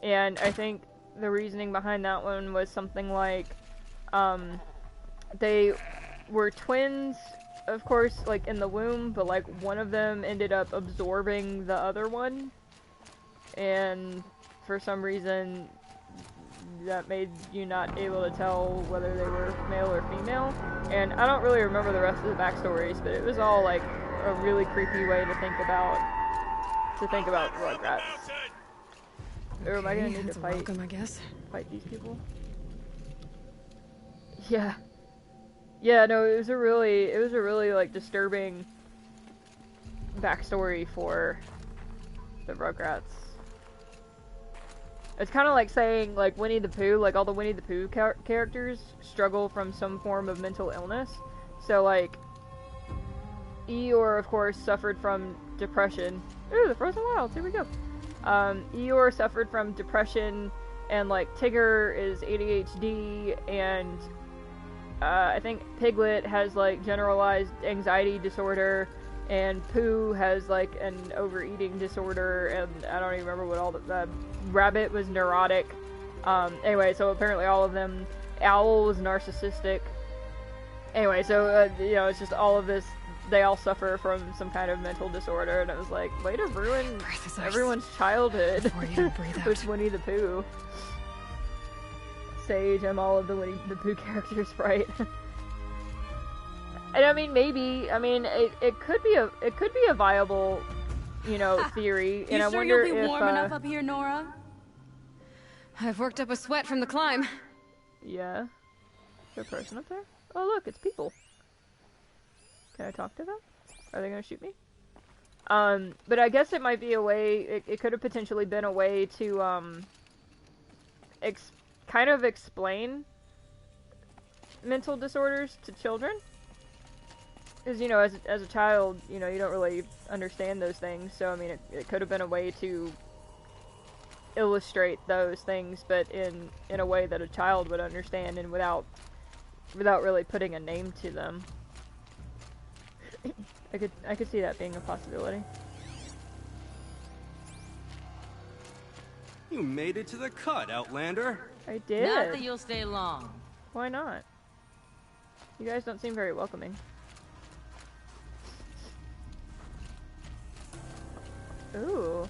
Speaker 1: and I think the reasoning behind that one was something like they were twins, of course, like in the womb, but like one of them ended up absorbing the other one, and for some reason that made you not able to tell whether they were male or female. And I don't really remember the rest of the backstories, but it was all like a really creepy way to think about Rugrats. Or am I gonna need to fight?
Speaker 3: Welcome, I guess.
Speaker 1: Fight these people? Yeah. Yeah, no, it was a really like disturbing backstory for the Rugrats. It's kind of like saying, like, Winnie the Pooh, like, all the Winnie the Pooh characters struggle from some form of mental illness. So, like, Eeyore, of course, suffered from depression. Ooh, the Frozen Wilds, here we go. Eeyore suffered from depression, and, like, Tigger is ADHD, and, I think Piglet has, like, generalized anxiety disorder, and Pooh has, like, an overeating disorder, and I don't even remember what all the Rabbit was neurotic. Anyway, so apparently all of them. Owl was narcissistic. Anyway, so, you know, it's just all of this, they all suffer from some kind of mental disorder, and it was like, way to ruin everyone's childhood with Winnie the Pooh. Sage, I'm all of the Winnie the Pooh characters, right? And I mean, maybe, I mean, it could be a viable, you know, theory. And I wonder
Speaker 7: you'll be warm enough up here, Nora?
Speaker 3: I've worked up a sweat from the climb.
Speaker 1: Yeah. Is there a person up there? Oh look, it's people. Can I talk to them? Are they gonna shoot me? But I guess it might be a way, it could have potentially been a way to, kind of explain mental disorders to children. Because, you know, as a child, you know, you don't really understand those things, so, I mean, it could have been a way to illustrate those things, but in a way that a child would understand, and without really putting a name to them. I could see that being a possibility.
Speaker 13: You made it to the cut, Outlander.
Speaker 1: I did.
Speaker 7: Not that you'll stay long.
Speaker 1: Why not? You guys don't seem very welcoming. Ooh.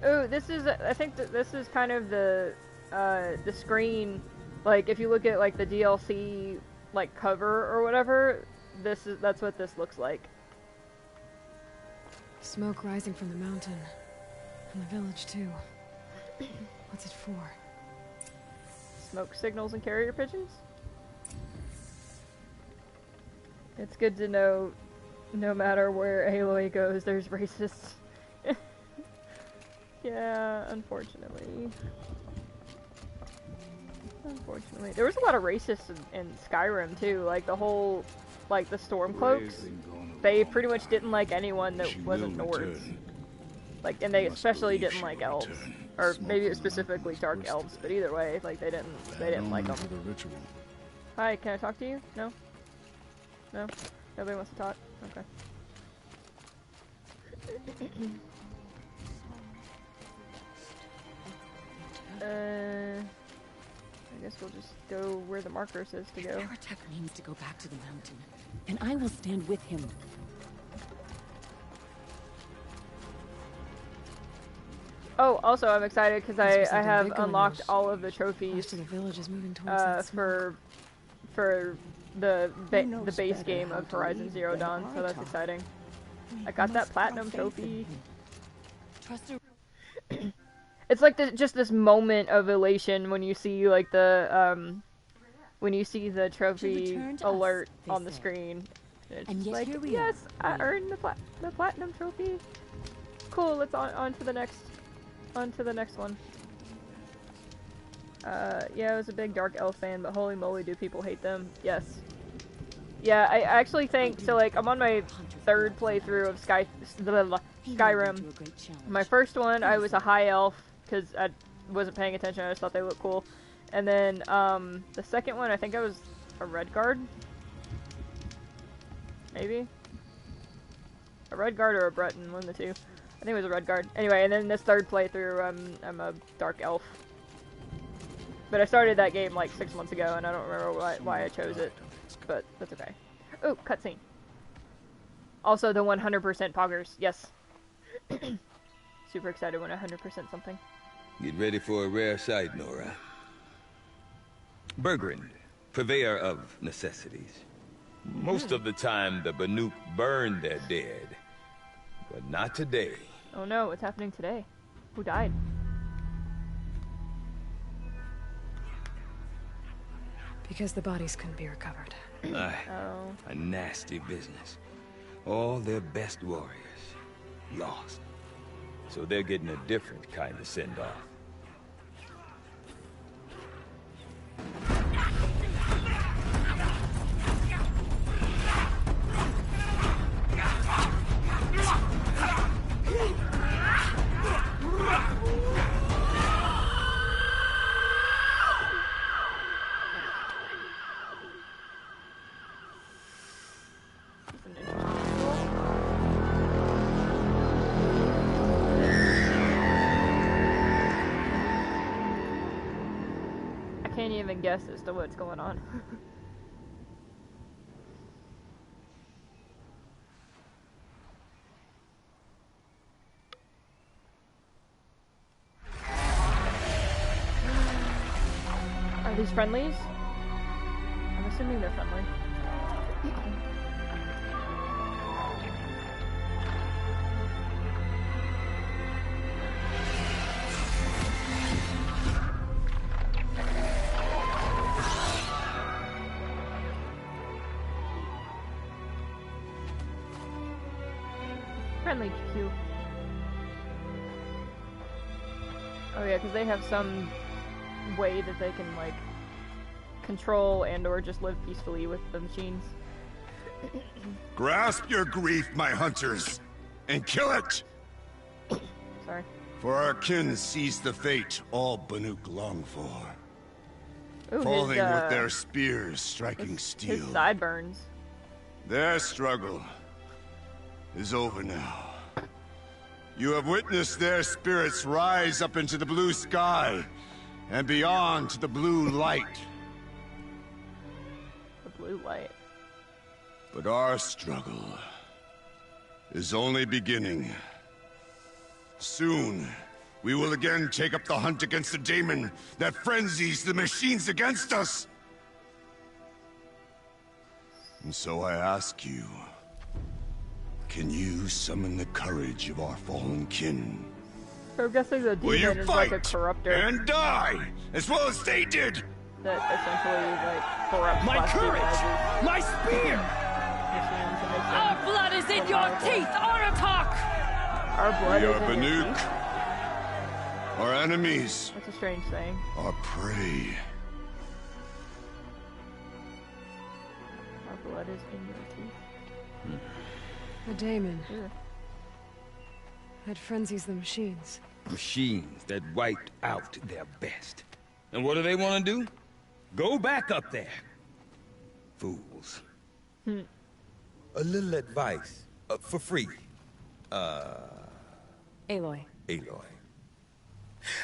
Speaker 1: Ooh, this is, I think that this is kind of the screen, like, if you look at, like, the DLC, like, cover or whatever, that's what this looks like.
Speaker 3: Smoke rising from the mountain. And the village, too. What's it for?
Speaker 1: Smoke signals and carrier pigeons? It's good to know, no matter where Aloy goes, there's racists. Yeah, unfortunately. Unfortunately, there was a lot of racists in Skyrim too. Like the whole, like the Stormcloaks, they pretty much didn't like anyone that wasn't Nords. Like, and they especially didn't like elves, or maybe it was specifically dark elves. But either way, like they didn't like them. Hi, can I talk to you? No. No. Nobody wants to talk. Okay. I guess we'll just go where the marker says to go.
Speaker 14: Aratak means to go back to the mountain, and I will stand with him.
Speaker 1: Oh, also I'm excited because I have unlocked all of the trophies
Speaker 3: the village is moving towards
Speaker 1: for the base game of Horizon Zero Dawn, so that's exciting. I got that platinum trophy. It's like just this moment of elation when you see like the trophy alert on the screen. It's just like, yes, I earned the platinum trophy. Cool. Let's on to the next one. Yeah, I was a big Dark Elf fan, but holy moly, do people hate them? Yes. Yeah, I actually think so. Like, I'm on my 3rd playthrough of Skyrim. My first one, I was a high elf because I wasn't paying attention. I just thought they looked cool. And then the second one, I think I was a Redguard. Maybe a Redguard or a Breton, one of the two. I think it was a Redguard. Anyway, and then this 3rd playthrough, I'm a Dark Elf. But I started that game like 6 months ago, and I don't remember why I chose it. But that's okay. Oh, cutscene. Also, the 100% poggers. Yes. Super excited when 100% something.
Speaker 15: Get ready for a rare sight, Nora. Bergrand, purveyor of necessities. Most of the time, the Banuk burn their dead. But not today.
Speaker 1: Oh no, what's happening today? Who died?
Speaker 3: Because the bodies couldn't be recovered.
Speaker 15: A nasty business. All their best warriors lost. So they're getting a different kind of send-off.
Speaker 1: Can't even guess as to what's going on. Are these friendlies? I'm assuming they're friendly. Friendly Q. Oh yeah, because they have some way that they can like control and or just live peacefully with the machines.
Speaker 16: Grasp your grief, my hunters, and kill it!
Speaker 1: Sorry.
Speaker 16: For our kin sees the fate all Banuk long for.
Speaker 1: Ooh,
Speaker 16: falling with their spears striking steel.
Speaker 1: His sideburns.
Speaker 16: Their struggle is over now. You have witnessed their spirits rise up into the blue sky and beyond to the blue light.
Speaker 1: The blue light.
Speaker 16: But our struggle is only beginning. Soon, we will again take up the hunt against the daemon that frenzies the machines against us. And so I ask you, can you summon the courage of our fallen kin?
Speaker 1: So I'm guessing the demon is like a corruptor.
Speaker 16: And die, as well as they did!
Speaker 1: That essentially, like, corrupts
Speaker 4: my courage! My spear!
Speaker 7: Our blood is in your teeth, Aratak!
Speaker 1: Our blood
Speaker 16: we
Speaker 1: is
Speaker 16: are
Speaker 1: in your
Speaker 16: Banuk.
Speaker 1: teeth?
Speaker 16: Our enemies.
Speaker 1: That's a strange thing.
Speaker 16: Our prey.
Speaker 1: blood is in your teeth.
Speaker 3: A daemon.
Speaker 1: Yeah.
Speaker 3: That frenzies the machines.
Speaker 15: Machines that wiped out their best. And what do they want to do? Go back up there. Fools. A little advice. For free.
Speaker 3: Aloy.
Speaker 15: Aloy.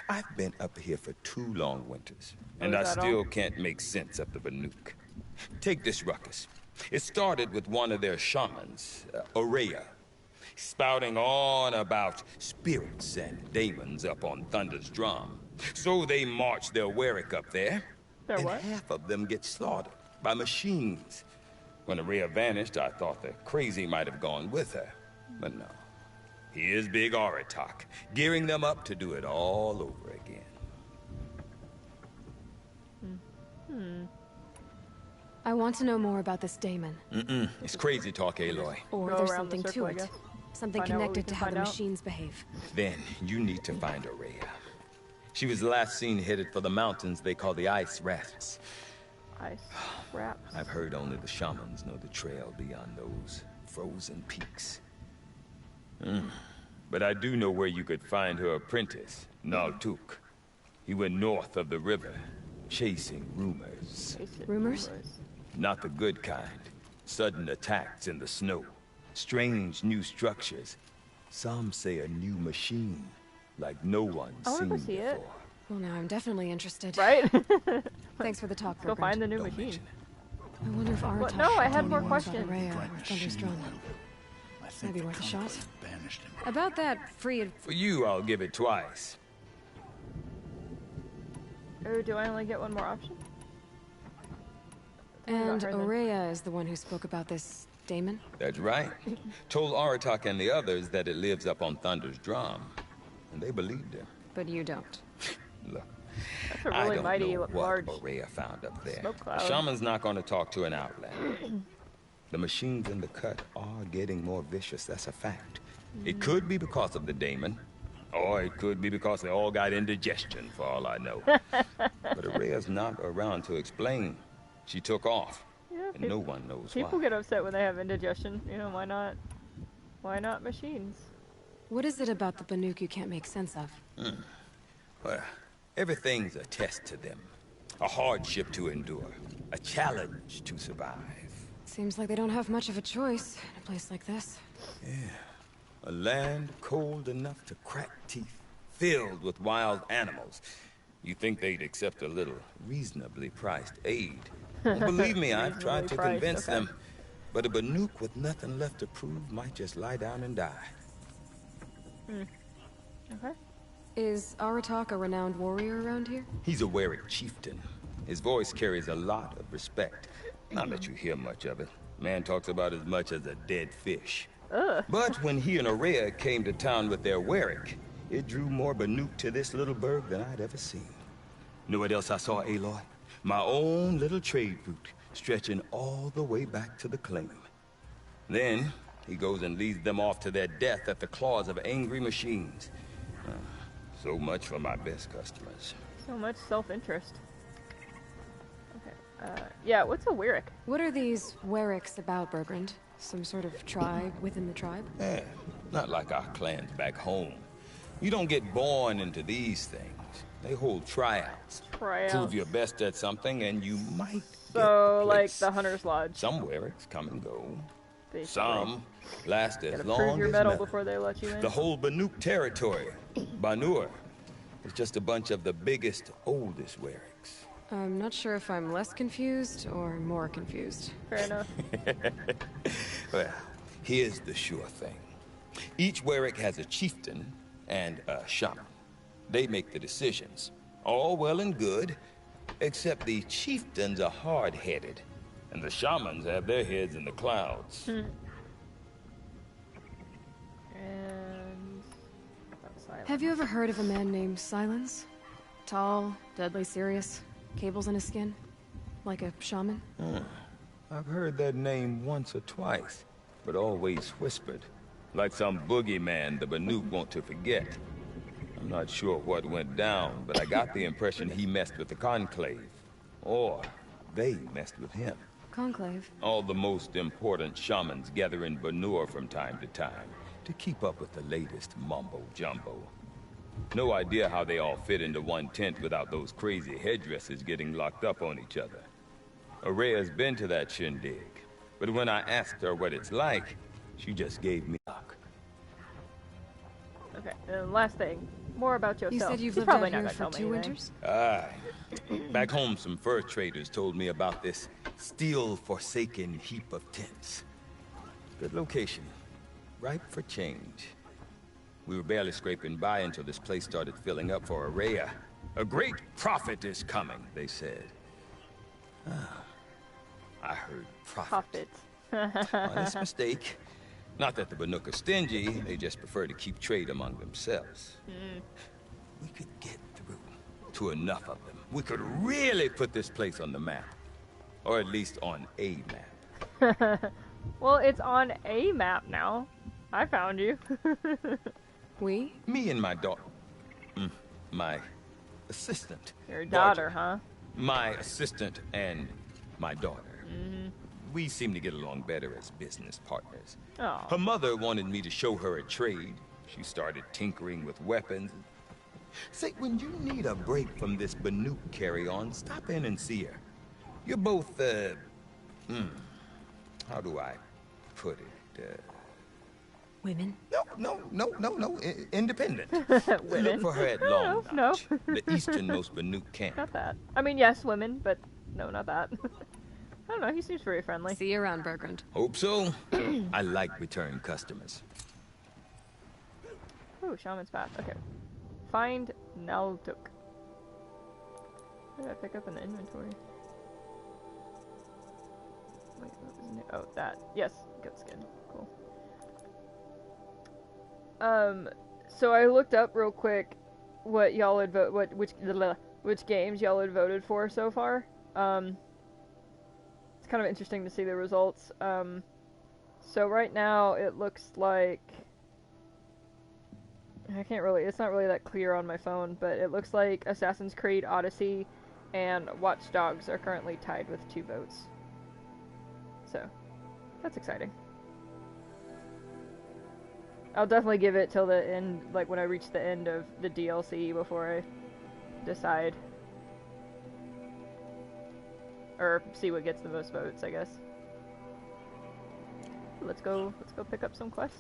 Speaker 15: I've been up here for 2 long winters, and I still can't make sense of the Banuk. Take this ruckus. It started with one of their shamans, Ourea, spouting on about spirits and demons up on Thunder's drum. So they march their Warwick up there, and half of them get slaughtered by machines. When Ourea vanished, I thought the crazy might have gone with her, but no. Here's Big Aratak, gearing them up to do it all over again.
Speaker 3: I want to know more about this daemon.
Speaker 15: It's crazy talk, Aloy.
Speaker 3: Or there's something to it. Something connected to how the machines behave.
Speaker 15: Then you need to find Ourea. She was last seen headed for the mountains they call the Ice Rats.
Speaker 1: Ice Rats?
Speaker 15: I've heard only the shamans know the trail beyond those frozen peaks. But I do know where you could find her apprentice, Naltuk. He went north of the river, chasing rumors.
Speaker 3: Rumors?
Speaker 15: Not the good kind. Sudden attacks in the snow. Strange new structures. Some say a new machine, like no one's seen before.
Speaker 3: Well, now I'm definitely interested.
Speaker 1: Right?
Speaker 3: Thanks for the talk,
Speaker 1: Let's go find the new machine.
Speaker 3: I wonder if Aratak...
Speaker 1: No, I had more questions.
Speaker 3: Ourea or Thunder's drum. Maybe worth a shot. About that free...
Speaker 15: For you, I'll give it twice.
Speaker 1: Oh, do I only get one more option?
Speaker 3: And Ourea is the one who spoke about this daemon?
Speaker 15: That's right. Told Aratak and the others that it lives up on Thunder's drum. And they believed him.
Speaker 3: But you don't.
Speaker 15: Look,
Speaker 1: that's a really
Speaker 15: I don't know what Ourea found up there. The shaman's not going to talk to an outlander. The machines in the cut are getting more vicious, that's a fact. It could be because of the daemon, or it could be because they all got indigestion, for all I know. But Ourea's not around to explain. She took off, and no one knows why.
Speaker 1: People get upset when they have indigestion. You know, why not? Why not machines?
Speaker 3: What is it about the Banuk you can't make sense of?
Speaker 15: Well, everything's a test to them. A hardship to endure. A challenge to survive.
Speaker 3: Seems like they don't have much of a choice in a place like this.
Speaker 15: Yeah. A land cold enough to crack teeth, filled with wild animals. You think they'd accept a little reasonably priced aid. Well, believe me, I've tried to convince them. But a Banuk with nothing left to prove might just lie down and die.
Speaker 1: Okay.
Speaker 3: Is Aratak a renowned warrior around here?
Speaker 15: He's a Warwick chieftain. His voice carries a lot of respect. Not that you hear much of it. Man talks about as much as a dead fish. But when he and Ourea came to town with their Warwick, it drew more Banuk to this little burg than I'd ever seen. Know what else I saw, Aloy? My own little trade route, stretching all the way back to the claim. Then, he goes and leads them off to their death at the claws of angry machines. So much for my best customers.
Speaker 1: So much self-interest. Yeah, what's a Warwick?
Speaker 3: What are these Warwicks about, Bergrand? Some sort of tribe within the tribe?
Speaker 15: Yeah, not like our clans back home. You don't get born into these things. They hold tryouts. Prove your best at something and you might get a place.
Speaker 1: Like the Hunter's Lodge.
Speaker 15: Some Warwicks come and go.
Speaker 1: Basically.
Speaker 15: Some last as long
Speaker 1: prove your
Speaker 15: as
Speaker 1: metal before they let you in.
Speaker 15: The whole Banuk territory, Banur, is just a bunch of the biggest, oldest Warwicks.
Speaker 3: I'm not sure if I'm less confused or more confused.
Speaker 1: Fair enough.
Speaker 15: Well, here's the sure thing. Each Warwick has a chieftain and a shaman. They make the decisions. All well and good, except the chieftains are hard-headed, and the shamans have their heads in the clouds.
Speaker 1: And...
Speaker 3: Have you ever heard of a man named Silence? Tall, deadly serious, cables in his skin, like a shaman?
Speaker 15: I've heard that name once or twice, but always whispered, like some boogeyman the Banuk want to forget. I'm not sure what went down, but I got the impression he messed with the Conclave, or they messed with him.
Speaker 3: Conclave?
Speaker 15: All the most important shamans gather in Banur from time to time to keep up with the latest mumbo-jumbo. No idea how they all fit into one tent without those crazy headdresses getting locked up on each other. Araya's been to that shindig, but when I asked her what it's like, she just gave me luck.
Speaker 1: Okay, and last thing, more about yourself.
Speaker 3: You said you've
Speaker 1: She's
Speaker 3: lived
Speaker 1: probably
Speaker 3: out
Speaker 1: not
Speaker 3: here
Speaker 1: gonna
Speaker 3: for
Speaker 1: tell me
Speaker 3: 2
Speaker 1: anything.
Speaker 3: winters?
Speaker 15: Aye. Back home, some fur traders told me about this steel-forsaken heap of tents. Good location. Ripe for change. We were barely scraping by until this place started filling up for Araya. A great prophet is coming, they said. I heard prophet. Honest mistake. Not that the Banuk are stingy, they just prefer to keep trade among themselves. We could get through to enough of them. We could really put this place on the map. Or at least on a map.
Speaker 1: Well, it's on a map now. I found you.
Speaker 3: We?
Speaker 15: Me and my daughter. My assistant.
Speaker 1: Your daughter, huh?
Speaker 15: My assistant and my daughter. We seem to get along better as business partners.
Speaker 1: Oh.
Speaker 15: Her mother wanted me to show her a trade. She started tinkering with weapons. Say, when you need a break from this Banuk carry-on, stop in and see her. You're both, how do I put it?
Speaker 3: Women?
Speaker 15: No. Independent.
Speaker 1: Women?
Speaker 15: Look for her at Long Notch,
Speaker 1: No.
Speaker 15: the easternmost Banuk camp.
Speaker 1: Not that. I mean, yes, women, but no, not that. I don't know, he seems very friendly.
Speaker 3: See you around, Bergrund.
Speaker 15: Hope so. I like return customers.
Speaker 1: Ooh, Shaman's Path. Okay. Find Naltuk. What did I pick up in the inventory? Wait, what was it? Oh, that. Yes, goat skin. Cool. So I looked up real quick what y'all had which games y'all had voted for so far. It's kind of interesting to see the results. So right now it looks like it's not really that clear on my phone, but it looks like Assassin's Creed Odyssey and Watch Dogs are currently tied with 2 votes. So, that's exciting. I'll definitely give it till the end, like when I reach the end of the DLC before I decide. Or see what gets the most votes, I guess. Let's go pick up some quests.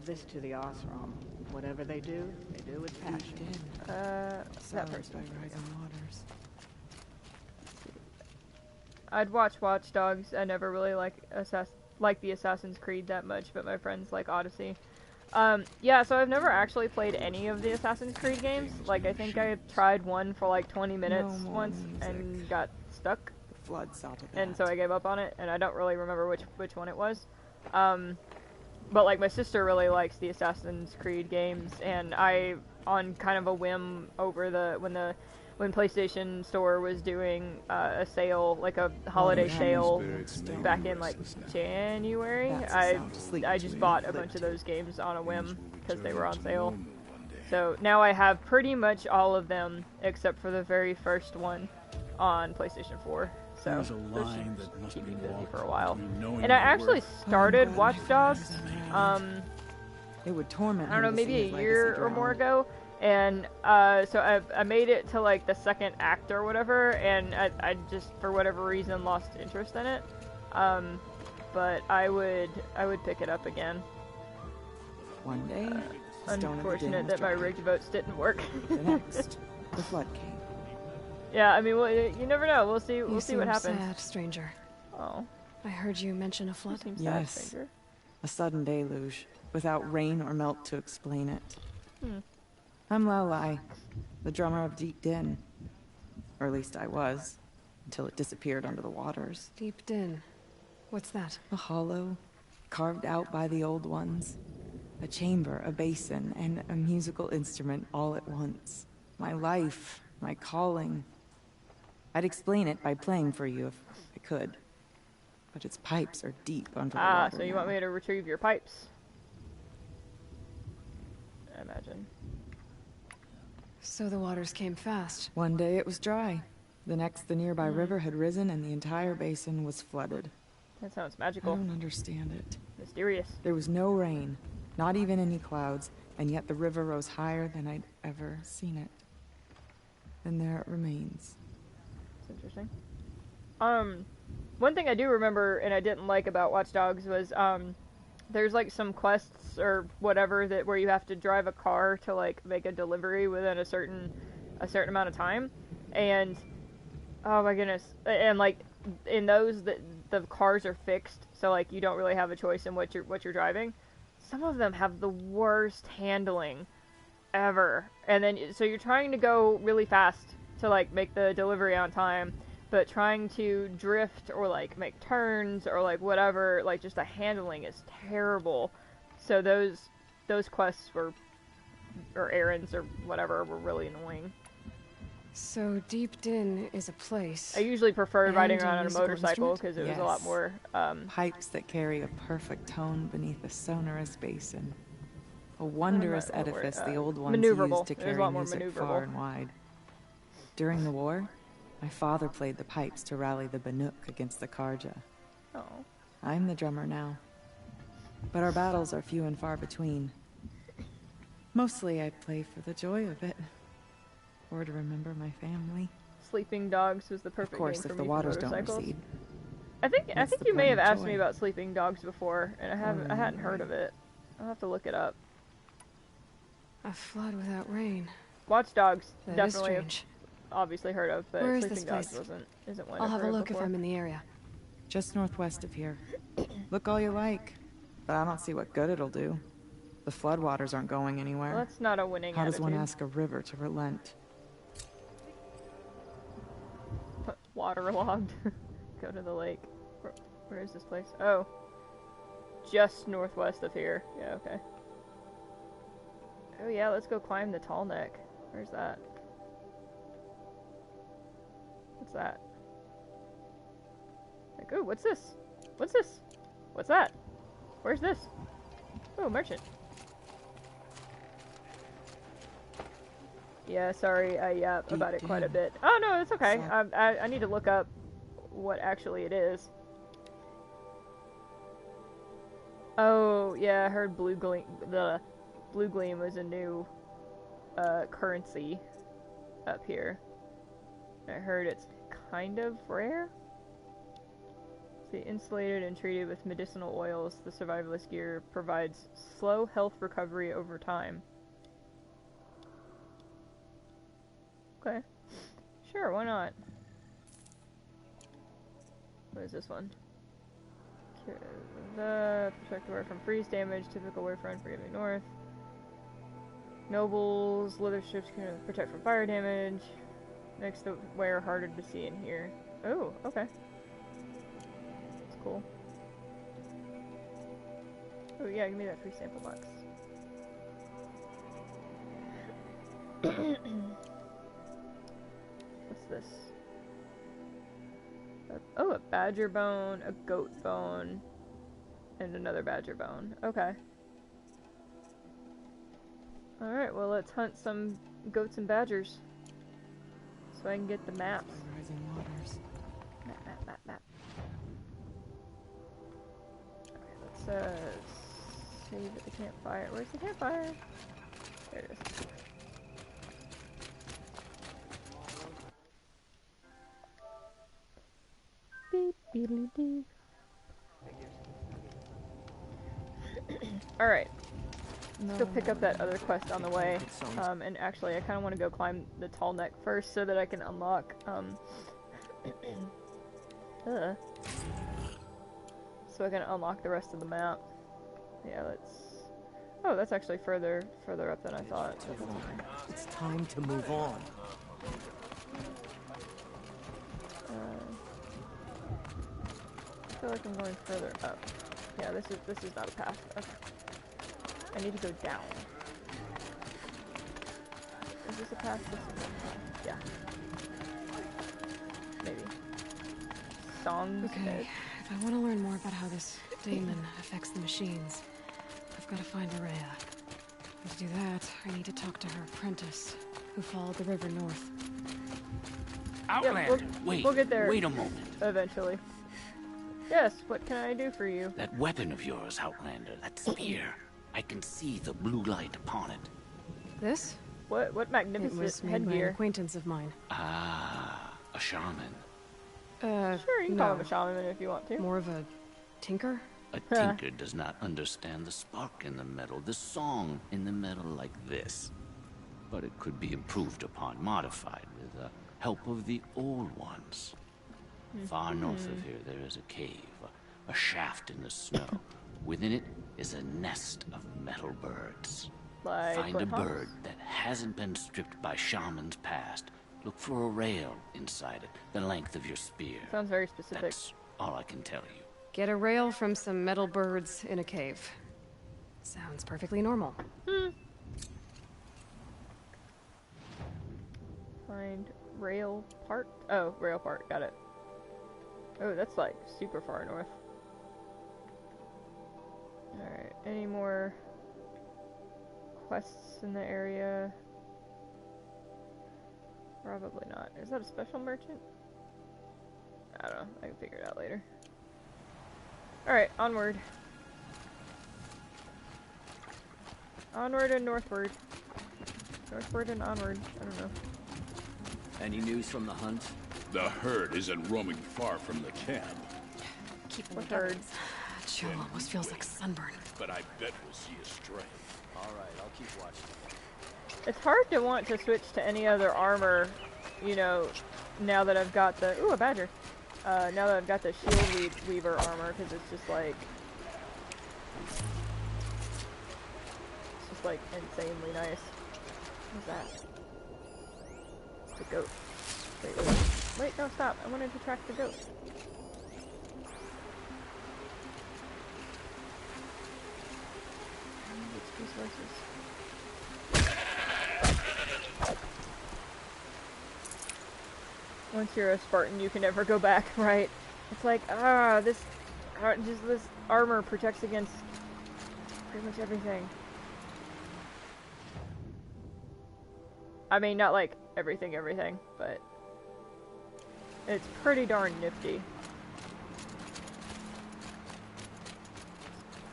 Speaker 17: This to the Osram. Whatever they do with passion.
Speaker 1: That person.
Speaker 17: By rising waters.
Speaker 1: I'd watch Watch Dogs. I never really like the Assassin's Creed that much, but my friends like Odyssey. Yeah, so I've never actually played any of the Assassin's Creed games. Like, I think I tried one for like 20 minutes once and got stuck.
Speaker 17: The flood saw to that.
Speaker 1: And so I gave up on it, and I don't really remember which one it was. But like my sister really likes the Assassin's Creed games, and I, on kind of a whim over when PlayStation Store was doing a sale, like a holiday sale back in like January, I just bought a bunch of those games on a whim because they were on sale. So now I have pretty much all of them except for the very first one on PlayStation 4. So
Speaker 4: There's a line that must be
Speaker 1: busy
Speaker 4: walked
Speaker 1: for a while.
Speaker 4: knowing
Speaker 1: And I
Speaker 4: your
Speaker 1: actually
Speaker 4: worth.
Speaker 1: started Watch Dogs.
Speaker 17: It would torment
Speaker 1: I don't know,
Speaker 17: him to
Speaker 1: maybe
Speaker 17: see
Speaker 1: a
Speaker 17: his
Speaker 1: year
Speaker 17: legacy
Speaker 1: or more
Speaker 17: drown.
Speaker 1: ago, and so I made it to like the second act or whatever, and I just for whatever reason lost interest in it. But I would pick it up again.
Speaker 17: One day, the stone of the
Speaker 1: Unfortunate
Speaker 17: dim was
Speaker 1: that my
Speaker 17: dry.
Speaker 1: rigged votes didn't work.
Speaker 17: The next, the flood came.
Speaker 1: Yeah, I mean, well, you never know. We'll see. We'll
Speaker 3: You
Speaker 1: see what
Speaker 3: seem
Speaker 1: happens.
Speaker 3: sad, stranger.
Speaker 1: Oh,
Speaker 3: I heard you mention a flood.
Speaker 1: seems sad,
Speaker 17: Yes,
Speaker 1: stranger.
Speaker 17: a sudden deluge, without rain or melt to explain it.
Speaker 1: Hmm.
Speaker 17: I'm Laolai, the drummer of Deep Din. Or at least I was, until it disappeared under the waters.
Speaker 3: Deep Din. What's that?
Speaker 17: A hollow, carved out by the old ones. A chamber, a basin, and a musical instrument all at once. My life, my calling. I'd explain it by playing for you if I could. But its pipes are deep under the water
Speaker 1: So you want
Speaker 17: now.
Speaker 1: me to retrieve your pipes? I imagine.
Speaker 3: So the waters came fast.
Speaker 17: One day it was dry. The next, the nearby river had risen and the entire basin was flooded.
Speaker 1: That sounds magical.
Speaker 17: I don't understand it.
Speaker 1: Mysterious.
Speaker 17: There was no rain, not even any clouds, and yet the river rose higher than I'd ever seen it. And there it remains.
Speaker 1: That's interesting. One thing I do remember and I didn't like about Watch Dogs was, there's like some quests or whatever that where you have to drive a car to like make a delivery within a certain amount of time, and oh my goodness, and like in those the cars are fixed, so like you don't really have a choice in what you're driving. Some of them have the worst handling ever, and then so you're trying to go really fast to like make the delivery on time, but trying to drift or like make turns or like whatever, like just the handling is terrible. So those quests or errands or whatever were really annoying.
Speaker 3: So Deep Din is a place.
Speaker 1: I usually preferred riding around on a motorcycle because it was a lot more
Speaker 17: pipes that carry a perfect tone beneath a sonorous basin. A wondrous edifice the old ones used to carry music far and wide. During the war, my father played the pipes to rally the Banuk against the Karja.
Speaker 1: Oh.
Speaker 17: I'm the drummer now. But our battles are few and far between. Mostly I play for the joy of it. Or to remember my family.
Speaker 1: Sleeping Dogs was the perfect
Speaker 17: of course,
Speaker 1: game for
Speaker 17: if the
Speaker 1: me
Speaker 17: waters
Speaker 1: for
Speaker 17: don't
Speaker 1: motorcycles.
Speaker 17: recede.
Speaker 1: I think you may have asked me about Sleeping Dogs before, and I hadn't heard of it. I'll have to look it up.
Speaker 3: A flood without rain.
Speaker 1: Watch Dogs,
Speaker 3: That
Speaker 1: definitely
Speaker 3: is
Speaker 1: have
Speaker 3: strange.
Speaker 1: obviously heard of, but
Speaker 3: Where is
Speaker 1: Sleeping
Speaker 3: this
Speaker 1: Dogs
Speaker 3: place?
Speaker 1: isn't one
Speaker 3: I'll
Speaker 1: I've
Speaker 3: have
Speaker 1: heard
Speaker 3: a
Speaker 1: of
Speaker 3: look if
Speaker 1: before.
Speaker 3: I'm in the area.
Speaker 17: Just northwest of here. Look all you like, but I don't see what good it'll do. The floodwaters aren't going anywhere.
Speaker 1: Well, that's not a winning
Speaker 17: How does one
Speaker 1: attitude.
Speaker 17: ask a river to relent?
Speaker 1: Waterlogged. Go to the lake. Where is this place? Oh. Just northwest of here. Yeah, okay. Oh yeah, let's go climb the Tall Neck. Where's that? What's that? Like, ooh, what's this? What's this? What's that? Where's this? Oh, merchant. Yeah, sorry, I yap about it quite a bit. Oh no, it's okay. I need to look up what actually it is. Oh yeah, I heard Blue Gleam. The Blue Gleam was a new currency up here. I heard it's kind of rare. See, insulated and treated with medicinal oils, the survivalist gear provides slow health recovery over time. Okay. Sure, why not? What is this one? The protect the wearer from freeze damage, typical wear for unforgiving north. Nobles, leather strips can protect from fire damage. Makes the wearer harder to see in here. Oh, okay. That's cool. Oh yeah, give me that free sample box. What's this? Oh, a badger bone, a goat bone, and another badger bone. Okay. Alright, well let's hunt some goats and badgers. So I can get the maps.
Speaker 17: Rising waters.
Speaker 1: Map. Okay, let's save at the campfire. Where's the campfire? There it is. Beep, beep, beep. Alright. Let's go pick up that other quest on the way. And actually, I kind of want to go climb the Tall Neck first so that I can unlock, so I can unlock the rest of the map. Yeah, let's... Oh, that's actually further up than I thought.
Speaker 4: It's time to move on.
Speaker 1: I feel like I'm going further up. Yeah, this is not a path. Okay. I need to go down. Is this a path? This is a path. Yeah. Maybe. Songs.
Speaker 3: Okay, if I want to learn more about how this daemon affects the machines, I've got to find Araya. To do that, I need to talk to her apprentice, who followed the river north.
Speaker 6: Outlander,
Speaker 1: we'll get there.
Speaker 6: Wait a moment.
Speaker 1: Eventually. Yes, what can I do for you?
Speaker 18: That weapon of yours, Outlander, that spear. I can see the blue light upon it.
Speaker 3: This?
Speaker 1: What magnificent
Speaker 3: It was made by an
Speaker 1: headgear.
Speaker 3: acquaintance of mine.
Speaker 18: Ah, a shaman.
Speaker 1: Sure, you can call him a shaman if you want to.
Speaker 3: More of a tinker?
Speaker 18: A tinker does not understand the spark in the metal, the song in the metal like this. But it could be improved upon, modified with the help of the old ones. Far north of here, there is a cave, a shaft in the snow. Within it is a nest of metal birds.
Speaker 1: Like
Speaker 18: Find a
Speaker 1: what,
Speaker 18: bird that hasn't been stripped by shamans past. Look for a rail inside it, the length of your spear.
Speaker 1: Sounds very specific.
Speaker 18: That's all I can tell you.
Speaker 3: Get a rail from some metal birds in a cave. Sounds perfectly normal.
Speaker 1: Find rail part. Oh, rail part. Got it. Oh, that's like super far north. Alright, any more quests in the area? Probably not. Is that a special merchant? I don't know. I can figure it out later. Alright, onward. Onward and northward. Northward and onward. I don't know.
Speaker 4: Any news from the hunt?
Speaker 19: The herd isn't roaming far from the camp.
Speaker 3: Keep
Speaker 1: What herd?
Speaker 3: Chill almost feels like sunburn.
Speaker 19: But I bet we'll see a stray.
Speaker 4: Alright, I'll keep watching.
Speaker 1: It's hard to want to switch to any other armor, you know, now that I've got the... Ooh, a badger. Now that I've got the shield weaver armor, because it's just like... It's just like insanely nice. What's that? It's a goat. Wait, no, stop. I wanted to track the goat. Resources. Once you're a Spartan, you can never go back, right? It's like, this armor protects against pretty much everything. I mean, not like everything, but it's pretty darn nifty.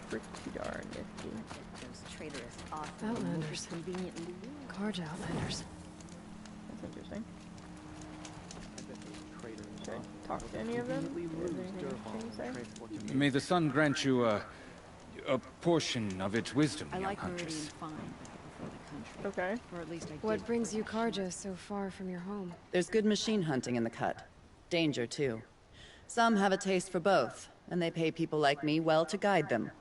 Speaker 1: Pretty darn nifty.
Speaker 14: Those traitorous
Speaker 3: Outlanders.
Speaker 14: conveniently.
Speaker 3: Carja Outlanders.
Speaker 1: That's interesting. Should I talk to any of them? Is there anything interesting to say?
Speaker 20: May the sun grant you a portion of its wisdom,
Speaker 14: I
Speaker 20: young
Speaker 14: like Meridian
Speaker 20: huntress.
Speaker 14: fine, but I prefer the country.
Speaker 1: Okay.
Speaker 14: Or at least I
Speaker 3: What
Speaker 14: did.
Speaker 3: brings you Carja so far from your home?
Speaker 21: There's good machine hunting in the cut. Danger, too. Some have a taste for both, and they pay people like me well to guide them.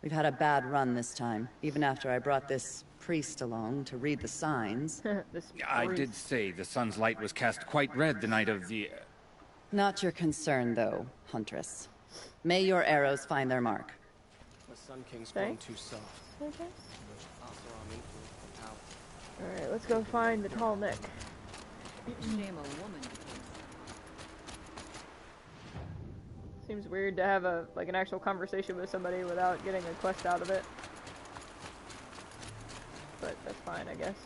Speaker 21: We've had a bad run this time, even after I brought this priest along to read the signs.
Speaker 20: I did say the sun's light was cast quite red the night of the...
Speaker 21: Not your concern, though, Huntress. May your arrows find their mark.
Speaker 4: The Sun King's grown too soft.
Speaker 1: Alright, let's go find the tall neck.
Speaker 14: Shame a woman.
Speaker 1: Seems weird to have an actual conversation with somebody without getting a quest out of it. But that's fine, I guess.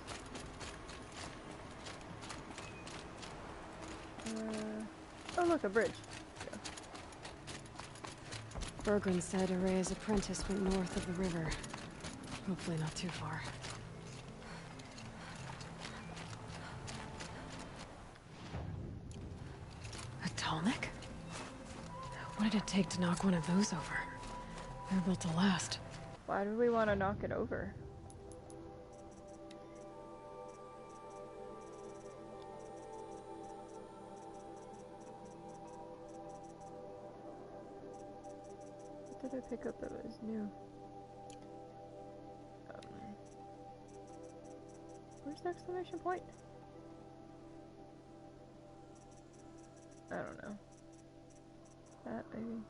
Speaker 1: Oh look, a bridge. Yeah.
Speaker 3: Bergren said Araya's apprentice went north of the river. Hopefully not too far. A Talnik? What did it take to knock one of those over? They're built to last.
Speaker 1: Why do we want to knock it over? What did I pick up that was new? Where's the exclamation point? I don't know. That maybe.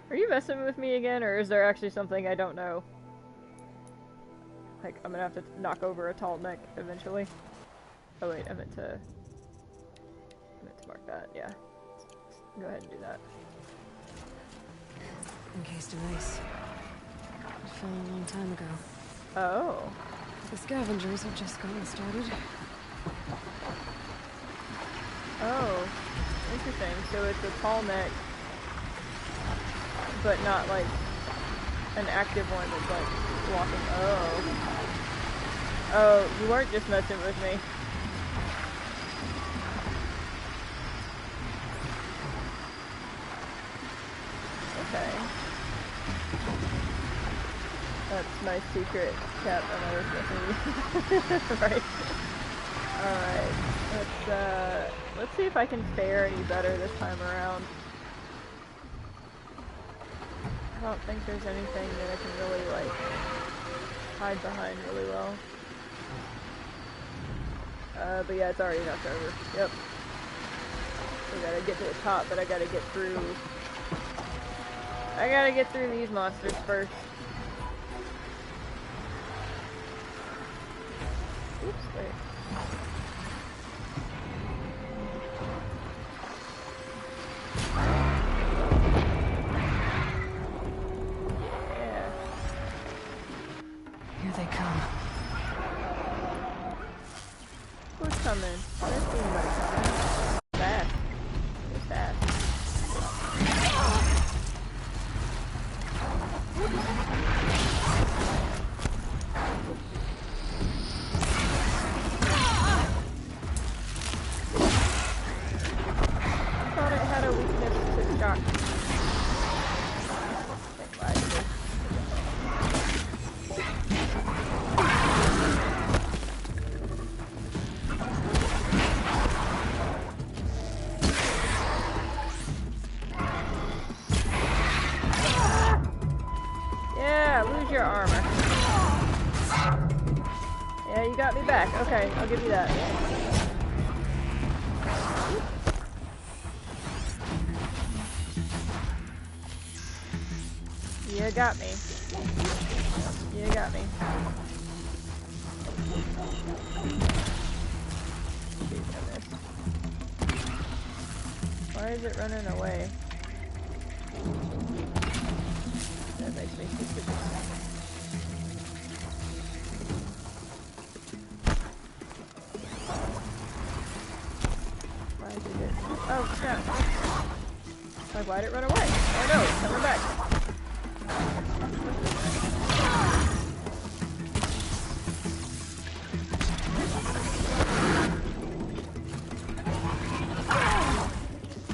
Speaker 1: Are you messing with me again, or is there actually something I don't know? Like, I'm gonna have to knock over a tall neck eventually. Oh wait, I meant to... bookmark that, yeah. Go ahead and do that.
Speaker 3: Encased device. It fell a long time ago.
Speaker 1: Oh.
Speaker 3: The scavengers have just gotten started.
Speaker 1: Oh. Interesting. So it's a tall neck, but not like an active one that's like walking. Oh. Oh, you weren't just messing with me. Okay. That's my secret cap right. Alright. Let's see if I can fare any better this time around. I don't think there's anything that I can really like hide behind really well. But yeah, it's already knocked over. Yep. We gotta get to the top, but I gotta get through these monsters first. Oops, wait. Yeah.
Speaker 3: Here they come.
Speaker 1: Who's coming? I don't see anybody coming. Fast. It's fast. I thought it had a weakness to shock. Your armor. Yeah, you got me back. Okay, I'll give you that. You got me. You got me. Why is it running away? That makes me suspicious. Why did it? Oh crap! Like, why'd it run away? Oh no, it's coming back.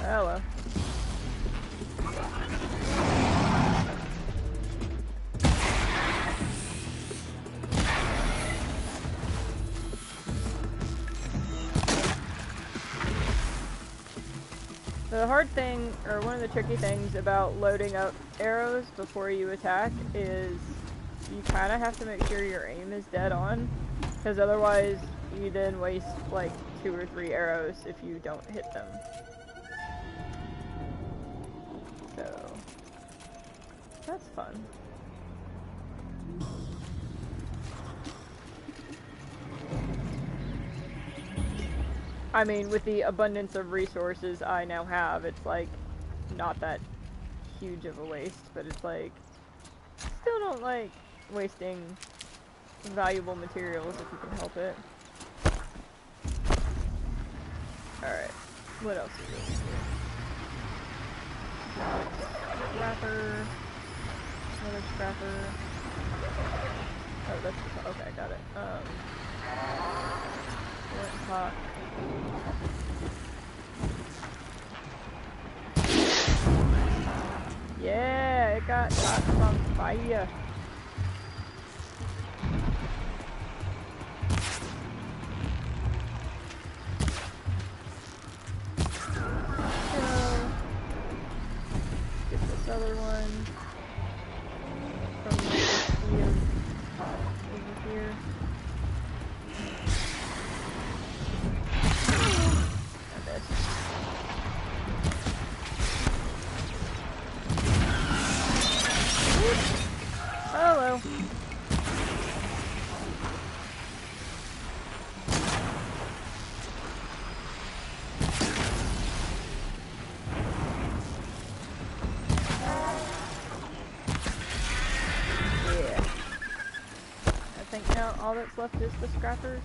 Speaker 1: Hello. The hard thing, or one of the tricky things about loading up arrows before you attack is you kind of have to make sure your aim is dead on, because otherwise you then waste like 2 or 3 arrows if you don't hit them. So, that's fun. I mean, with the abundance of resources I now have, it's like not that huge of a waste, but it's like still don't like wasting valuable materials if you can help it. Alright, what else is this? Scrapper. Another scrapper. Oh, that's just, okay, got it. Flint pot. Yeah, it got on fire. Get this other one from the over here. Hello. all that's left is the scrappers.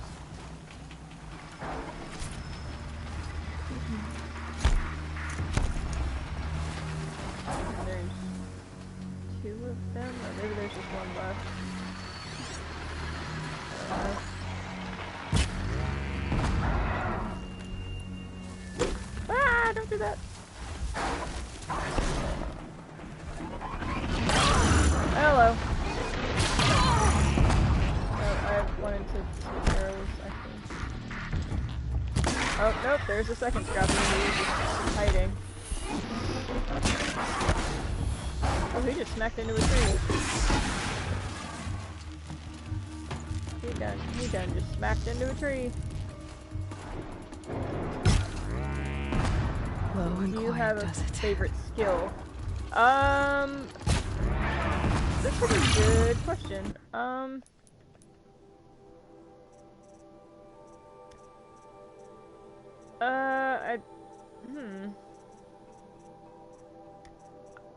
Speaker 1: And there's 2 of them, or maybe there's just 1 left. Ah, don't do that. Hello. Oh, I wanted to switch arrows, I think. Oh, nope, there's a second scrappy who's just hiding. Oh, he just smacked into a tree. He done just smacked into a tree.
Speaker 3: Low and
Speaker 1: Do you have a
Speaker 3: does it?
Speaker 1: favorite skill? That's a pretty good question.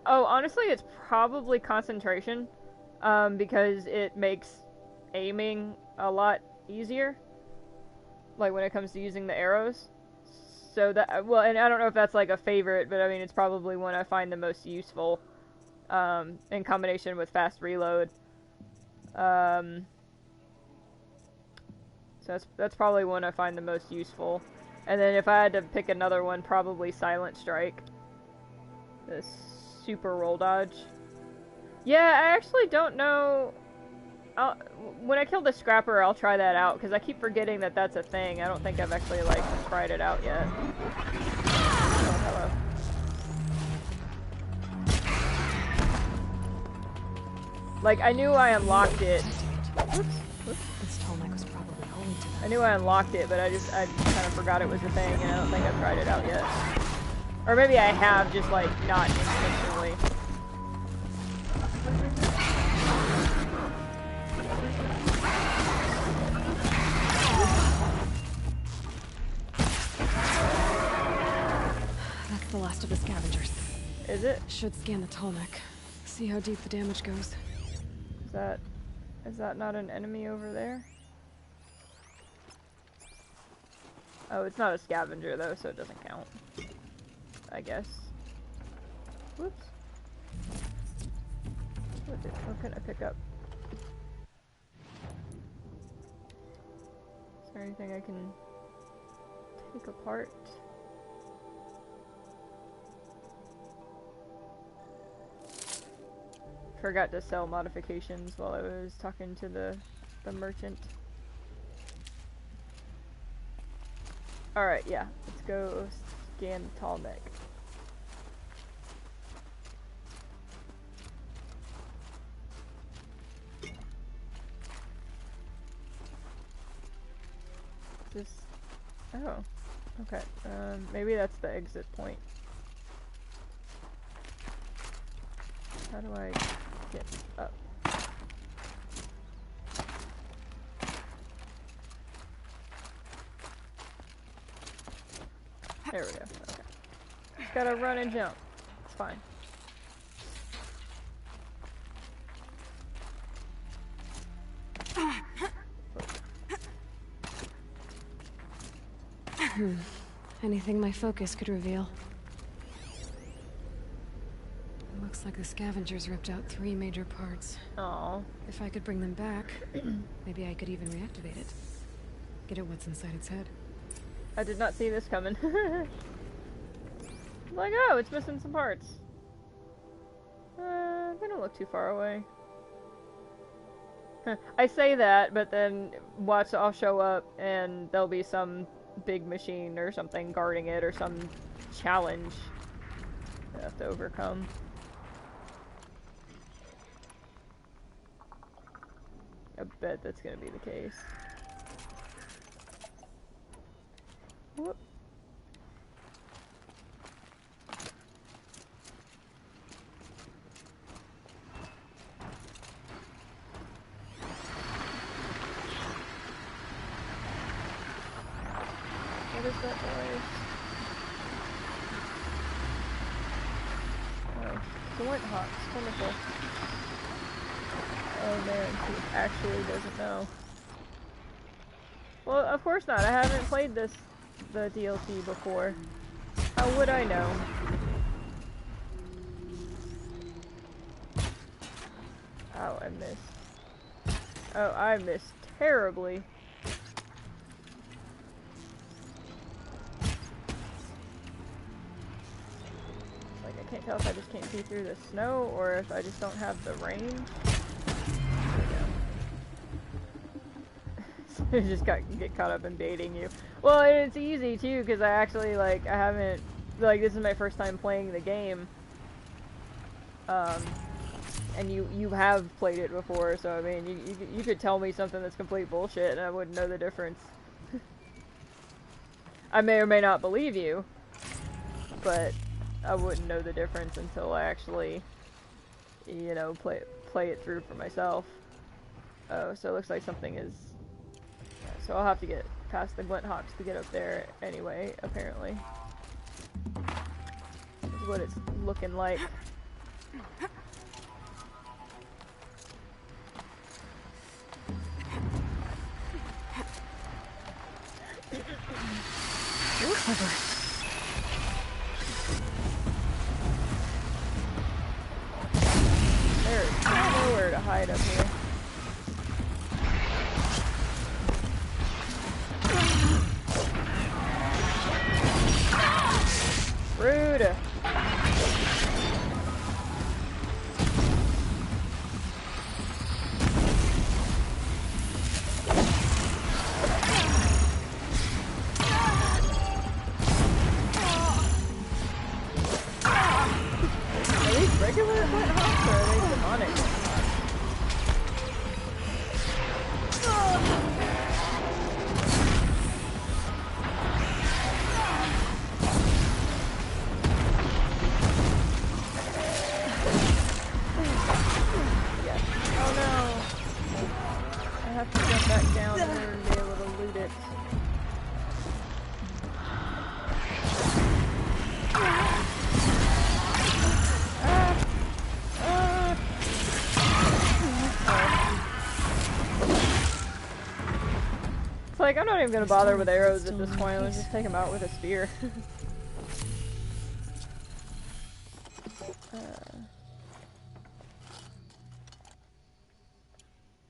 Speaker 1: Oh, honestly, it's probably concentration, because it makes aiming a lot easier, like when it comes to using the arrows. So that, well, and I don't know if that's like a favorite, but I mean, it's probably one I find the most useful, in combination with fast reload. So that's probably one I find the most useful. And then if I had to pick another one, probably Silent Strike. The super roll dodge. Yeah, I actually don't know. When I kill the scrapper, I'll try that out, because I keep forgetting that that's a thing. I don't think I've actually, like, tried it out yet. Oh, hello. Like, I knew I unlocked it. Oops.
Speaker 3: This Tolmec was probably holy to them.
Speaker 1: I knew I unlocked it, but I kind of forgot it was a thing, and I don't think I've tried it out yet. Or maybe I have, just, like, not intentionally.
Speaker 3: That's the last of the scavengers.
Speaker 1: Is it?
Speaker 3: Should scan the Tolmec. See how deep the damage goes.
Speaker 1: Is that not an enemy over there? Oh, it's not a scavenger though, so it doesn't count. I guess. Whoops. What can I pick up? Is there anything I can take apart? Forgot to sell modifications while I was talking to the merchant. Alright, yeah. Let's go scan the Tolmec. Oh. Okay. Maybe that's the exit point. How do I get up? There we go. Okay. Just gotta run and jump. It's fine.
Speaker 3: Anything my focus could reveal. Looks like the scavengers ripped out 3 major parts.
Speaker 1: Oh.
Speaker 3: If I could bring them back, maybe I could even reactivate it. Get at what's inside its head.
Speaker 1: I did not see this coming. Like, oh, it's missing some parts. They don't look too far away. I say that, but then watch, I'll show up and there'll be some big machine or something guarding it, or some challenge I have to overcome. I bet that's gonna be the case. Whoop. What is that noise? Oh, Flint Hawks, wonderful. Oh man, he actually doesn't know. Well, of course not. I haven't played the DLC before. How would I know? Oh, I missed. Oh, I missed terribly. Like, I can't tell if I just can't see through the snow or if I just don't have the range. You just get caught up in baiting you. Well, it's easy too because I actually I haven't this is my first time playing the game. And you have played it before, so I mean you could tell me something that's complete bullshit and I wouldn't know the difference. I may or may not believe you, but I wouldn't know the difference until I actually, you know, play it through for myself. Oh, so it looks like something is. So I'll have to get past the Glint Hawks to get up there anyway, apparently. This is what it's looking like. You're clever. There's nowhere to hide up here. Rude. Are these regular Glint Hawks or are they demonic Glint Hawks? Like, I'm not even gonna bother with arrows at this point, let's just take him out with a spear.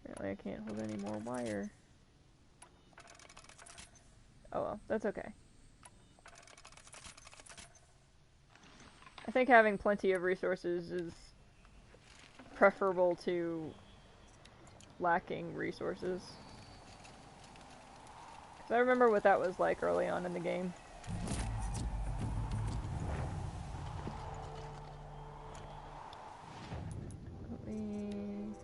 Speaker 1: Apparently I can't hold any more wire. Oh well, that's okay. I think having plenty of resources is preferable to lacking resources. I remember what that was like early on in the game. Let me...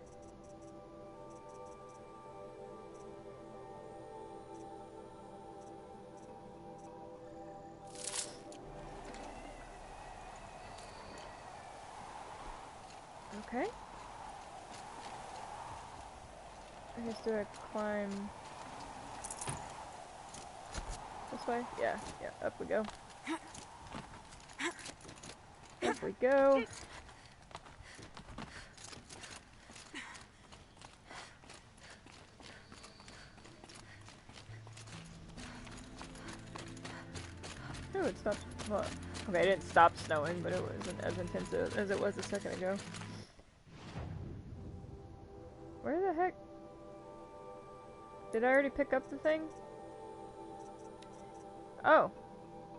Speaker 1: Okay. I guess do I climb... This way? Yeah, up we go. Up we go. Oh, it stopped. Well, okay, it didn't stop snowing, but it wasn't as intense as it was a second ago. Where the heck? Did I already pick up the thing? Oh,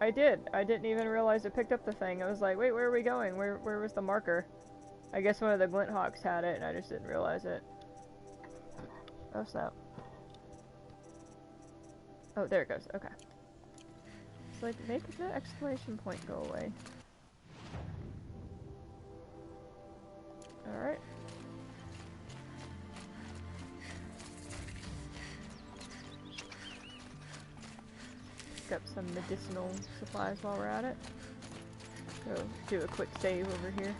Speaker 1: I did. I didn't even realize I picked up the thing. I was like, wait, where are we going? Where was the marker? I guess one of the Glint Hawks had it, and I just didn't realize it. Oh, snap. Oh, there it goes. Okay. It's like, make the exclamation point go away. Alright. Up some medicinal supplies while we're at it. So do a quick save over here.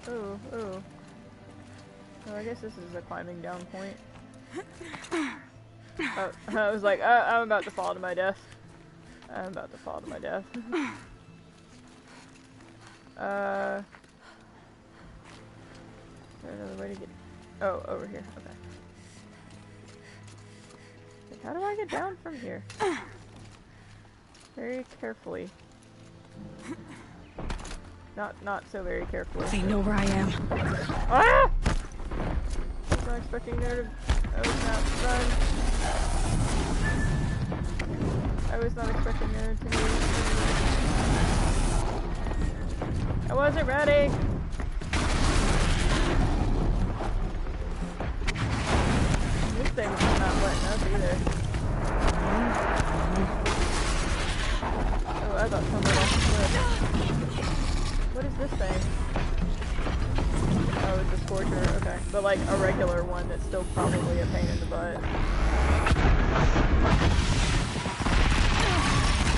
Speaker 1: Oh, oh. Oh, I guess this is a climbing down point. Oh, I was like, I'm about to fall to my death. I'm about to fall to my death. There's another way to get... Oh, over here. Okay. Like, how do I get down from here? Very carefully. Not so very carefully.
Speaker 3: They know where I am.
Speaker 1: Ah! I was not expecting there to... I was not done. I was not expecting there to be... I wasn't ready! This thing's not letting up either. Oh, I thought someone else would. What is this thing? Oh, it's a Scorcher, okay. But like a regular one that's still probably a pain in the butt.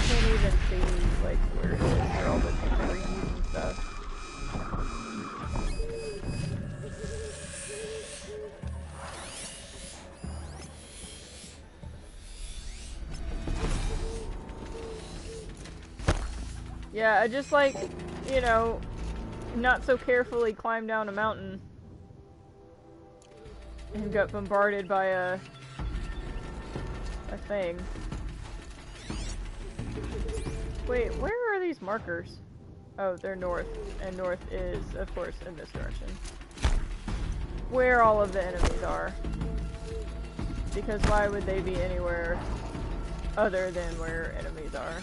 Speaker 1: Can't even see like where it is, where all the trees and stuff. Yeah, I just like, you know, not so carefully climbed down a mountain and got bombarded by a thing. Wait, where are these markers? Oh, they're north, and north is, of course, in this direction. Where all of the enemies are. Because why would they be anywhere other than where enemies are?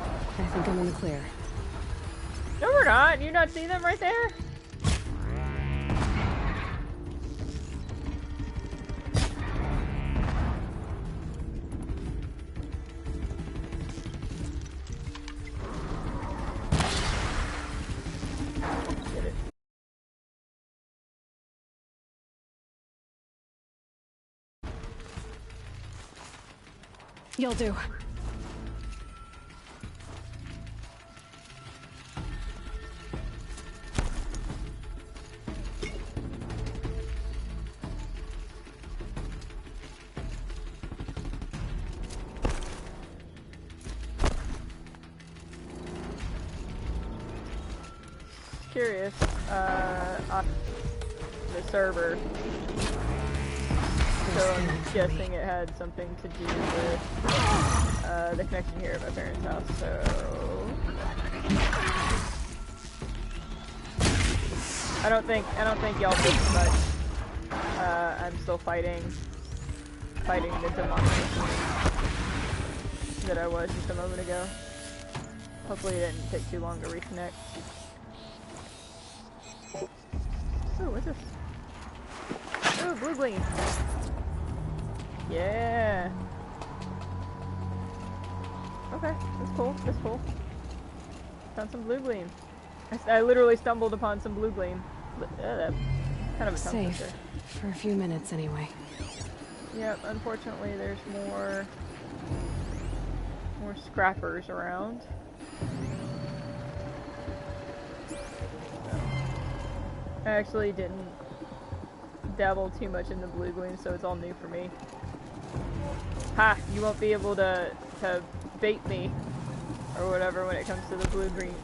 Speaker 3: I think I'm in the clear.
Speaker 1: No, we're not. You not see them right there? Get it.
Speaker 3: You'll do.
Speaker 1: Curious, on the server, so I'm guessing it had something to do with the connection here at my parents' house. So I don't think y'all think much. I'm still fighting the demonic that I was just a moment ago. Hopefully it didn't take too long to reconnect. Oh, what's this? Oh, blue gleam. Yeah. Okay, that's cool. That's cool. Found some blue gleam. I literally stumbled upon some blue gleam. Kind of a tongue twister.
Speaker 3: Safe for a few minutes, anyway.
Speaker 1: Yep. Unfortunately, there's more scrappers around. I actually didn't dabble too much in the blue gleam, so it's all new for me. Ha! You won't be able to bait me or whatever when it comes to the blue gleam.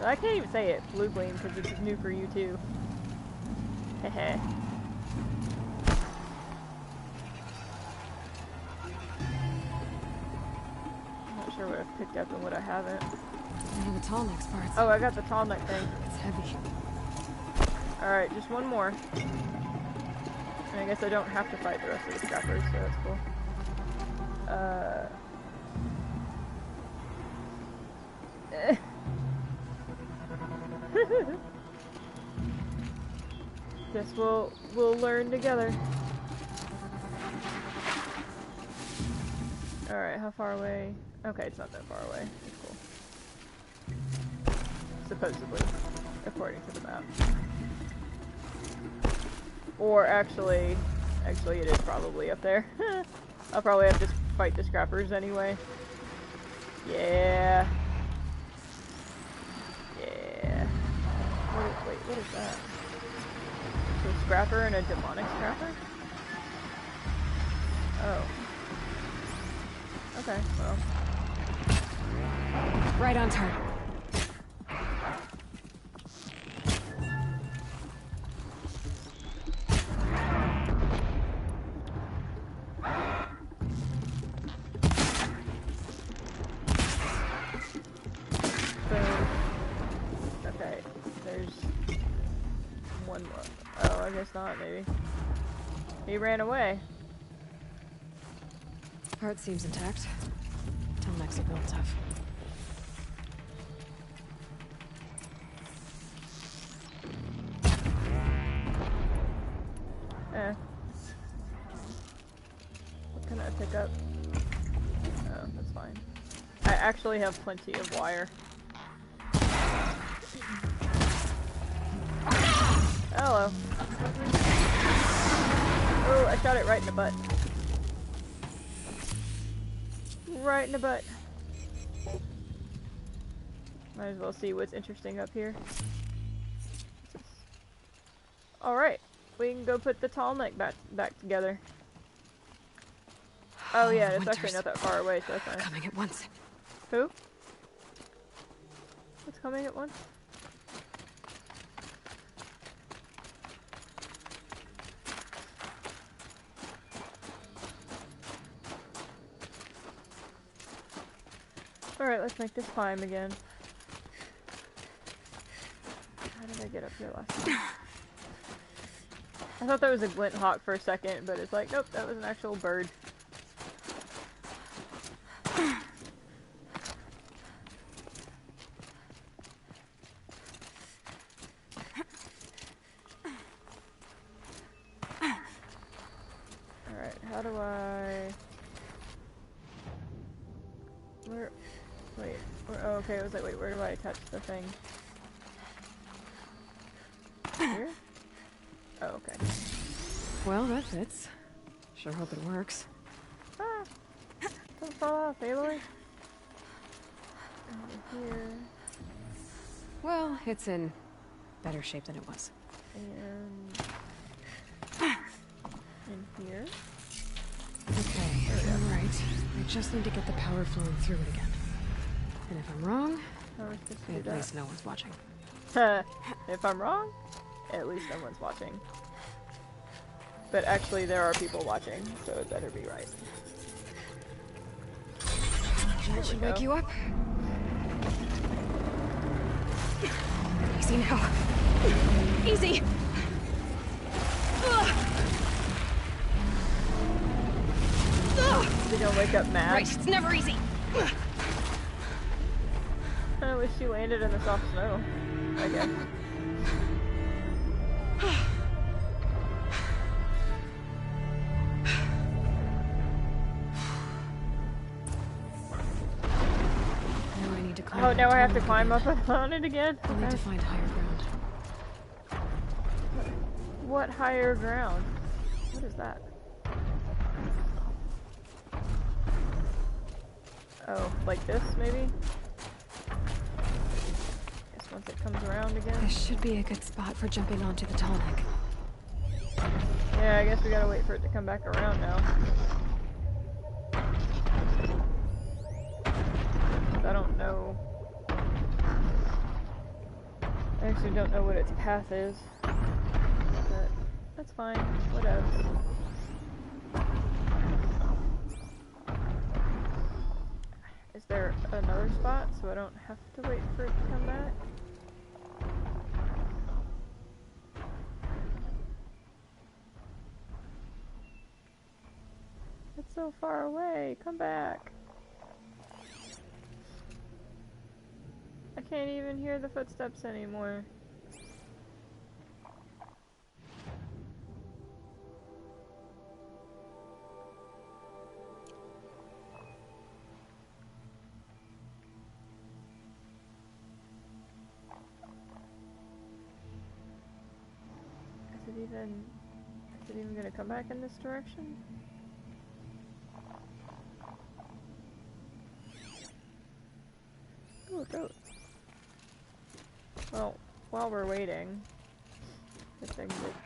Speaker 1: I can't even say it. Blue gleam, because it's new for you too. Heh. I'm not sure what I've picked up and what I haven't.
Speaker 3: I have a tall neck parts.
Speaker 1: Oh, I got the tall neck thing.
Speaker 3: It's heavy.
Speaker 1: Alright, just one more. And I guess I don't have to fight the rest of the scrappers, so that's cool. Guess we'll learn together. Alright, how far away? Okay, it's not that far away. It's cool. Supposedly, according to the map. Or actually it is probably up there. I'll probably have to fight the scrappers anyway. Yeah. Yeah. Wait, what is that? So a scrapper and a demonic scrapper? Oh. Okay, well.
Speaker 3: Right on target.
Speaker 1: there's one more. Oh, I guess not, maybe. He ran away.
Speaker 3: Heart seems intact. Telmech's a real tough.
Speaker 1: What can I pick up? Oh, that's fine. I actually have plenty of wire. Hello. Oh, I shot it right in the butt. Right in the butt. Might as well see what's interesting up here. Alright, we can go put the Talmech back together. Oh yeah, it's actually not that far away, so that's nice.
Speaker 3: Coming at once.
Speaker 1: Who? What's coming at once? Alright, let's make this climb again. How did I get up here last time? I thought that was a glint hawk for a second, but it's like, nope, that was an actual bird. Alright, how do I... Where... Wait, oh, okay, I was like, wait, where do I attach the thing? Here? Oh, okay.
Speaker 3: Well, that fits. Sure hope it works.
Speaker 1: Ah! Don't fall off, Aloy. Over here.
Speaker 3: Well, it's in better shape than it was.
Speaker 1: And... in here.
Speaker 3: Okay, you're right. I just need to get the power flowing through it again. And if I'm wrong, at least no one's watching.
Speaker 1: If I'm wrong, at least no one's watching. But actually, there are people watching, so it better be right.
Speaker 3: That should wake you up. Easy now. Easy!
Speaker 1: They don't wake up mad.
Speaker 3: Right, it's never easy.
Speaker 1: I wish she landed in the soft snow, I guess.
Speaker 3: Now I need to climb.
Speaker 1: Oh, now I have to climb up on it again?
Speaker 3: I need to find higher ground.
Speaker 1: What higher ground? What is that? Oh, like this, maybe? Guess once it comes around again.
Speaker 3: This should be a good spot for jumping onto the Talmech.
Speaker 1: Yeah, I guess we gotta wait for it to come back around now. I don't know. I actually don't know what its path is. But that's fine. Whatever. Is there another spot so I don't have to wait for it to come back? It's so far away. Come back. I can't even hear the footsteps anymore. Is it even gonna come back in this direction? Oh, a goat. Well, while we're waiting, good thing that